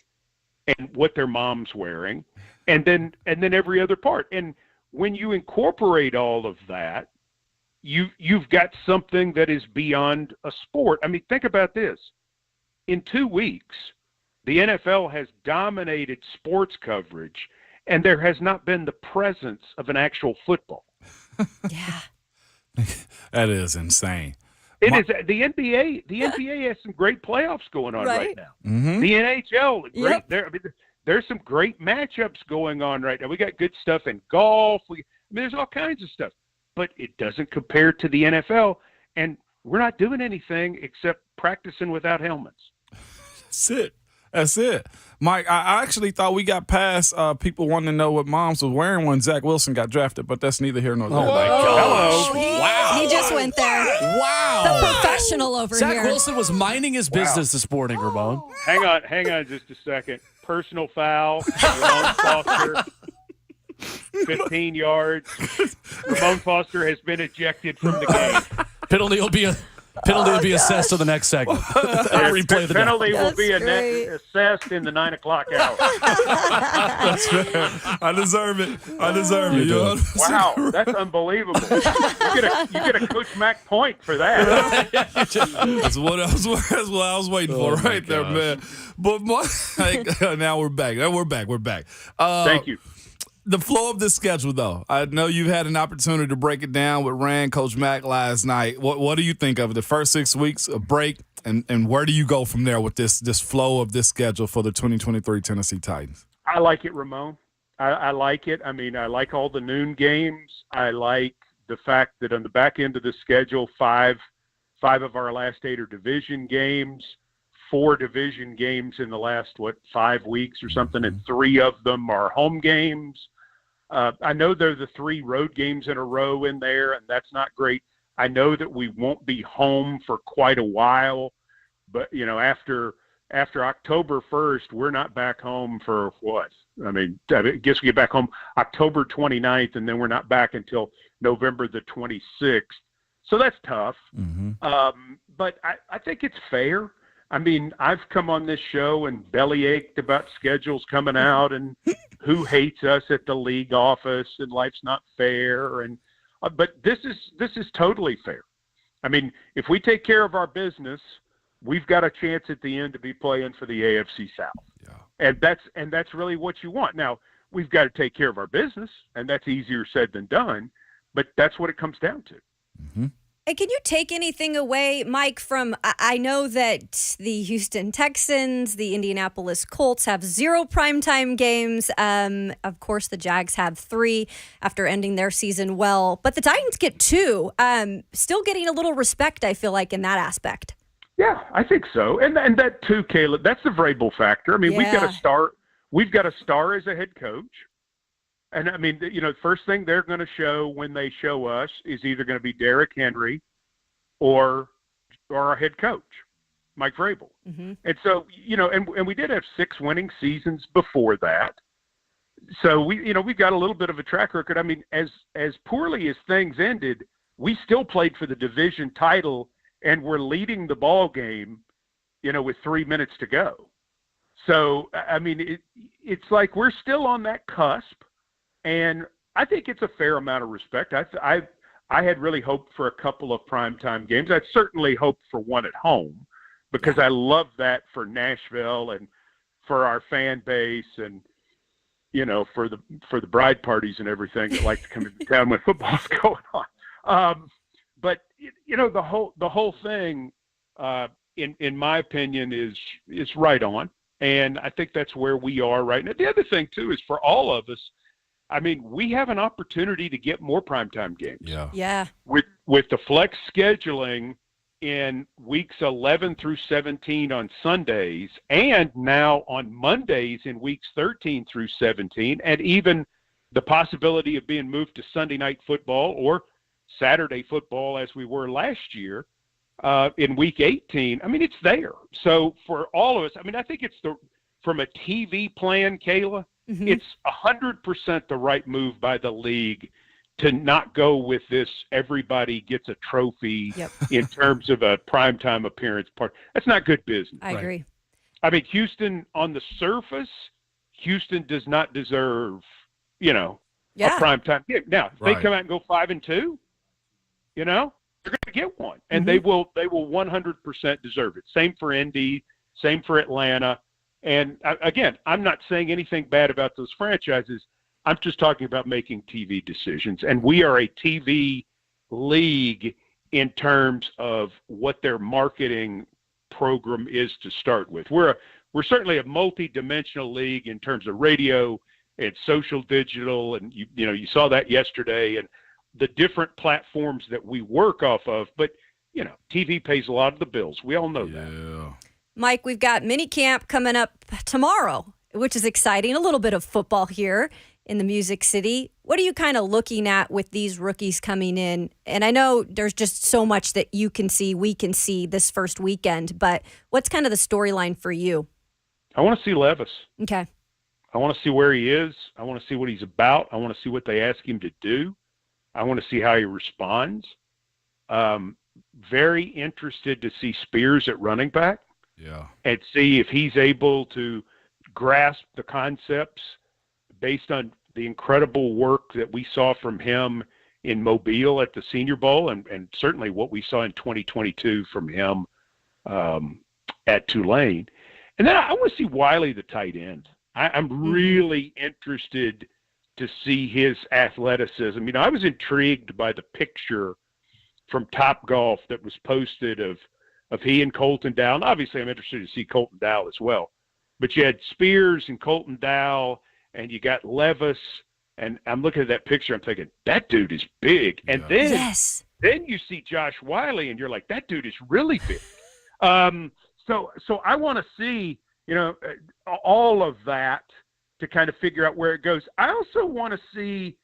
and what their mom's wearing, and then every other part. And when you incorporate all of that, you've got something that is beyond a sport. I mean, think about this. In 2 weeks, the NFL has dominated sports coverage, and there has not been the presence of an actual football. Yeah. That is insane. It is the NBA. The NBA has some great playoffs going on right now. Mm-hmm. The NHL, great. There's some great matchups going on right now. We got good stuff in golf. There's all kinds of stuff, but it doesn't compare to the NFL. And we're not doing anything except practicing without helmets. That's it. Mike, I actually thought we got past people wanting to know what moms was wearing when Zach Wilson got drafted, but that's neither here nor there. Oh, my gosh. Hello. Wow. He just went there. Wow. The professional over Zach here. Wilson was minding his business this morning, Ramon. Hang on just a second. Personal foul. Ramon Foster, 15 yards. Ramon Foster has been ejected from the game. Penalty will be assessed to the next segment. Replay the penalty will That's be great. assessed in the 9 o'clock hour. That's fair. I deserve it. You do. Wow, that's unbelievable. You get a Coach Mack point for that. That's what I was waiting for right there, man. But now we're back. We're back. Thank you. The flow of this schedule, though. I know you've had an opportunity to break it down with Rand, Coach Mack last night. What do you think of it? The first 6 weeks of break, and where do you go from there with this flow of this schedule for the 2023 Tennessee Titans? I like it, Ramon. I like it. I mean, I like all the noon games. I like the fact that on the back end of the schedule, five of our last 8 are division games, 4 division games in the last, 5 weeks or something, and 3 of them are home games. I know there are the 3 road games in a row in there, and that's not great. I know that we won't be home for quite a while, but, after October 1st, we're not back home for what? I mean, I guess we get back home October 29th, and then we're not back until November the 26th. So that's tough. Mm-hmm. But I think it's fair. I mean, I've come on this show and bellyached about schedules coming out and who hates us at the league office and life's not fair. But this is totally fair. I mean, if we take care of our business, we've got a chance at the end to be playing for the AFC South. Yeah. And that's really what you want. Now, we've got to take care of our business, and that's easier said than done, but that's what it comes down to. Mm-hmm. And can you take anything away, Mike, from I know that the Houston Texans, the Indianapolis Colts have 0 primetime games. Of course, the Jags have 3 after ending their season well. But the Titans get 2. Still getting a little respect, I feel like, in that aspect. Yeah, I think so. And that too, Caleb, that's the Vrabel factor. I mean, we've got a star as a head coach. And, I mean, the first thing they're going to show when they show us is either going to be Derrick Henry or our head coach, Mike Vrabel. Mm-hmm. And so, and we did have 6 winning seasons before that. So, we've got a little bit of a track record. I mean, as poorly as things ended, we still played for the division title and we're leading the ball game, with 3 minutes to go. So, I mean, it's like we're still on that cusp. And I think it's a fair amount of respect. I had really hoped for a couple of primetime games. I'd certainly hoped for one at home because I love that for Nashville and for our fan base and, for the bride parties and everything that like to come into town when football's going on. But the whole thing, in my opinion, is right on. And I think that's where we are right now. The other thing, too, is for all of us, I mean, we have an opportunity to get more primetime games. Yeah. With the flex scheduling in weeks 11 through 17 on Sundays, and now on Mondays in weeks 13 through 17, and even the possibility of being moved to Sunday night football or Saturday football as we were last year in week 18. I mean, it's there. So for all of us, I mean, I think it's from a TV plan, Kayla, mm-hmm. It's 100% the right move by the league to not go with this everybody gets a trophy in terms of a primetime appearance part. That's not good business. I agree. I mean, Houston, on the surface, Houston does not deserve, a primetime game. Now, if they come out and go 5-2, they're going to get one, and they will 100% deserve it. Same for Indy, same for Atlanta. And again, I'm not saying anything bad about those franchises. I'm just talking about making TV decisions. And we are a TV league in terms of what their marketing program is to start with. We're certainly a multi-dimensional league in terms of radio and social digital. And you saw that yesterday and the different platforms that we work off of. But, TV pays a lot of the bills. We all know that. Mike, we've got mini camp coming up tomorrow, which is exciting. A little bit of football here in the Music City. What are you kind of looking at with these rookies coming in? And I know there's just so much that you can see, we can see this first weekend, but what's kind of the storyline for you? I want to see Levis. Okay. I want to see where he is. I want to see what he's about. I want to see what they ask him to do. I want to see how he responds. Very interested to see Spears at running back. Yeah. And see if he's able to grasp the concepts based on the incredible work that we saw from him in Mobile at the Senior Bowl and certainly what we saw in 2022 from him at Tulane. And then I want to see Wiley, the tight end. I'm really interested to see his athleticism. I was intrigued by the picture from Topgolf that was posted of he and Colton Dowell. And obviously, I'm interested to see Colton Dowell as well. But you had Spears and Colton Dowell, and you got Levis. And I'm looking at that picture. I'm thinking, that dude is big. And then you see Josh Wiley, and you're like, that dude is really big. So I want to see, all of that to kind of figure out where it goes. I also want to see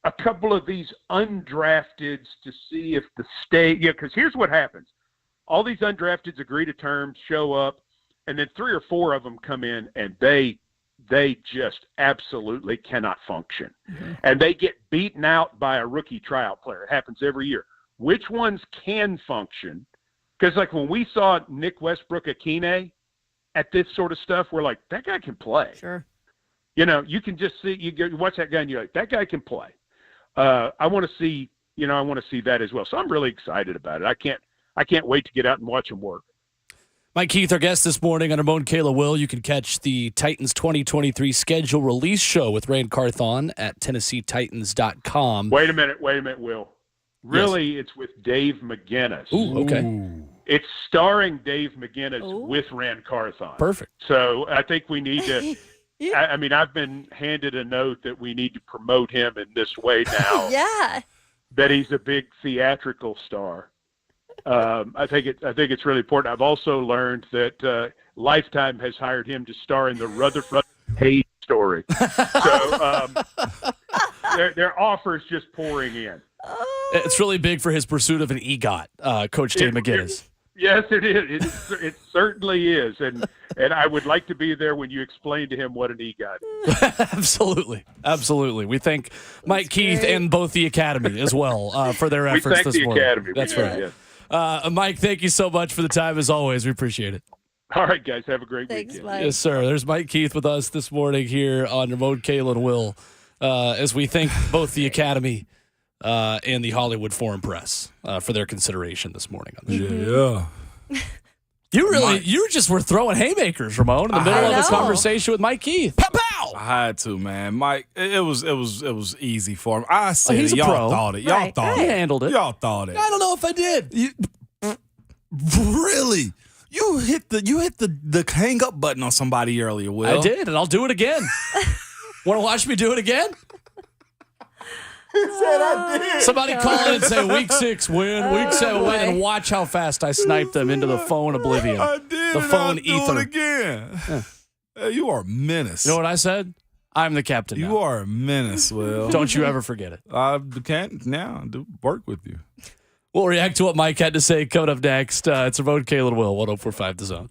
a couple of these undrafteds to see if the state, because here's what happens. All these undrafteds agree to terms, show up, and then 3 or 4 of them come in and they just absolutely cannot function. Mm-hmm. And they get beaten out by a rookie tryout player. It happens every year. Which ones can function? Because like when we saw Nick Westbrook-Akine at this sort of stuff, we're like, that guy can play. Sure. You can just see, you watch that guy and you're like, that guy can play. I want to see I want to see that as well. So I'm really excited about it. I can't wait to get out and watch him work. Mike Keith, our guest this morning on Ramon Kayla Will. You can catch the Titans 2023 schedule release show with Rand Carthon at TennesseeTitans.com. Wait a minute, Will. Really, It's with Dave McGinnis. Ooh, okay. It's starring Dave McGinnis with Rand Carthon. Perfect. So I think we need to I mean, I've been handed a note that we need to promote him in this way now. Yeah. That he's a big theatrical star. I think it's really important. I've also learned that Lifetime has hired him to star in the Rutherford Hayes story. So their offers just pouring in. It's really big for his pursuit of an EGOT, Coach Dave McGinnis. Yes, it is. It certainly is, and I would like to be there when you explain to him what an EGOT is. Absolutely. We thank Mike Keith and both the Academy as well for their efforts we thank this the morning. Academy. That's We do, right. yes. Mike, thank you so much for the time as always. We appreciate it. All right, guys, have a great Thanks, weekend. Mike. Yes, sir. There's Mike Keith with us this morning here on Ramon Kayla and Will as we thank both the Academy and the Hollywood Foreign Press for their consideration this morning on the show. Yeah. You just were throwing haymakers, Ramon, in the middle of a conversation with Mike Keith. Pow, pow! I had to, man. Mike, it was easy for him. I said he's a y'all pro. thought it. Y'all Right, thought He it. handled it. Y'all thought it. I don't know if I did. Really? You hit the hang up button on somebody earlier, Will. I did, and I'll do it again. Want to watch me do it again? He said I did. Somebody call in and say, week 6 win, week 7 win, and watch how fast I snipe them into the phone oblivion. I did. The and phone I'll do ether. it again. Hey, you are a menace. You know what I said? I'm the captain now. You are a menace, Will. Don't you ever forget it. I can't now do work with you. We'll react to what Mike had to say coming up next. It's Ramon Kayla and Will, 104.5 The Zone.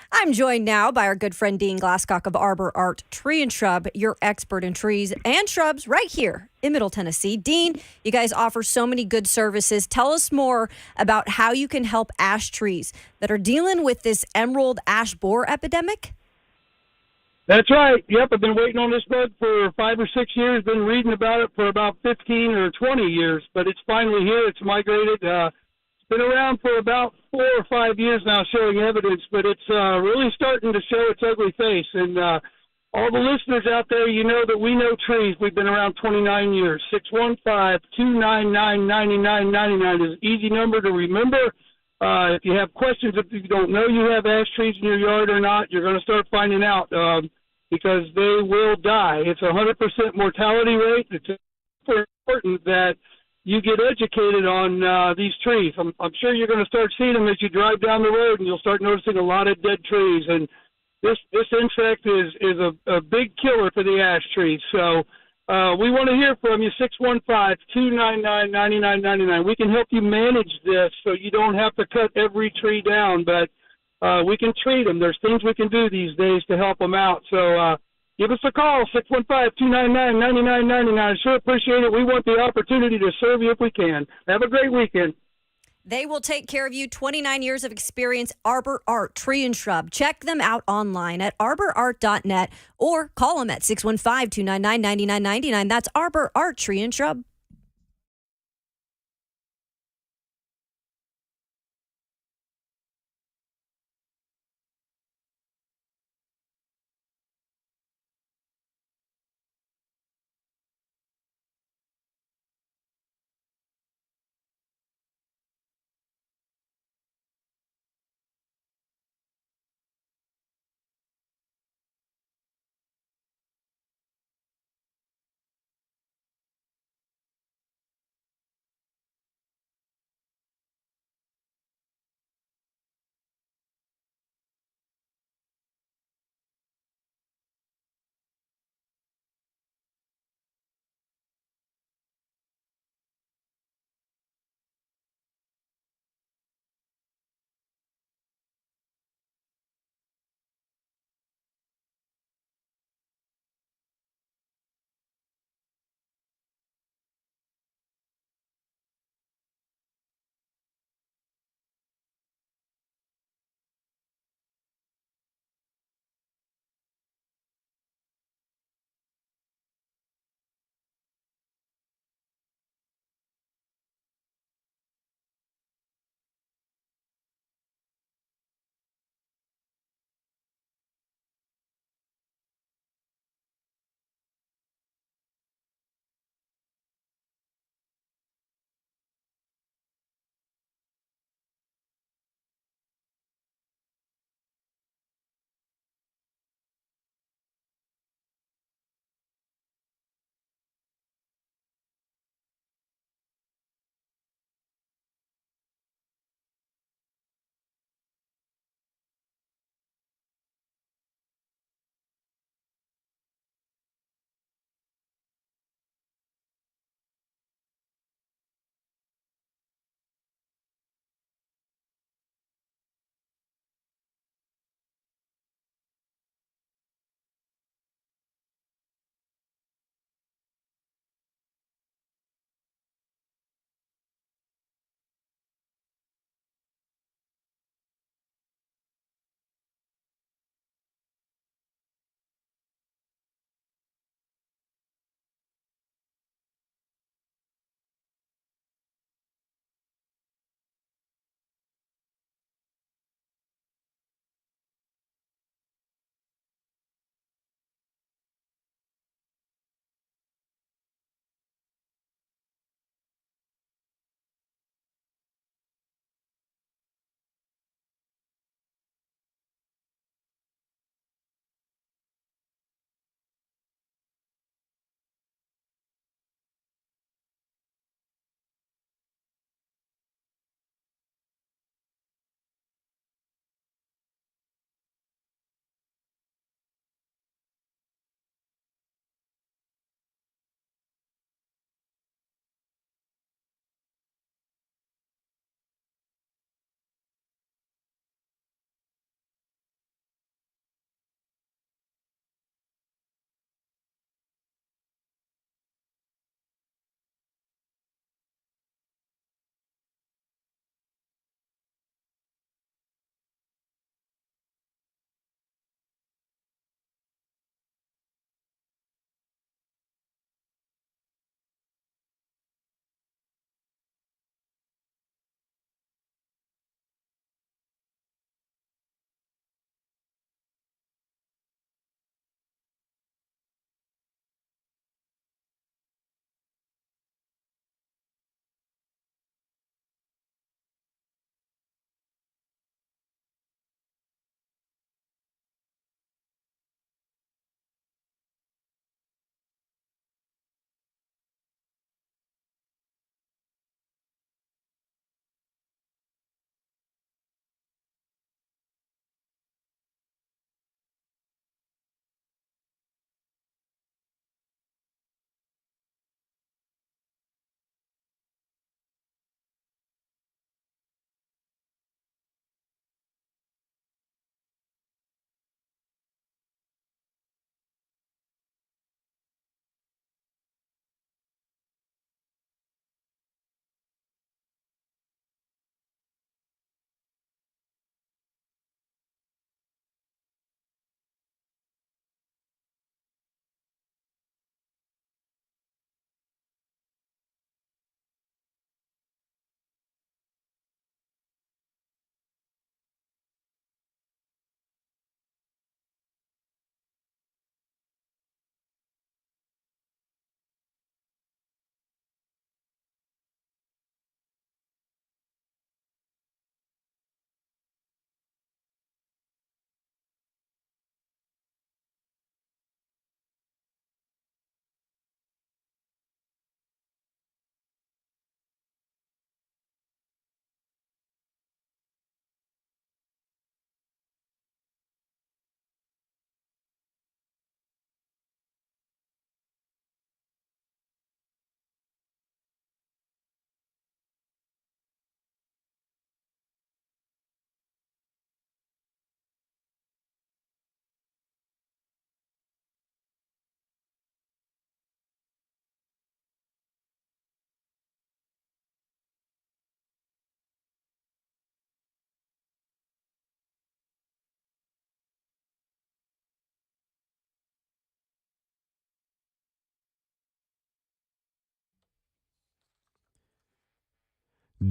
I'm joined now by our good friend Dean Glasscock of Arbor Art Tree and Shrub, your expert in trees and shrubs right here in Middle Tennessee. Dean, you guys offer so many good services. Tell us more about how you can help ash trees that are dealing with this emerald ash borer epidemic. That's right. Yep, I've been waiting on this bug for 5 or 6 years, been reading about it for about 15 or 20 years, but it's finally here. It's migrated. It's been around for about 4 or 5 years now showing evidence, but it's really starting to show its ugly face. And all the listeners out there, you know that we know trees. We've been around 29 years. 615-299-9999 is an easy number to remember. If you have questions, if you don't know you have ash trees in your yard or not, you're going to start finding out because they will die. It's a 100% mortality rate. It's super important that you get educated on these trees. I'm sure you're going to start seeing them as you drive down the road, and you'll start noticing a lot of dead trees. And this insect is a big killer for the ash trees. So we want to hear from you, 615-299-9999. We can help you manage this so you don't have to cut every tree down, but we can treat them. There's things we can do these days to help them out. So give us a call, 615-299-9999. I sure appreciate it. We want the opportunity to serve you if we can. Have a great weekend. They will take care of you. 29 years of experience, Arbor Art Tree and Shrub. Check them out online at arborart.net or call them at 615-299-9999. That's Arbor Art Tree and Shrub.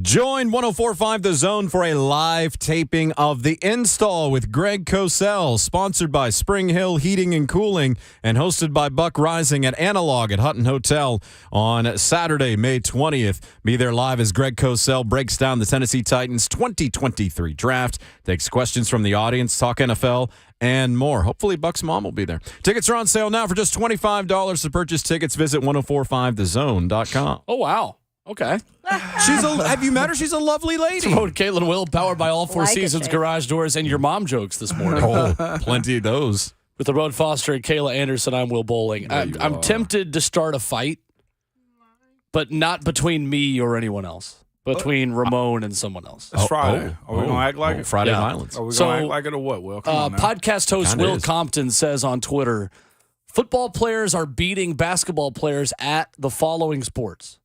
Join 104.5 The Zone for a live taping of The Install with Greg Cosell, sponsored by Spring Hill Heating and Cooling and hosted by Buck Rising at Analog at Hutton Hotel on Saturday, May 20th. Be there live as Greg Cosell breaks down the Tennessee Titans 2023 draft, takes questions from the audience, talk NFL, and more. Hopefully, Buck's mom will be there. Tickets are on sale now for just $25 to purchase tickets. Visit 1045thezone.com. Oh, wow. Okay. Have you met her? She's a lovely lady. Promote Caitlin Will, powered by All Four Like it, Seasons Jake. Garage Doors and your mom jokes this morning. Oh, plenty of those. With the Road Foster and Kayla Anderson, I'm Will Bowling. I'm tempted to start a fight, but not between me or anyone else. Between Ramon and someone else. It's Friday. Are we going to act like it? Friday Yeah. violence. Are we So, going to act like it or what, Will? Come on now. Podcast host Kinda Will is. Compton says on Twitter, football players are beating basketball players at the following sports: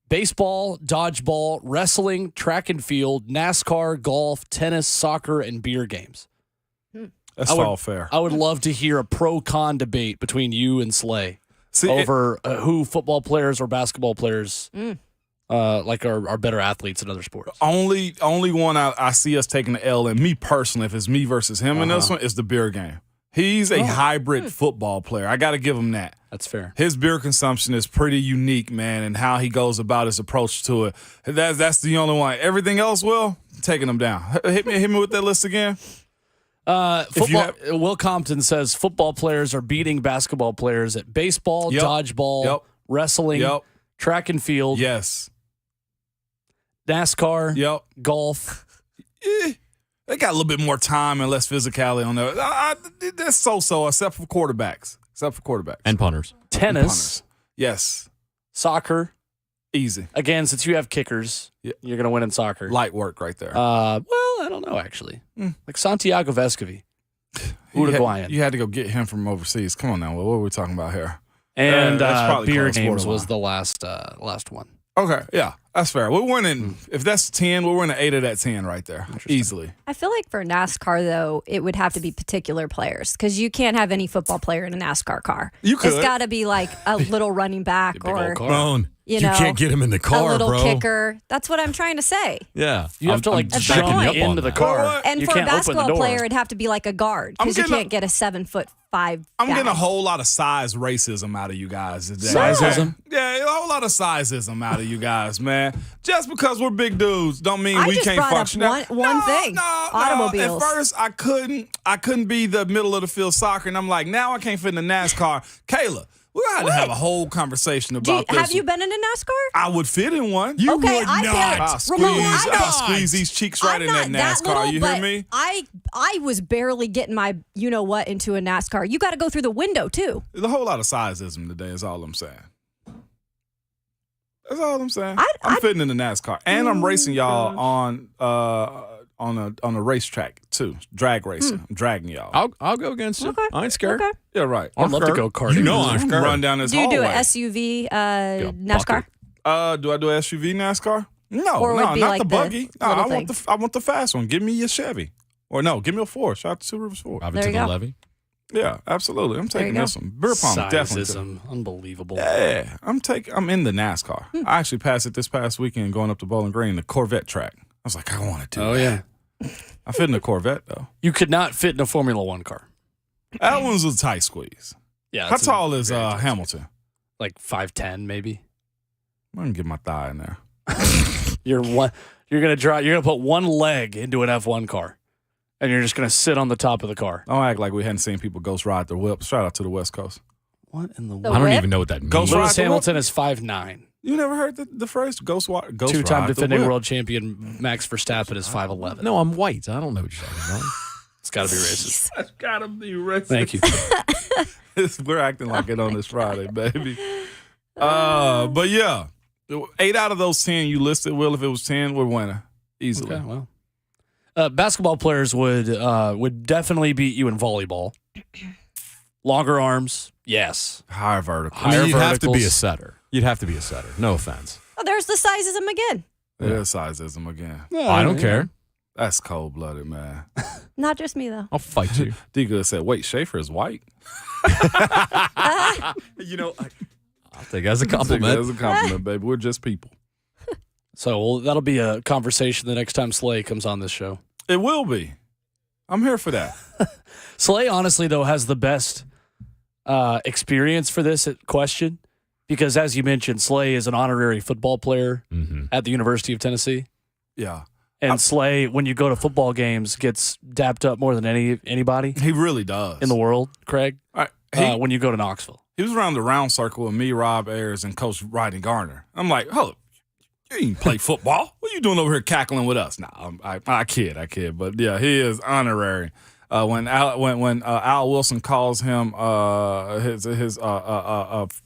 baseball, dodgeball, wrestling, track and field, NASCAR, golf, tennis, soccer, and beer games. That's I would- all fair. I would love to hear a pro-con debate between you and Slay See, over who football players or basketball players are better athletes in other sports. only one I see us taking the L, and me personally, if it's me versus him in this one, is the beer game. He's a hybrid football player. I got to give him that. That's fair. His beer consumption is pretty unique, man, and how he goes about his approach to it. That's the only one. Everything else, Will, taking him down. Hit me with that list again. Football, Will Compton says football players are beating basketball players at baseball, Yep. dodgeball, Yep. wrestling, Yep. track and field, Yes. NASCAR, Yep. golf. They got a little bit more time and less physicality on there. That's so-so, except for quarterbacks. And punters. Tennis, Punters. Yes. soccer. Easy. Again, since you have kickers, Yeah. you're going to win in soccer. Light work right there. Well, I don't know, actually. Like Santiago Vescovi, Uruguayan. You had to go get him from overseas. Come on now. What are we talking about here? And that's probably beer close games borderline. was the last one. Okay, yeah, that's fair. We're winning. If that's 10, we're winning 8 of that 10 right there. Easily. I feel like for NASCAR, though, it would have to be particular players because you can't have any football player in a NASCAR car. You could. It's got to be like a little running back or Bone. You know, can't get him in the car, a little bro. kicker. That's what I'm trying to say. Yeah. You have to I'm jump backing you up on into the that. car. And You for a can't open the basketball door. player, it'd have to be like a guard because you getting can't get a 7'5" I'm guy. getting a whole lot of size racism out of you guys today. Sizeism? Yeah, a whole lot of sizeism out of you guys, man. Just because we're big dudes don't mean I we just can't brought up function. one thing. Automobiles. At first, I couldn't be the middle of the field soccer, and I'm like, now I can't fit in the NASCAR. Kayla, we're gonna have to have a whole conversation about this. Have you been in a NASCAR? I would fit in one. You Okay, would I not. bet. I'll squeeze these cheeks right I'm in that not NASCAR. little, You hear but me? I was barely getting my you-know-what into a NASCAR. You got to go through the window, too. There's a whole lot of sizeism today is all I'm saying. That's all I'm saying. I'm fitting in the NASCAR. And I'm racing y'all on a racetrack too. Drag racing. I'm dragging y'all. I'll go against you. I ain't scared. Okay. Yeah, right. I'd love to go karting. You know I'm scared. Run down this Do you do hallway. an SUV NASCAR? Do I do SUV NASCAR? No, Or would no, be not like the the buggy. No, little I want the fast one. Give me a Chevy. Or no, give me a Ford. Shout out to Two Rivers Ford. Drive it There to you the go. levee. Yeah, absolutely. I'm taking you this one. Beer pong, definitely. Sizeism. Unbelievable. Yeah, I'm in the NASCAR. I actually passed it this past weekend going up to Bowling Green, the Corvette track. I was like, I want to do that. Yeah. I fit in a Corvette though. You could not fit in a Formula One car. That one's a tight squeeze. Yeah. How tall is Hamilton? Like 5'10", maybe. I'm gonna get my thigh in there. You're gonna put one leg into an F1 car, and you're just gonna sit on the top of the car. Don't act like we hadn't seen people ghost ride their whips. Shout out to the West Coast. What in the The world? I don't whip? even know what that means. Ghost Lewis ride the Hamilton is 5'9". You never heard the phrase ghost ride? Two-time the defending whip. world champion Max Verstappen is 5'11". No, I'm white. I don't know what you're talking about. It's got to be racist. That's gotta be racist. Thank you. We're acting like it on this Friday, baby. But yeah, 8 out of those 10 you listed, Will. If it was 10, we're winning easily. Okay, well, basketball players would definitely beat you in volleyball. Longer arms, yes. Higher vertical. I mean, you'd have to be a verticals. setter. You'd have to be a setter. No offense. Oh, there's the sizeism again. There's sizeism again. I don't care. That's cold blooded, man. Not just me, though. I'll fight you. D Good said, "Wait, Schaefer is white." You know, I'll take it as a That's compliment. a compliment, baby. We're just people. So that'll be a conversation the next time Slay comes on this show. It will be. I'm here for that. Slay, honestly, though, has the best experience for this question because, as you mentioned, Slay is an honorary football player at the University of Tennessee. Yeah. And Slay, when you go to football games, gets dapped up more than anybody. He really does. In the world, Craig, when you go to Knoxville. He was around the round circle with me, Rob Ayers, and Coach Ryden Garner. I'm like, hold up. You ain't play football. What are you doing over here cackling with us? Nah, I kid. But, yeah, he is honorary. When Al Wilson calls him his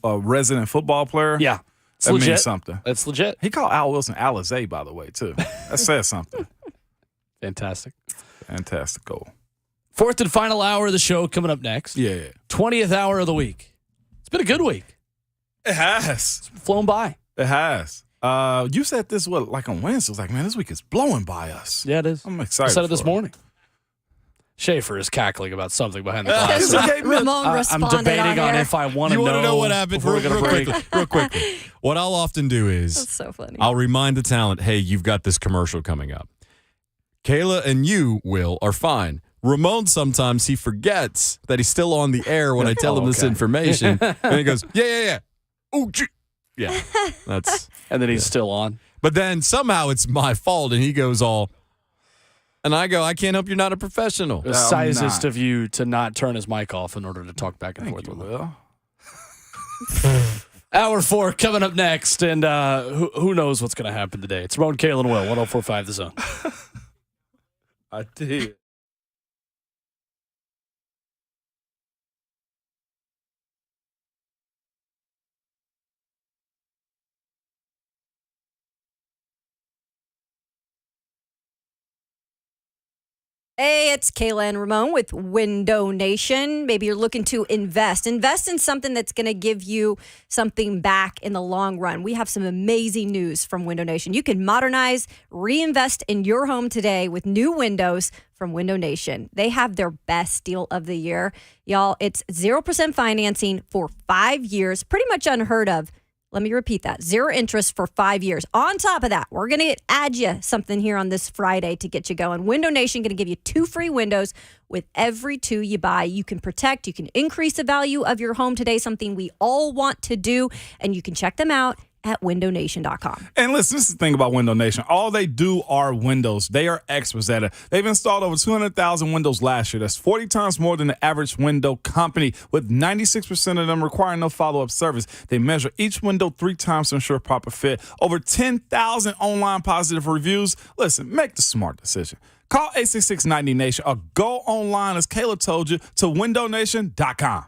resident football player, yeah, that legit. Means something. That's legit. He called Al Wilson Alizé, by the way, too. That says something. Fantastic goal. Fourth and final hour of the show coming up next. Yeah. 20th hour of the week. It's been a good week. It has. It's flown by. It has. You said this, like on Wednesday. I was like, man, this week is blowing by us. Yeah, it is. I'm excited. I said it this morning. Schaefer is cackling about something behind the glass. Ramon responded I'm debating on if I want to know. You want to know what happened? Real quickly. What I'll often do is That's so funny. I'll remind the talent, hey, you've got this commercial coming up. Kayla and you, Will, are fine. Ramon, sometimes he forgets that he's still on the air when I tell him this information. And he goes, yeah. Oh, yeah. That's and then he's still on. But then somehow it's my fault, and he goes all, and I go, I can't help you're not a professional. The sizest of you to not turn his mic off in order to talk back and forth with him. Hour 4 coming up next, and who knows what's going to happen today. It's Ramon, Kayla, and Will, 104.5 The Zone. I did. Hey, it's Kayla and Ramon with Window Nation. Maybe you're looking to invest. Invest in something that's going to give you something back in the long run. We have some amazing news from Window Nation. You can modernize, reinvest in your home today with new windows from Window Nation. They have their best deal of the year. Y'all, it's 0% financing for 5 years. Pretty much unheard of. Let me repeat that. 0 interest for 5 years. On top of that, we're going to add you something here on this Friday to get you going. Window Nation going to give you 2 free windows with every 2 you buy. You can protect, you can increase the value of your home today, something we all want to do, and you can check them out at windownation.com. And listen, this is the thing about Window Nation. All they do are windows. They are experts at it. They've installed over 200,000 windows last year. That's 40 times more than the average window company, with 96% of them requiring no follow-up service. They measure each window 3 times to ensure proper fit. Over 10,000 online positive reviews. Listen, make the smart decision. Call 866-90-NATION or go online, as Kayla told you, to windownation.com.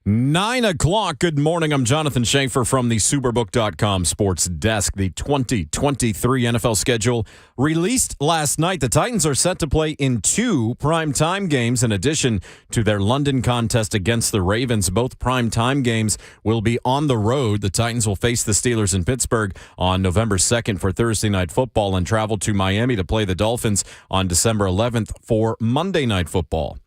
9 o'clock. Good morning. I'm Jonathan Schaefer from the Superbook.com sports desk. The 2023 NFL schedule released last night. The Titans are set to play in 2 primetime games in addition to their London contest against the Ravens. Both primetime games will be on the road. The Titans will face the Steelers in Pittsburgh on November 2nd for Thursday Night Football and travel to Miami to play the Dolphins on December 11th for Monday Night Football.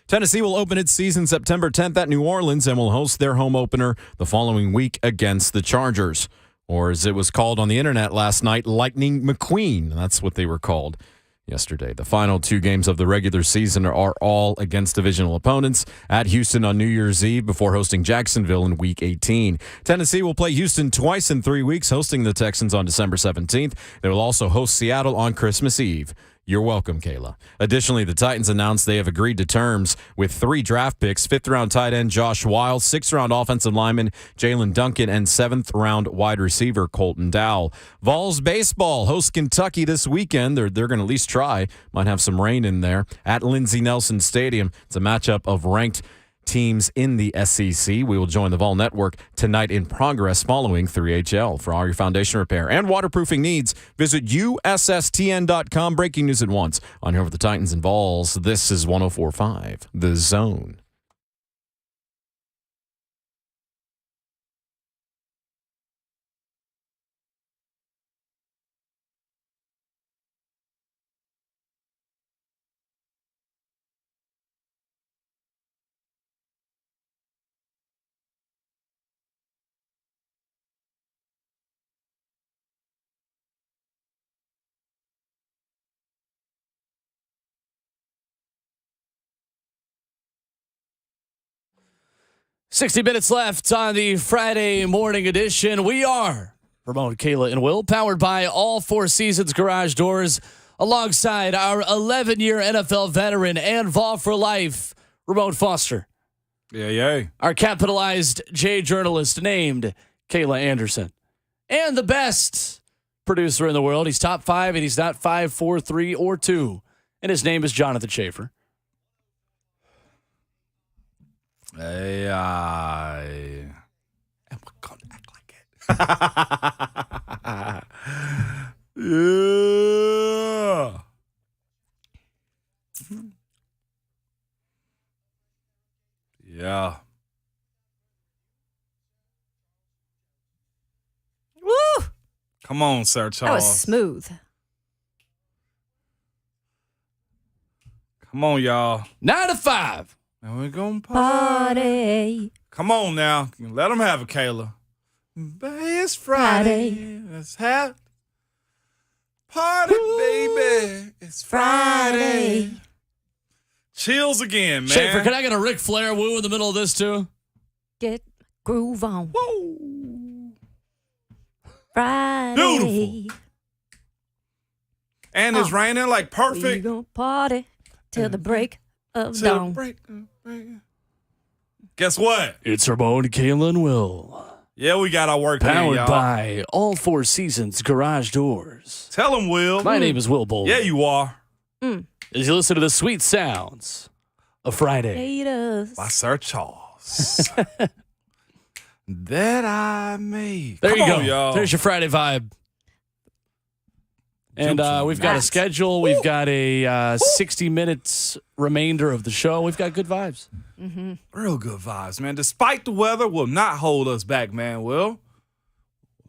Tennessee will open its season September 10th at New Orleans and will host their home opener the following week against the Chargers. Or as it was called on the internet last night, Lightning McQueen. That's what they were called yesterday. The final 2 games of the regular season are all against divisional opponents at Houston on New Year's Eve before hosting Jacksonville in Week 18. Tennessee will play Houston twice in 3 weeks, hosting the Texans on December 17th. They will also host Seattle on Christmas Eve. You're welcome, Kayla. Additionally, the Titans announced they have agreed to terms with 3 draft picks, 5th-round tight end Josh Weil, 6th-round offensive lineman Jalen Duncan, and 7th-round wide receiver Colton Dowell. Vols baseball hosts Kentucky this weekend. They're going to at least try. Might have some rain in there at Lindsey Nelson Stadium. It's a matchup of ranked teams in the SEC. We will join the Vol Network tonight in progress following 3HL. For all your foundation repair and waterproofing needs, visit USSTN.com. Breaking news at once on here with the Titans and Vols. This is 104.5 The Zone. "60 minutes left on the Friday morning edition. We are Ramon, Kayla, and Will, powered by All Four Seasons Garage Doors, alongside our 11-year NFL veteran and Vol for life, Ramon Foster. Yeah. Our capitalized J journalist named Kayla Anderson. And the best producer in the world. He's top 5, and he's not 5, 4, 3, or 2. And his name is Jonathan Schaefer. Hey, I'm gonna act like it. Yeah. Yeah. Woo! Come on, Sir Charles. That was smooth. Come on, y'all. 9 to 5. Now we're gonna Party. Come on now. Let them have it, Kayla. It's Friday. Let's have party, baby. It's Friday. Chills again, man. Schaefer, can I get a Ric Flair woo in the middle of this, too? Get groove on. Woo. Friday. Beautiful. And it's raining like We perfect. gonna party till the break of dawn. Guess what? It's Ramon, Kayla, and Will. Yeah, we got our work Powered y'all. by All Four Seasons Garage Doors. Tell him, Will. My name is Will Bowler. Yeah, you are. As you listen to the sweet sounds of Friday. Haters. By Sir Charles. That I made. There Come you go. on, y'all. There's your Friday vibe. And we've got a schedule. We've got a 60 minutes remainder of the show. We've got good vibes. Mm-hmm. Real good vibes, man. Despite the weather, will not hold us back, man. Will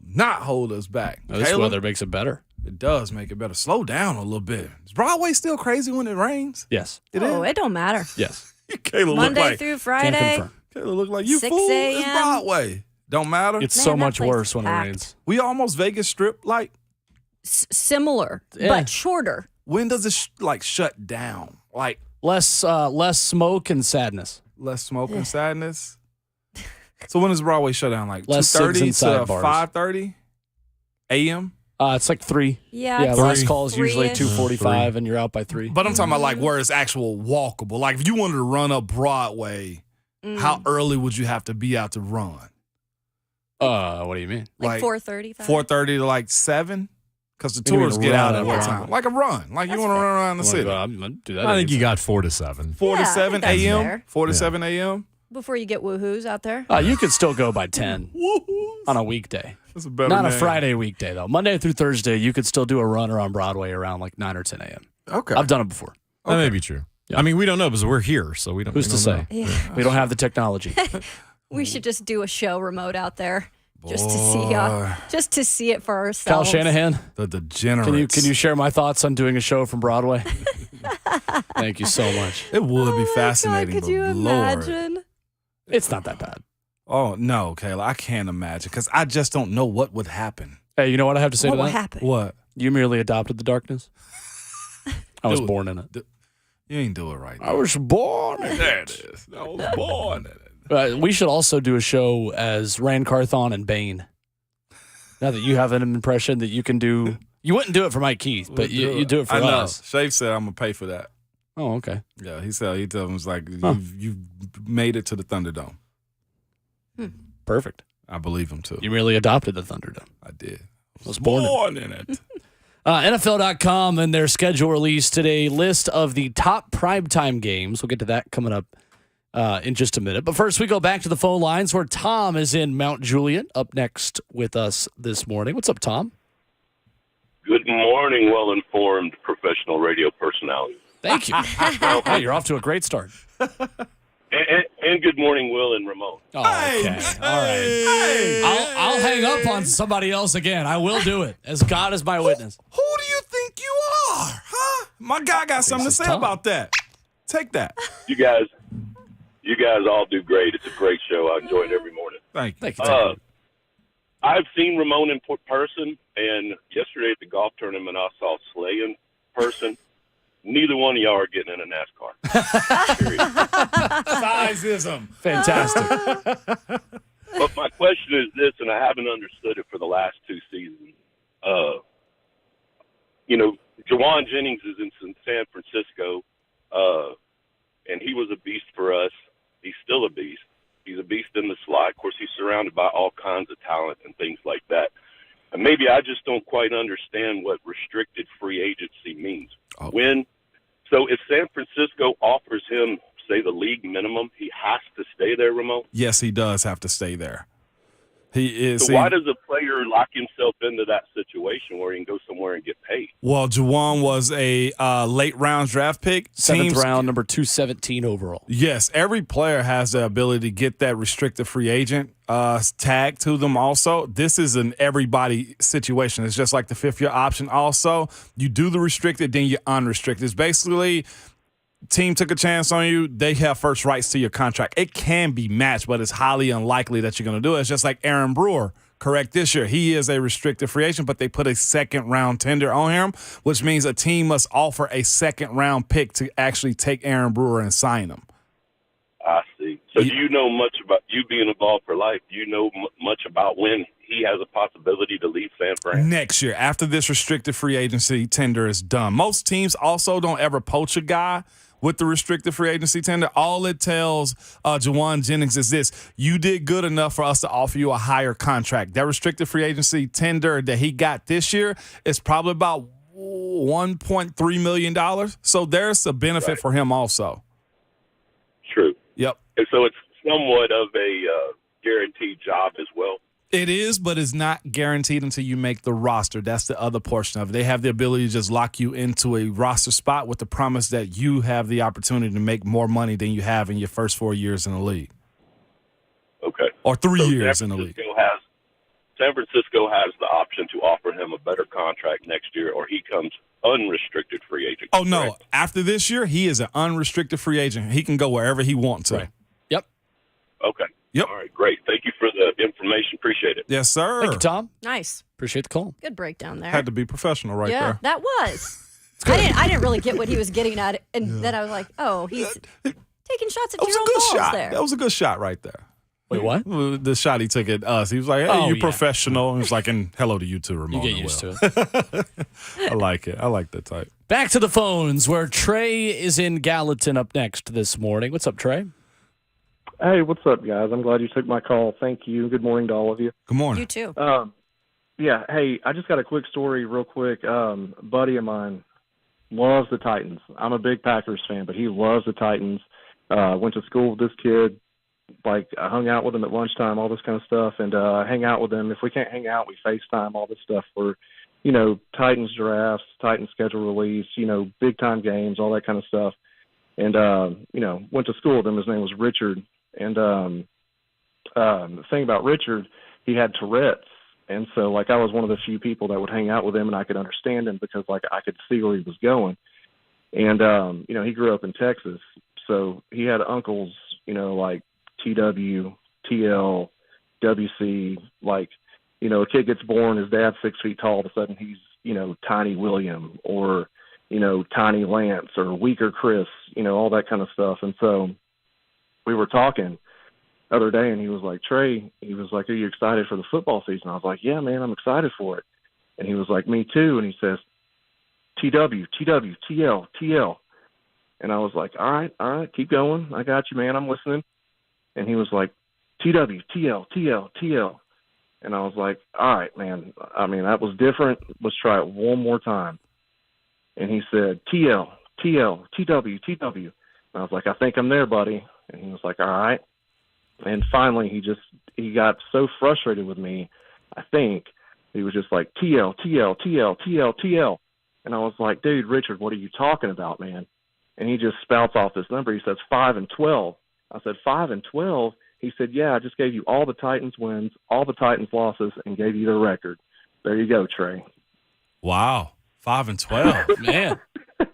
not hold us back. This Kayla, weather makes it better. It does make it better. Slow down a little bit. Is Broadway still crazy when it rains? Yes. It don't matter. Yes. Kayla look Monday like through Friday. Kayla look like you 6 fool. It's a.m. Broadway. Don't matter. It's Man, so that much place worse is when it packed. rains. We almost Vegas Strip like. Similar, Yeah. but shorter. When does it shut down? Like Less smoke and sadness. less smoke and sadness. So when does Broadway shut down? Like Less 2:30 cigs to and sidebars. 5:30 a.m. It's like 3. Yeah, Yeah, it's last like call is usually 3-ish. 2:45, and you're out by 3. But I'm talking about like where it's actual walkable. Like if you wanted to run up Broadway, how early would you have to be out to run? What do you mean? Like 4:30. 4:30 to like 7? Because the You mean tourists a get out run at up what around. time? Like a run. Like you want to run around the city. I'm gonna do that. I think you got 4 to 7. 4 to Yeah, I 7 think that's a.m. fair. 4 to 7 a.m. before you get woohoos out there. You could still go by 10 on a weekday. That's a better Not name. a Friday weekday, though. Monday through Thursday, you could still do a runner on Broadway around like 9 or 10 a.m. Okay. I've done it before. That may be true. Yeah. I mean, we don't know because we're here, so we don't. Who's we to don't say? know. Yeah. We don't have the technology. We should just do a show remote out there just to see it for Kyle ourselves. Shanahan, The degenerates. can you share my thoughts on doing a show from Broadway? Thank you so much. It would be God, fascinating, could you but Lord. imagine? It's not that bad. Oh, no, Kayla, I can't imagine because I just don't know what would happen. Hey, you know what I have to say What to will that? happen? What? You merely adopted the darkness. I was Dude, born in it. You ain't do it right. I was born in There it. it is. I was born in it. We should also do a show as Rand Carthon and Bane. Now that you have an impression that you can do. You wouldn't do it for Mike Keith, but you do it for I know. us. Shafe said I'm going to pay for that. Oh, okay. Yeah, he told him, it was like, you've made it to the Thunderdome. Perfect. I believe him, too. You merely adopted the Thunderdome. I did. I was born in it. NFL.com and their schedule release today, list of the top primetime games. We'll get to that coming up in just a minute. But first, we go back to the phone lines where Tom is in Mount Juliet, up next with us this morning. What's up, Tom? Good morning, well-informed professional radio personality. Thank you. Hey, you're off to a great start. And good morning, Will and Ramon. Oh, okay. All right. I'll hang up on somebody else again. I will do it, as God is my witness. Who do you think you are? Huh? My guy got something to say about that. Take that. You guys all do great. It's a great show. I enjoy it every morning. Thank you. I've seen Ramon in person, and yesterday at the golf tournament, I saw Slay in person. Neither one of y'all are getting in a NASCAR. Sizeism. Fantastic. But my question is this, and I haven't understood it for the last two seasons. Juwan Jennings is in San Francisco, and he was a beast for us. He's still a beast. He's a beast in the slot. Of course, he's surrounded by all kinds of talent and things like that. And maybe I just don't quite understand what restricted free agency means. So if San Francisco offers him, say, the league minimum, he has to stay there, Ramon? Yes, he does have to stay there. He is. So why does a player lock himself into that situation where he can go somewhere and get paid? Well, Juwan was a late round draft pick. Seventh round, number 217 overall. Yes, every player has the ability to get that restricted free agent tag to them also. This is an everybody situation. It's just like the fifth-year option also. You do the restricted, then you unrestricted. It's basically team took a chance on you, they have first rights to your contract. It can be matched, but it's highly unlikely that you're going to do it. It's just like Aaron Brewer, correct, this year. He is a restricted free agent, but they put a second-round tender on him, which means a team must offer a second-round pick to actually take Aaron Brewer and sign him. I see. So do you know much about, you being involved for life, do you know much about when he has a possibility to leave San Fran? Next year, after this restricted free agency tender is done. Most teams also don't ever poach a guy with the restricted free agency tender. All it tells Juwan Jennings is this: you did good enough for us to offer you a higher contract. That restricted free agency tender that he got this year is probably about $1.3 million. So there's a benefit for him also. True. Yep. And so it's somewhat of a guaranteed job as well. It is, but it's not guaranteed until you make the roster. That's the other portion of it. They have the ability to just lock you into a roster spot with the promise that you have the opportunity to make more money than you have in your first 4 years in the league. Okay. Or 3 years in the league. San Francisco has the option to offer him a better contract next year, or he comes unrestricted free agent. Oh, no. Correct? After this year, he is an unrestricted free agent. He can go wherever he wants to. Right. Yep. Okay. Yep. All right, great. Thank you for the information. Appreciate it. Yes, sir. Thank you, Tom. Nice. Appreciate the call. Good breakdown there. Had to be professional right there. That was. I didn't really get what he was getting at, and then I was like, oh, he's taking shots at your own balls shot. there. That was a good shot right there. Wait, what? The shot he took at us. He was like, hey, you're professional. And he was like, and hello to you too, Ramon. You get used to it. I like it. I like that type. Back to the phones where Trey is in Gallatin up next this morning. What's up, Trey? Hey, what's up, guys? I'm glad you took my call. Thank you. Good morning to all of you. Good morning. You too. Yeah, hey, I just got a quick story real quick. Buddy of mine loves the Titans. I'm a big Packers fan, but he loves the Titans. Went to school with this kid. like I hung out with him at lunchtime, all this kind of stuff, and I hang out with him. If we can't hang out, we FaceTime, all this stuff for, Titans drafts, Titans schedule release, big time games, all that kind of stuff. And went to school with him. His name was Richard. And the thing about Richard, he had Tourette's. And so, like, I was one of the few people that would hang out with him, and I could understand him because, like, I could see where he was going. And, he grew up in Texas. So he had uncles, like TW, TL, WC, like, a kid gets born, his dad's 6 feet tall, all of a sudden he's, Tiny William or, Tiny Lance or Weaker Chris, all that kind of stuff. And so we were talking the other day, and he was like, Trey, he was like, are you excited for the football season? I was like, yeah, man, I'm excited for it. And he was like, me too. And he says, TW, TL, TL. And I was like, all right, keep going. I got you, man. I'm listening. And he was like, TW, TL, TL, TL. And I was like, all right, man. I mean, that was different. Let's try it one more time. And he said, TL, TL, TW, TW. And I was like, I think I'm there, buddy. And he was like, all right. And finally, he got so frustrated with me, I think, he was just like, TL, TL, TL, TL, TL. And I was like, dude, Richard, what are you talking about, man? And he just spouts off this number. He says 5 and 12. I said, 5 and 12? He said, yeah, I just gave you all the Titans wins, all the Titans losses, and gave you the record. There you go, Trey. Wow. 5 and 12. Man.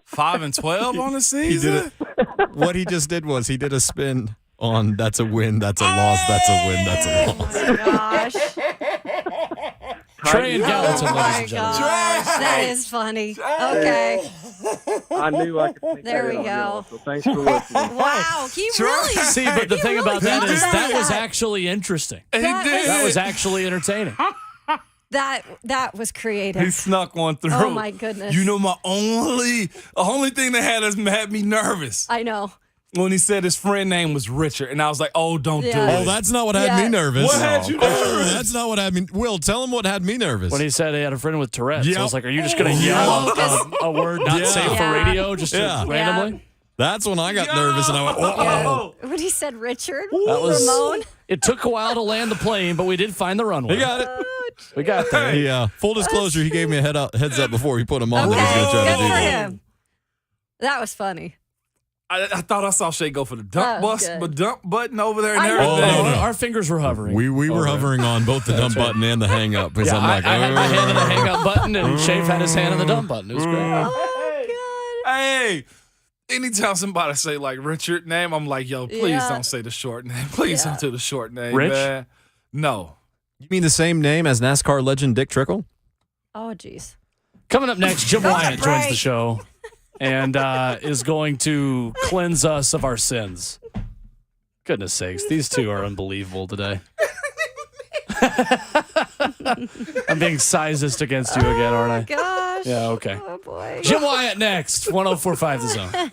5 and 12 on the season? What he just did was he did a spin on that's a win, that's a loss, that's a win, that's a loss. Oh, my gosh. Trey and Gallatin, Oh, ladies my and gentlemen. gosh. That is funny. Okay. I knew I could take There that we on go. y'all, so thanks for listening. Wow. He really. See, but the he thing really about that thought is about that was actually interesting. That was actually entertaining. That was creative. He snuck one through. Oh, my goodness. My only thing that had me nervous I know. when he said his friend name was Richard, and I was like, "Oh, don't do it." Oh, that's not what had me nervous. What had you nervous? That's not what had me. Will, tell him what had me nervous. When he said he had a friend with Tourette's, Yep. I was like, are you just going to yell a word not safe for radio just randomly? That's when I got nervous, and I went, oh. When he said Richard, That was, Ramon. it took a while to land the plane, but we did find the runway. He got it. We got there. Yeah. Full disclosure, he gave me a heads up before he put him on that he was going to try Good to do for that. him. That was funny. I thought I saw Shay go for the dump button over there and I know. everything. Oh, no. Our fingers were hovering. We were hovering on both the dump button and the hang up because I'm like, I had my hand on the hang up button, and Shafe had his hand on the dump button. It was great. Hey, anytime somebody say like Richard name, I'm like, yo, please don't say the short name. Please don't do the short name, Rich? man. No. You mean the same name as NASCAR legend Dick Trickle? Oh, jeez. Coming up next, Jim Wyatt joins the break. show and is going to cleanse us of our sins. Goodness sakes, these two are unbelievable today. I'm being sizist against you again, aren't I? Gosh. Yeah, okay. Oh, boy. Jim Wyatt next, 104.5 The Zone.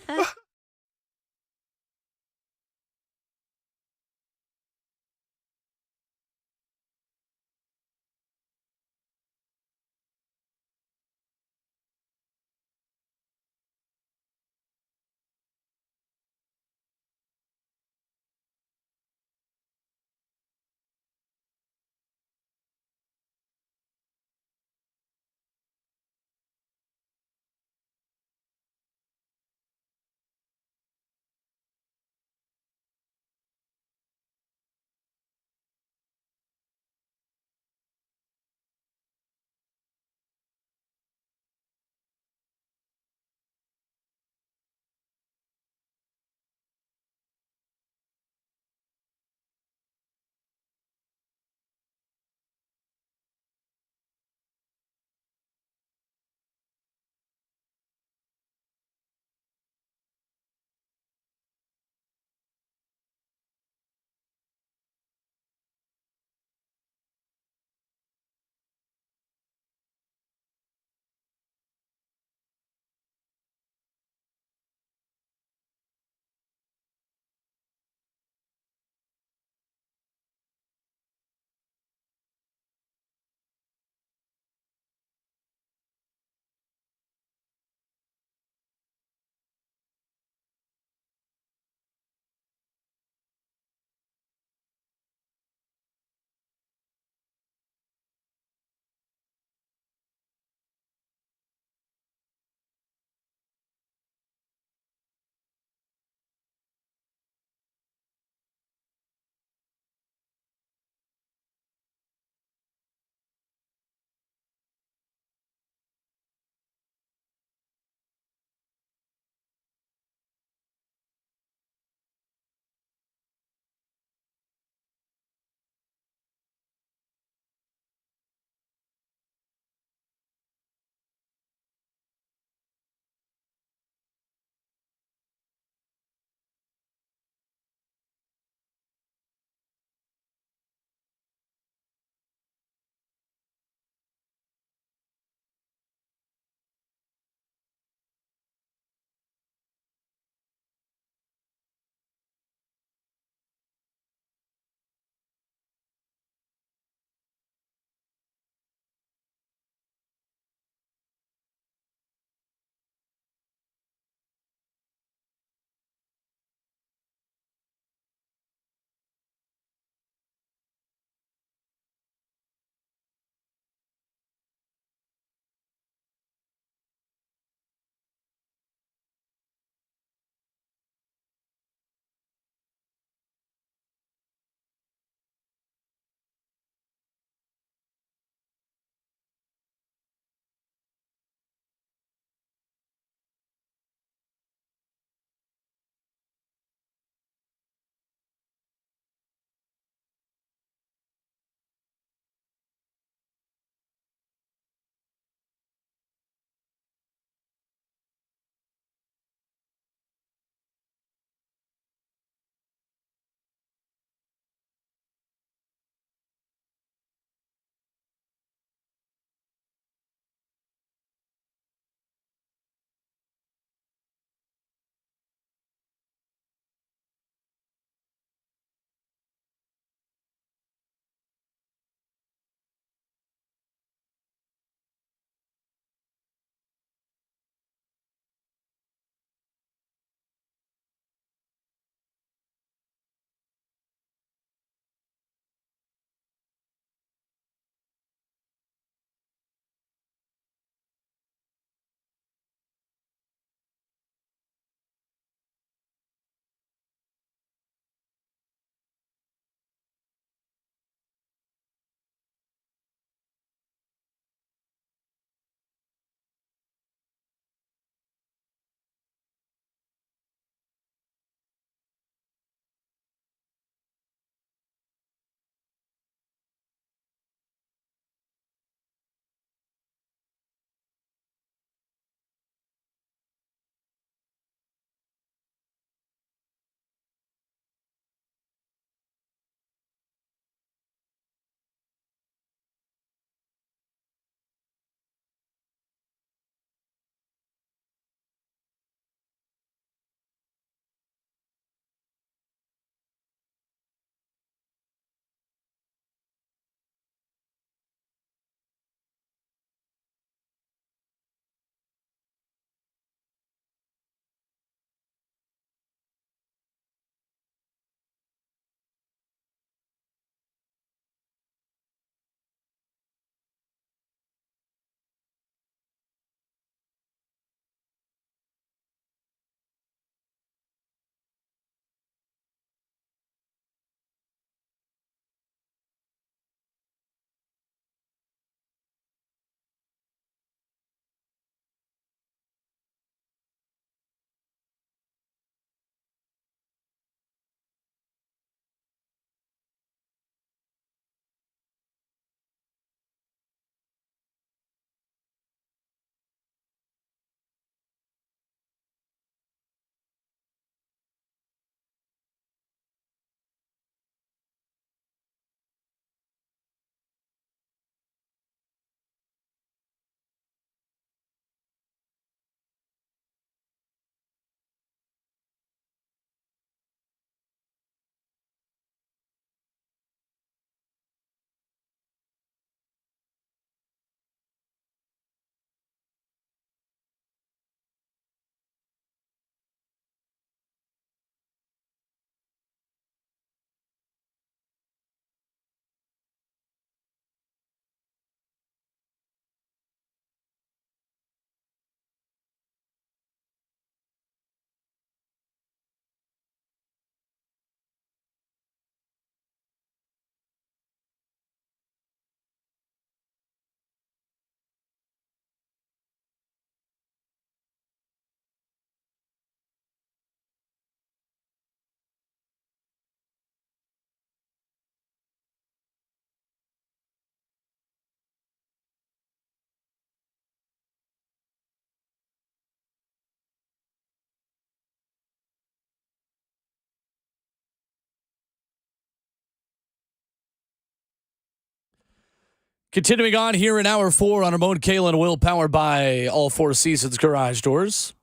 Continuing on here in hour 4 on Ramon, Kayla, and Will, powered by All Four Seasons Garage Doors.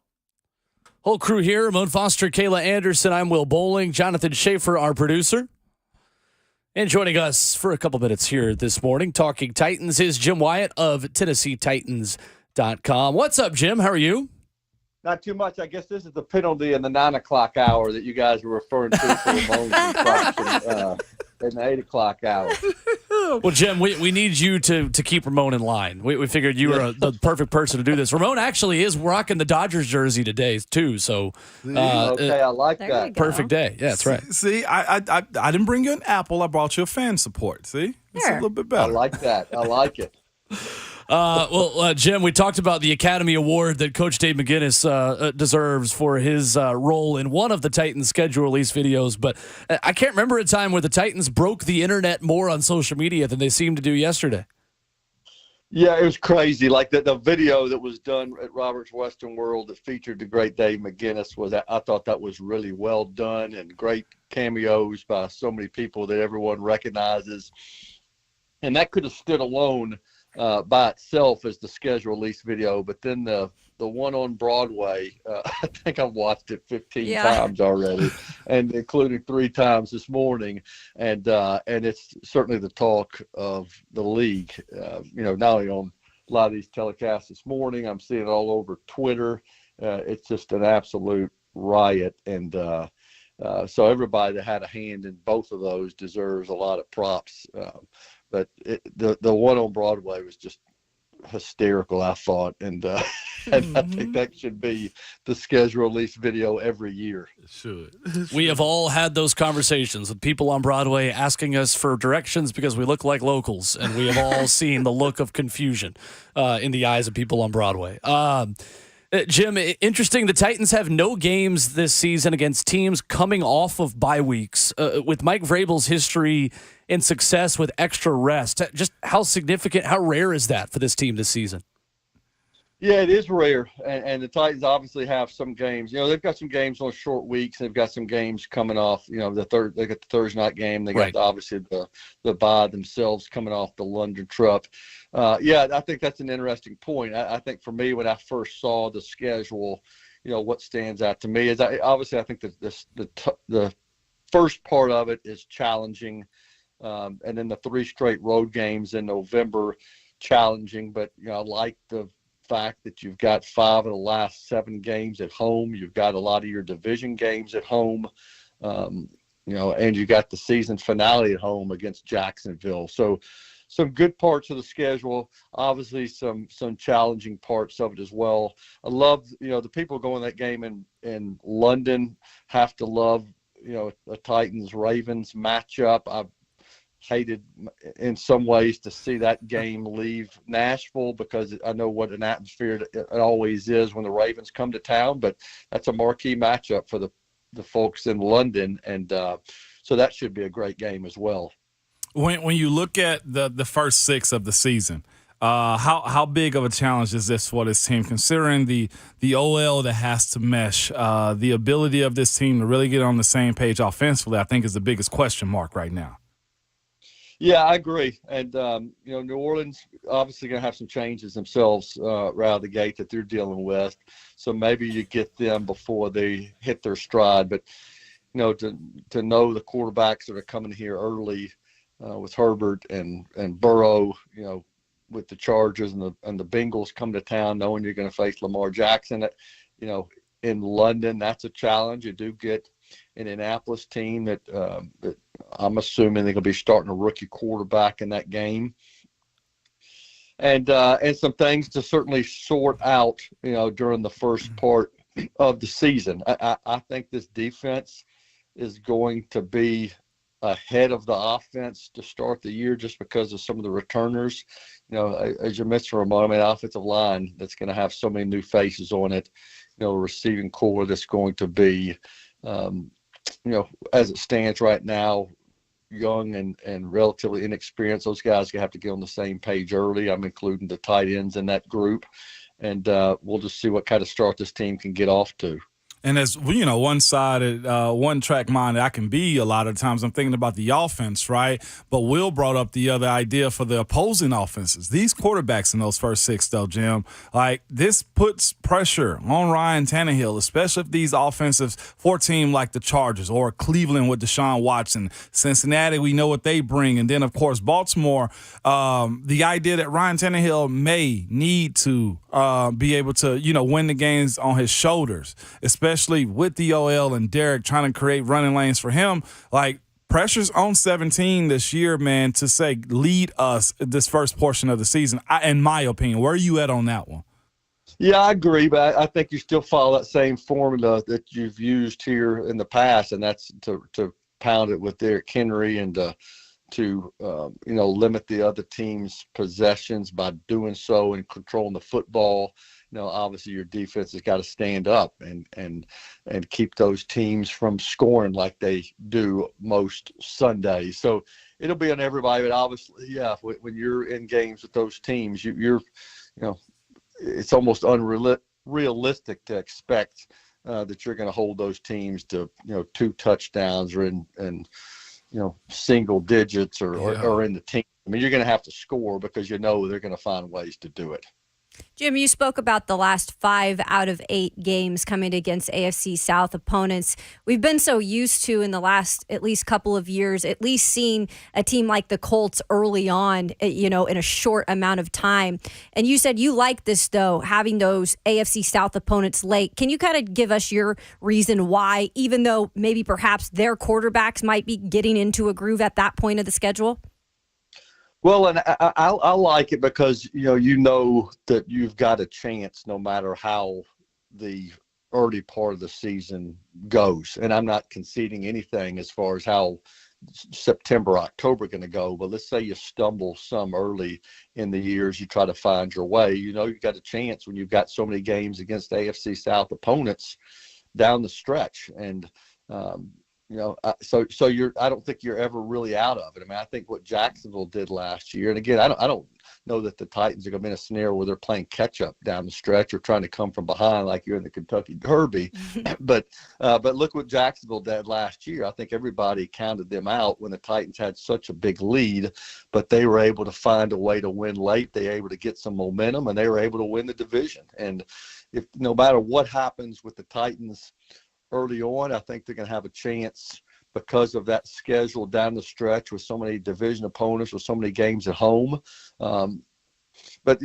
Whole crew here, Ramon Foster, Kayla Anderson, I'm Will Bowling, Jonathan Schaefer, our producer. And joining us for a couple minutes here this morning, talking Titans, is Jim Wyatt of TennesseeTitans.com. What's up, Jim? How are you? Not too much. I guess this is the penalty in the 9 o'clock hour that you guys were referring to for Ramon's infraction in the 8 o'clock hour. Well, Jim, we need you to keep Ramon in line. We figured you were the perfect person to do this. Ramon actually is rocking the Dodgers jersey today, too. So, okay, I like that. Perfect day. Yeah, that's right. See, I didn't bring you an apple. I brought you a fan support. See? It's a little bit better. I like that. I like it. Jim, we talked about the Academy Award that Coach Dave McGinnis deserves for his role in one of the Titans schedule release videos, but I can't remember a time where the Titans broke the internet more on social media than they seemed to do yesterday. Yeah, it was crazy. Like the video that was done at Robert's Western World that featured the great Dave McGinnis I thought that was really well done and great cameos by so many people that everyone recognizes. And that could have stood alone by itself as the schedule release video, but then the one on Broadway, I think I've watched it 15 times already, and including 3 times this morning, and it's certainly the talk of the league. Not only on a lot of these telecasts this morning, I'm seeing it all over Twitter. It's just an absolute riot, and so everybody that had a hand in both of those deserves a lot of props. But the one on Broadway was just hysterical, I thought, and I think that should be the schedule release video every year. It should. We have all had those conversations with people on Broadway asking us for directions because we look like locals, and we have all seen the look of confusion in the eyes of people on Broadway. Jim, interesting. The Titans have no games this season against teams coming off of bye weeks. With Mike Vrabel's history and success with extra rest, just how significant, how rare is that for this team this season? Yeah, it is rare, and the Titans obviously have some games. They've got some games on short weeks. They've got some games coming off. They got the Thursday night game. They got obviously the bye themselves coming off the London trip. I think that's an interesting point. I think for me, when I first saw the schedule, what stands out to me is I think that the first part of it is challenging, and then the 3 straight road games in November, challenging. But I like the fact that you've got 5 of the last 7 games at home. You've got a lot of your division games at home, and you got the season finale at home against Jacksonville. So some good parts of the schedule, obviously some challenging parts of it as well. I love, the people going that game in London have to love, a Titans-Ravens matchup. I've hated in some ways to see that game leave Nashville because I know what an atmosphere it always is when the Ravens come to town, but that's a marquee matchup for the folks in London, and so that should be a great game as well. When you look at the first 6 of the season, how big of a challenge is this for this team, considering the OL that has to mesh, the ability of this team to really get on the same page offensively, I think is the biggest question mark right now. Yeah, I agree. And, New Orleans obviously going to have some changes themselves right out of the gate that they're dealing with. So maybe you get them before they hit their stride. But, to know the quarterbacks that are coming here early with Herbert and Burrow, with the Chargers and the Bengals come to town, knowing you're going to face Lamar Jackson, in London, that's a challenge. You do get an Indianapolis team that I'm assuming they're going to be starting a rookie quarterback in that game, and some things to certainly sort out, during the first part of the season. I think this defense is going to be ahead of the offense to start the year just because of some of the returners. As you mentioned, Ramon, offensive line that's going to have so many new faces on it, receiving core that's going to be, as it stands right now, young and relatively inexperienced. Those guys have to get on the same page early. I'm including the tight ends in that group, and we'll just see what kind of start this team can get off to. And as one-sided, one-track mind I can be a lot of times, I'm thinking about the offense, right? But Will brought up the other idea for the opposing offenses. These quarterbacks in those first 6, though, Jim, like this puts pressure on Ryan Tannehill, especially if these offensives for a team like the Chargers or Cleveland with Deshaun Watson, Cincinnati, we know what they bring. And then, of course, Baltimore, the idea that Ryan Tannehill may need to be able to, win the games on his shoulders, especially with the OL and Derek trying to create running lanes for him. Like, pressure's on 17 this year, man, to say lead us this first portion of the season, in my opinion. Where are you at on that one? Yeah, I agree, but I think you still follow that same formula that you've used here in the past, and that's to pound it with Derrick Henry and to limit the other team's possessions by doing so and controlling the football. Obviously your defense has got to stand up and keep those teams from scoring like they do most Sundays. So it'll be on everybody, but obviously, yeah, when you're in games with those teams, you're it's almost unrealistic to expect that you're going to hold those teams to 2 touchdowns or in single digits or in the team. I mean, you're going to have to score because they're going to find ways to do it. Jim, you spoke about the last 5 out of 8 games coming against AFC South opponents. We've been so used to in the last at least couple of years, at least seeing a team like the Colts early on, in a short amount of time. And you said you like this, though, having those AFC South opponents late. Can you kind of give us your reason why, even though maybe perhaps their quarterbacks might be getting into a groove at that point of the schedule? Well, and I like it because, that you've got a chance no matter how the early part of the season goes. And I'm not conceding anything as far as how September, October going to go. But let's say you stumble some early in the years, you try to find your way. You've got a chance when you've got so many games against AFC South opponents down the stretch. And, so I don't think you're ever really out of it. I mean, I think what Jacksonville did last year, and again, I don't know that the Titans are going to be in a scenario where they're playing catch up down the stretch or trying to come from behind like you're in the Kentucky Derby. But look what Jacksonville did last year. I think everybody counted them out when the Titans had such a big lead, but they were able to find a way to win late. They were able to get some momentum, and they were able to win the division. And if no matter what happens with the Titans early on, I think they're going to have a chance because of that schedule down the stretch with so many division opponents, with so many games at home. But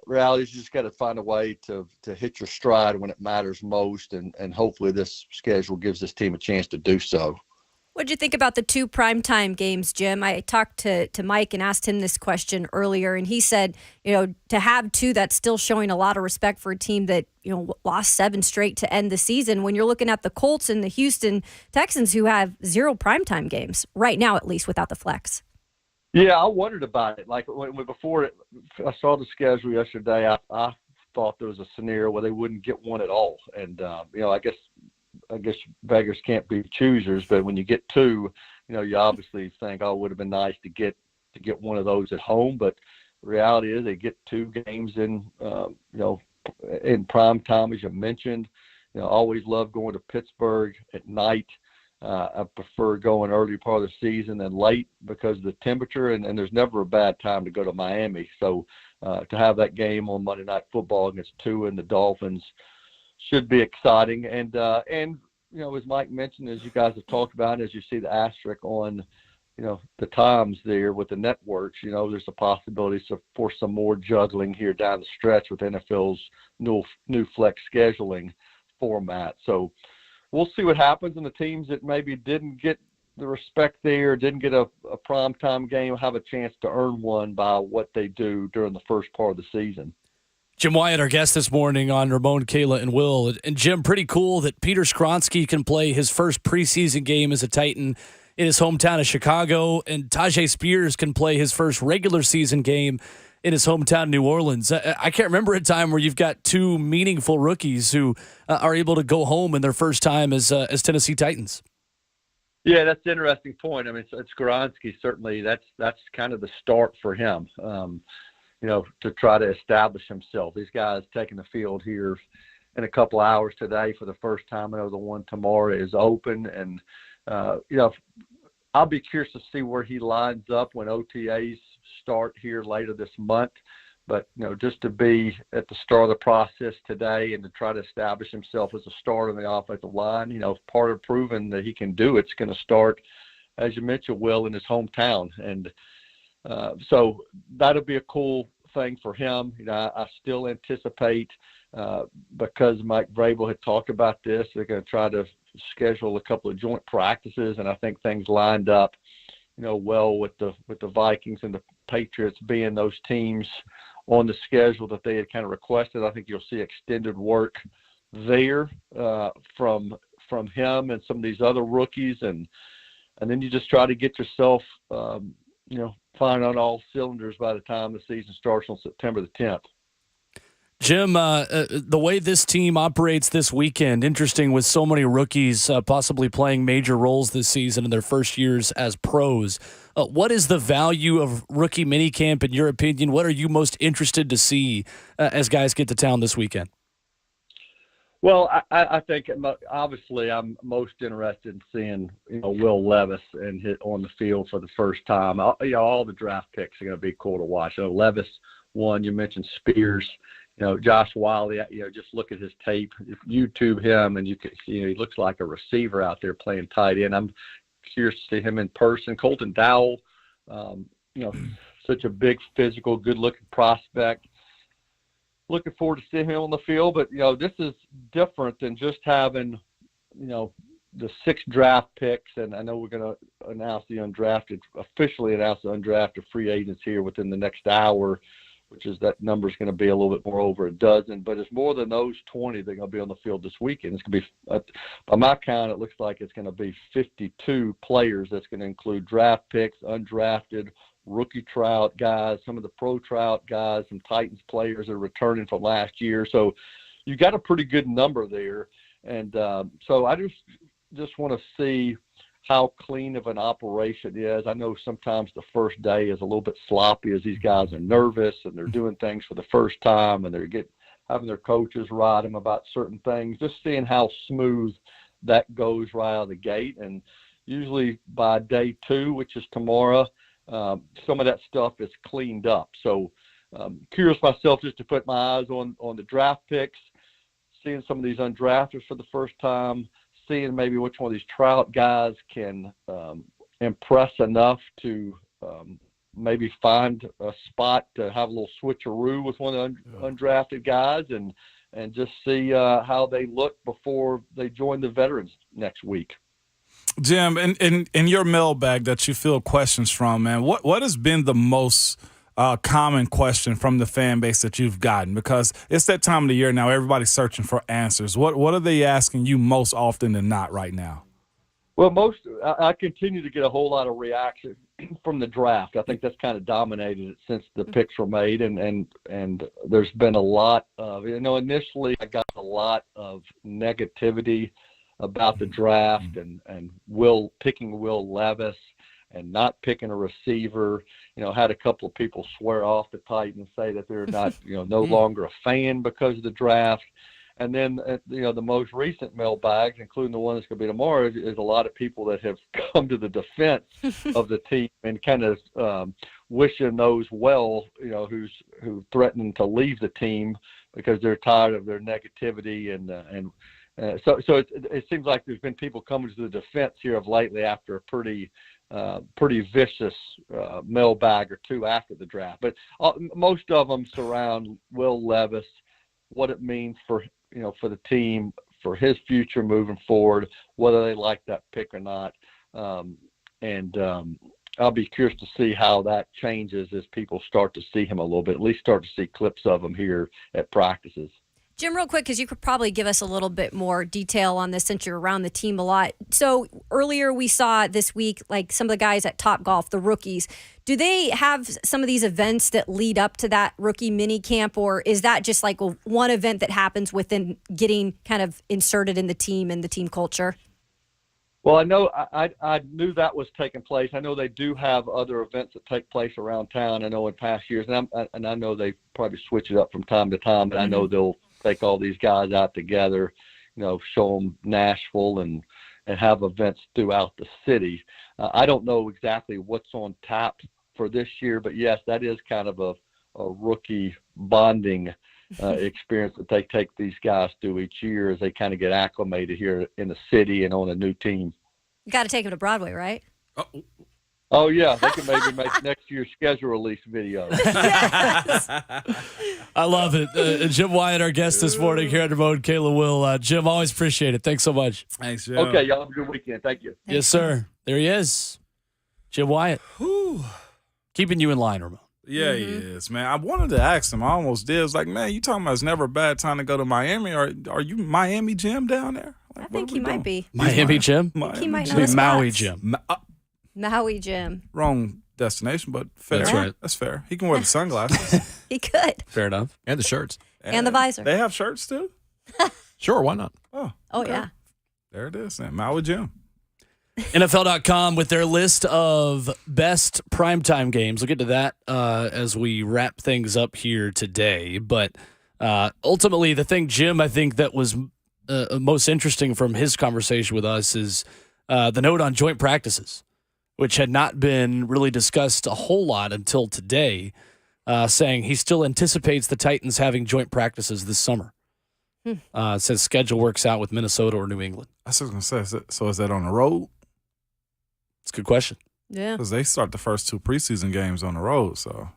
reality is you just got to find a way to hit your stride when it matters most, and hopefully this schedule gives this team a chance to do so. What did you think about the 2 primetime games, Jim? I talked to Mike and asked him this question earlier, and he said, to have 2, that's still showing a lot of respect for a team that, lost 7 straight to end the season. When you're looking at the Colts and the Houston Texans, who have 0 primetime games right now, at least without the flex. Yeah, I wondered about it. Like before I saw the schedule yesterday, I thought there was a scenario where they wouldn't get one at all. And, I guess beggars can't be choosers, but when you get 2, you obviously think, it would have been nice to get one of those at home. But the reality is they get 2 games in prime time, as you mentioned. I always love going to Pittsburgh at night. I prefer going early part of the season than late because of the temperature, and there's never a bad time to go to Miami. So to have that game on Monday Night Football against Tua and the Dolphins should be exciting. And as Mike mentioned, as you guys have talked about, as you see the asterisk on, the times there with the networks, there's a possibility for some more juggling here down the stretch with NFL's new flex scheduling format. So we'll see what happens, and the teams that maybe didn't get the respect there, didn't get a primetime game, have a chance to earn one by what they do during the first part of the season. Jim Wyatt, our guest this morning on Ramon, Kayla, and Will. And Jim, pretty cool that Peter Skronsky can play his first preseason game as a Titan in his hometown of Chicago, and Tajay Spears can play his first regular season game in his hometown, New Orleans. I can't remember a time where you've got 2 meaningful rookies who are able to go home in their first time as Tennessee Titans. Yeah, that's an interesting point. I mean, it's Skronsky, certainly that's kind of the start for him. To try to establish himself. These guys taking the field here in a couple hours today for the first time. I know the one tomorrow is open, and I'll be curious to see where he lines up when OTAs start here later this month. But, just to be at the start of the process today and to try to establish himself as a starter on the offensive line, part of proving that he can do it's going to start, as you mentioned, Will, in his hometown. And so that'll be a cool thing for him. I still anticipate, because Mike Vrabel had talked about this, they're going to try to schedule a couple of joint practices, and I think things lined up, well with the Vikings and the Patriots being those teams on the schedule that they had kind of requested. I think you'll see extended work there from him and some of these other rookies, and then you just try to get yourself, firing on all cylinders by the time the season starts on September the 10th. Jim, the way this team operates this weekend, interesting with so many rookies possibly playing major roles this season in their first years as pros. What is the value of rookie minicamp in your opinion? What are you most interested to see as guys get to town this weekend? Well, I think obviously I'm most interested in seeing Will Levis and hit on the field for the first time. All the draft picks are going to be cool to watch. Levis won. You mentioned Spears. Josh Wiley, just look at his tape. If you YouTube him, and you can see he looks like a receiver out there playing tight end. I'm curious to see him in person. Colton Dowell, such a big, physical, good-looking prospect. Looking forward to seeing him on the field. But, this is different than just having, the 6 draft picks. And I know we're going to officially announce the undrafted free agents here within the next hour, which is that number is going to be a little bit more over a dozen, but it's more than those 20 that are going to be on the field this weekend. It's going to be, by my count, it looks like it's going to be 52 players. That's going to include draft picks, undrafted, rookie tryout guys, some of the pro tryout guys, some Titans players that are returning from last year. So you got a pretty good number there. And so I just want to see how clean of an operation it is. I know sometimes the first day is a little bit sloppy as these guys are nervous and they're doing things for the first time and they're having their coaches ride them about certain things, just seeing how smooth that goes right out of the gate. And usually by day 2, which is tomorrow, some of that stuff is cleaned up. So curious myself just to put my eyes on the draft picks, seeing some of these undrafted for the first time, seeing maybe which one of these tryout guys can impress enough to maybe find a spot to have a little switcheroo with one of the undrafted guys and just see how they look before they join the veterans next week. Jim, in your mailbag that you field questions from, man, what has been the most common question from the fan base that you've gotten? Because it's that time of the year now, everybody's searching for answers. What are they asking you most often than not right now? Well, I continue to get a whole lot of reaction from the draft. I think that's kind of dominated it since the picks were made, and there's been a lot of, initially I got a lot of negativity about the draft and picking Will Levis and not picking a receiver. Had a couple of people swear off the Titans, say that they're not, no longer a fan because of the draft. And then, the most recent mailbags, including the one that's going to be tomorrow, is a lot of people that have come to the defense of the team and kind of wishing those well, who threatening to leave the team because they're tired of their negativity. So it seems like there's been people coming to the defense here of lately after a pretty vicious mailbag or two after the draft. But most of them surround Will Levis, what it means for the team, for his future moving forward, whether they like that pick or not. I'll be curious to see how that changes as people start to see him a little bit, at least start to see clips of him here at practices. Jim, real quick, because you could probably give us a little bit more detail on this since you're around the team a lot. So earlier we saw this week, like some of the guys at Topgolf, the rookies, do they have some of these events that lead up to that rookie mini camp, or is that just like one event that happens within getting kind of inserted in the team and the team culture? Well, I know I knew that was taking place. I know they do have other events that take place around town. I know in past years, and I know they probably switch it up from time to time, but I know they'll take all these guys out together, show them Nashville and have events throughout the city. I don't know exactly what's on tap for this year, but yes, that is kind of a rookie bonding experience that they take these guys through each year as they kind of get acclimated here in the city and on a new team. You got to take him to Broadway, right? Oh yeah, they can maybe make next year's schedule release video. I love it. Jim Wyatt, our guest this morning here on the Road, Kayla Will. Jim, always appreciate it. Thanks so much. Thanks, Jim. Okay, y'all have a good weekend. Thank you. Yes, sir. There he is. Jim Wyatt. Whew. Keeping you in line, Ramon. Yeah, he is, man. I wanted to ask him. I almost did. I was like, man, you talking about it's never a bad time to go to Miami? Are you Miami Jim down there? Like, I think he might be. Miami Jim? I think he might know Be the Maui spots. Jim. Maui Jim. Wrong destination, but fair. That's right. That's fair. He can wear the sunglasses. He could. Fair enough. And the shirts. And the visor. They have shirts too? Sure, why not? Oh, Oh, yeah. there it is. Then Maui Jim. NFL.com with their list of best primetime games. We'll get to that as we wrap things up here today. But ultimately, the thing, Jim, I think that was most interesting from his conversation with us is the note on joint practices, which had not been really discussed a whole lot until today, saying he still anticipates the Titans having joint practices this summer. It says schedule works out with Minnesota or New England. I was going to say, so is that on the road? It's a good question. Yeah. Because they start the first two preseason games on the road, so.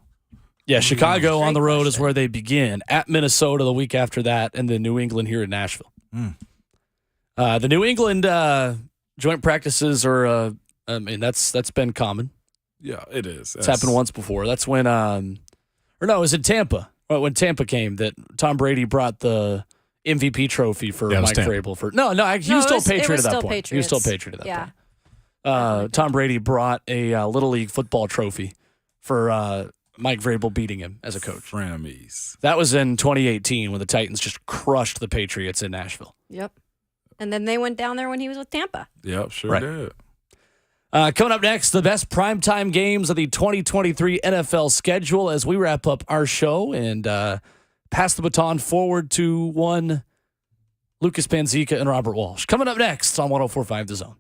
Yeah, Chicago on the road question. is where they begin. At Minnesota the week after that, and then New England here in Nashville. The New England joint practices are, that's been common. Yeah, it is. It's happened once before. That's when, it was in Tampa. When Tampa came, that Tom Brady brought the MVP trophy for Mike Vrabel. He was still Patriot at that point. He was still Patriot at that point. Tom Brady brought a Little League football trophy for Mike Vrabel beating him as a coach. Frenemies. That was in 2018 when the Titans just crushed the Patriots in Nashville. Yep. And then they went down there when he was with Tampa. Yep, sure Right. did. Coming up next, the best primetime games of the 2023 NFL schedule as we wrap up our show and pass the baton forward to one Lucas Panzica and Robert Walsh. Coming up next on 104.5 The Zone.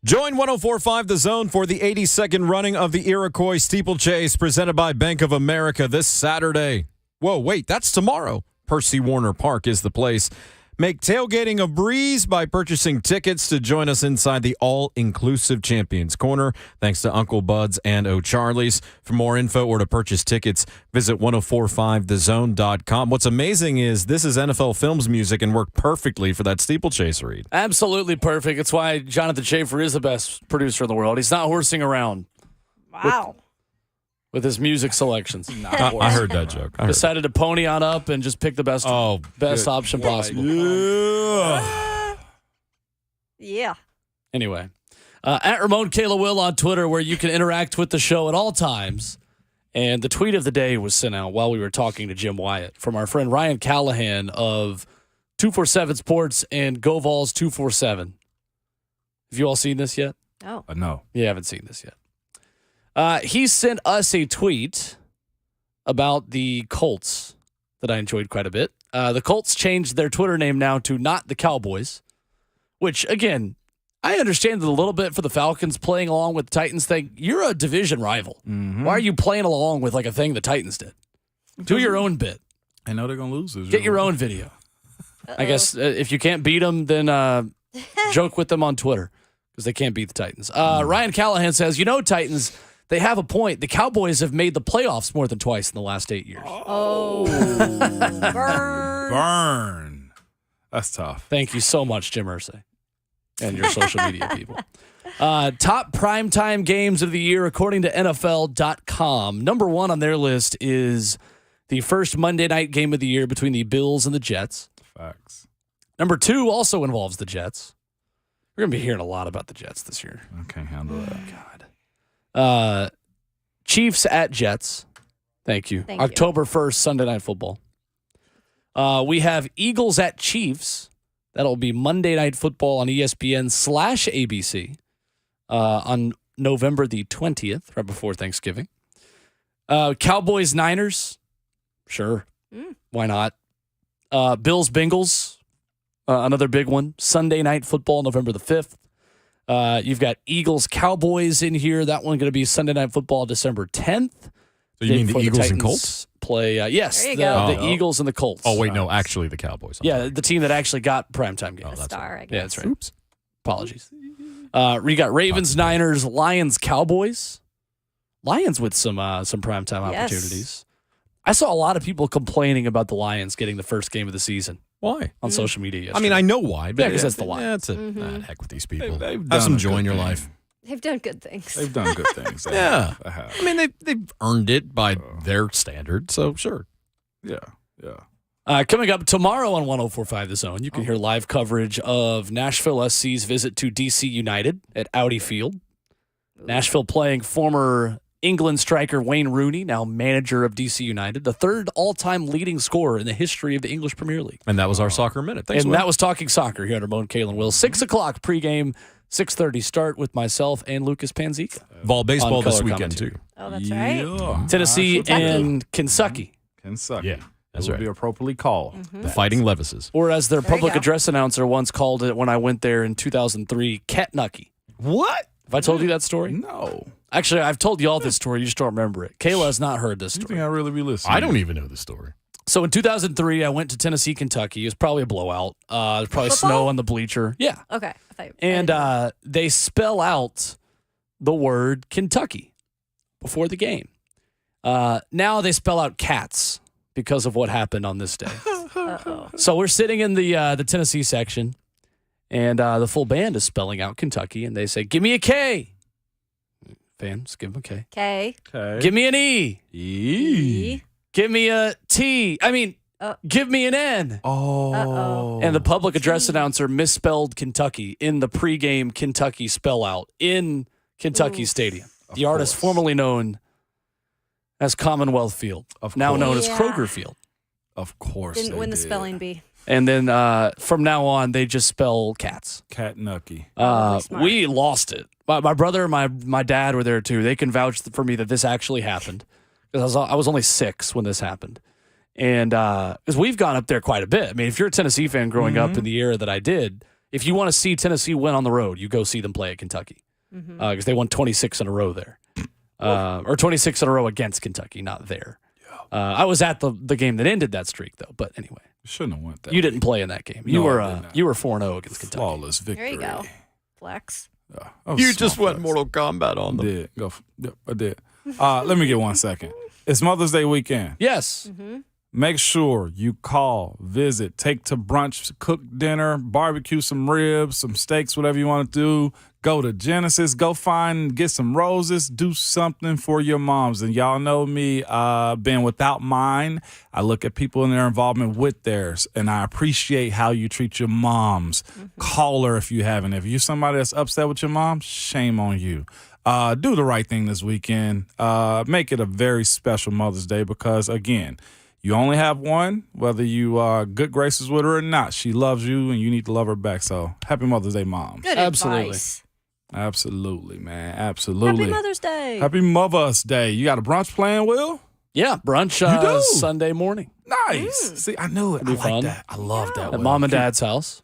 Join 104.5 The Zone for the 82nd running of the Iroquois Steeplechase presented by Bank of America this Saturday. Whoa, wait, that's tomorrow. Percy Warner Park is the place. Make tailgating a breeze by purchasing tickets to join us inside the all-inclusive Champions Corner. Thanks to Uncle Bud's and O'Charlie's. For more info or to purchase tickets, visit 1045thezone.com. What's amazing is this is NFL Films music and worked perfectly for that steeplechase read. Absolutely perfect. It's why Jonathan Schaefer is the best producer in the world. He's not horsing around. Wow. With his music selections. I heard that joke. Decided to pony on up and just pick the best option possible. Yeah. Anyway, at Ramon Kayla Will on Twitter, where you can interact with the show at all times. And the tweet of the day was sent out while we were talking to Jim Wyatt from our friend Ryan Callahan of 247 Sports and GoVols 247. Have you all seen this yet? No. No. You haven't seen this yet. He sent us a tweet about the Colts that I enjoyed quite a bit. The Colts changed their Twitter name now to Not the Cowboys, which, again, I understand it a little bit for the Falcons playing along with the Titans thing. You're a division rival. Mm-hmm. Why are you playing along with like a thing the Titans did? Do your own bit. I know they're going to lose. Get your own video. I guess if you can't beat them, then joke with them on Twitter because they can't beat the Titans. Ryan Callahan says, Titans, they have a point. The Cowboys have made the playoffs more than twice in the last 8 years. Oh. Burn. That's tough. Thank you so much, Jim Irsay, and your social media people. Top primetime games of the year, according to NFL.com. Number one on their list is the first Monday night game of the year between the Bills and the Jets. Facts. Number two also involves the Jets. We're going to be hearing a lot about the Jets this year. I can't handle that. God. Chiefs at Jets. Thank you. Thank you. October 1st, Sunday Night Football. We have Eagles at Chiefs. That'll be Monday Night Football on ESPN/ABC on November the 20th, right before Thanksgiving. Cowboys Niners. Sure. Why not? Bills Bengals. Another big one. Sunday Night Football, November the 5th. You've got Eagles Cowboys in here. That one going to be Sunday Night Football, December 10th. So you mean the Eagles and Titans Colts? Play, yes, There you go. the Eagles and the Colts. Oh, wait, no, actually the Cowboys. Yeah, the team that actually got primetime games. that's Star, I guess. Yeah, that's right. Oops. Apologies. We got Ravens, Niners, Lions, Cowboys. Lions with some primetime Yes. opportunities. I saw a lot of people complaining about the Lions getting the first game of the season Why? on social media yesterday. I mean, I know why. But Yeah, 'cause that's the Lions. Yeah, that's it. Heck with these people. They've Have done some a joy good in your thing. life. They've done good things. They've done good things. They Yeah. have. They have. I mean, they've earned it by their standard, so sure. Yeah. Yeah. Coming up tomorrow on 104.5 The Zone, you can hear live coverage of Nashville SC's visit to DC United at Audi Field. Nashville playing former England striker Wayne Rooney, now manager of DC United, the third all-time leading scorer in the history of the English Premier League. And that was our soccer minute. Thanks, And Will. that was Talking Soccer here under Ramon Kalen Will. 6 o'clock pregame, 6:30 start with myself and Lucas Panzica. Ball baseball on this color weekend, commentary. too. Oh, that's right. Yeah. Tennessee Kentucky. and Kentucky. Kentucky. Yeah, that's That would right. be appropriately called. The Fighting Levises. Or as their There you public go. address announcer once called it when I went there in 2003, Catnucky. What? Have I told you that story? No. Actually, I've told you all this story. You just don't remember it. Kayla has not heard this You story. think I really be listening? I don't even know the story. So in 2003, I went to Tennessee, Kentucky. It was probably a blowout. There's probably Football? snow on the bleacher. Yeah. Okay. I thought And they spell out the word Kentucky before the game. Now they spell out cats because of what happened on this day. uh-oh. So we're sitting in the Tennessee section, and the full band is spelling out Kentucky, and they say, "Give me a K." Fans, give them a K. Okay. Okay. Give me an E. E. Give me a T. I mean, give me an N. Oh. Uh-oh. And the public address announcer misspelled Kentucky in the pregame Kentucky spell out in Kentucky Stadium. The artist formerly known as Commonwealth Field, now known as Yeah. Kroger Field. Of course. Didn't they win the did. spelling bee. And then from now on, they just spell cats. Catnucky. Smart. We lost it. My brother and my dad were there too. They can vouch for me that this actually happened. Because I was only 6 when this happened. And because we've gone up there quite a bit. I mean, if you're a Tennessee fan growing up in the era that I did, If you want to see Tennessee win on the road, you go see them play at Kentucky because they won 26 in a row there, or 26 in a row against Kentucky, not there. I was at the game that ended that streak, though. But anyway, shouldn't have went that. You didn't play in that game. You were 4-0 against Kentucky. Flawless victory. There you go. Flex. You just went Mortal Kombat on them. Did. Yep, I did. Let me get 1 second. It's Mother's Day weekend. Yes. Make sure you call, visit, take to brunch, cook dinner, barbecue some ribs, some steaks, whatever you want to do. Go to Genesis, go get some roses, do something for your moms. And y'all know me, being without mine, I look at people and their involvement with theirs, and I appreciate how you treat your moms. Call her if you haven't. If you're somebody that's upset with your mom, shame on you. Do the right thing this weekend. Make it a very special Mother's Day because, again, you only have one, whether you are good graces with her or not. She loves you, and you need to love her back. So, happy Mother's Day, Mom. Good advice. Absolutely, man. Absolutely. Happy Mother's Day. Happy Mother's Day. You got a brunch plan, Will? Yeah, brunch You do? Sunday morning. Nice. See, I knew it. It'll be I fun. like that. I love that. At Will. Mom and Dad's house.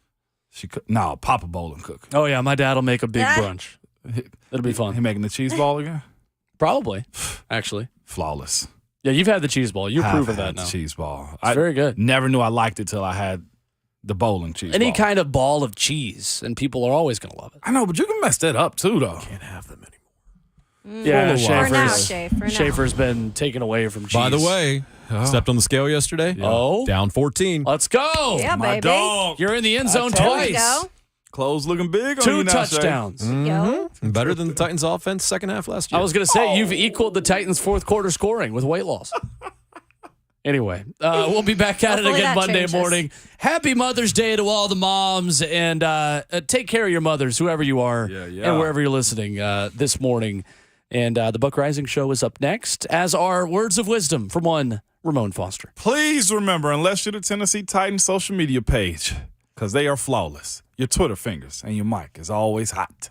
No, Papa Bowling cook. Oh, yeah, my dad will make a big brunch. It'll be fun. He making the cheese ball again? Probably, actually. Flawless. Yeah, you've had the cheese ball. You've proven that The now. cheese ball. It's very good. Never knew I liked it till I had the bowling cheese Any ball. kind of ball of cheese, and people are always going to love it. I know, but you can mess that up too, though. Can't have them anymore. Yeah, For now, Shay, for now. Schaefer's been taken away from cheese. By the way, stepped on the scale yesterday. Oh. Down 14. Let's go. Yeah, My baby. dog. You're in the end zone There we twice. go. Clothes looking big on 2 you now, Shay. touchdowns. Better than the Titans' offense second half last year. I was going to say, you've equaled the Titans' fourth quarter scoring with weight loss. Anyway, we'll be back at it Hopefully again that Monday changes. morning. Happy Mother's Day to all the moms, and take care of your mothers, whoever you are, and wherever you're listening this morning. And the Buck Rising Show is up next, as are Words of Wisdom from one Ramon Foster. Please remember, unless you're the Tennessee Titans social media page, because they are flawless, your Twitter fingers and your mic is always hot.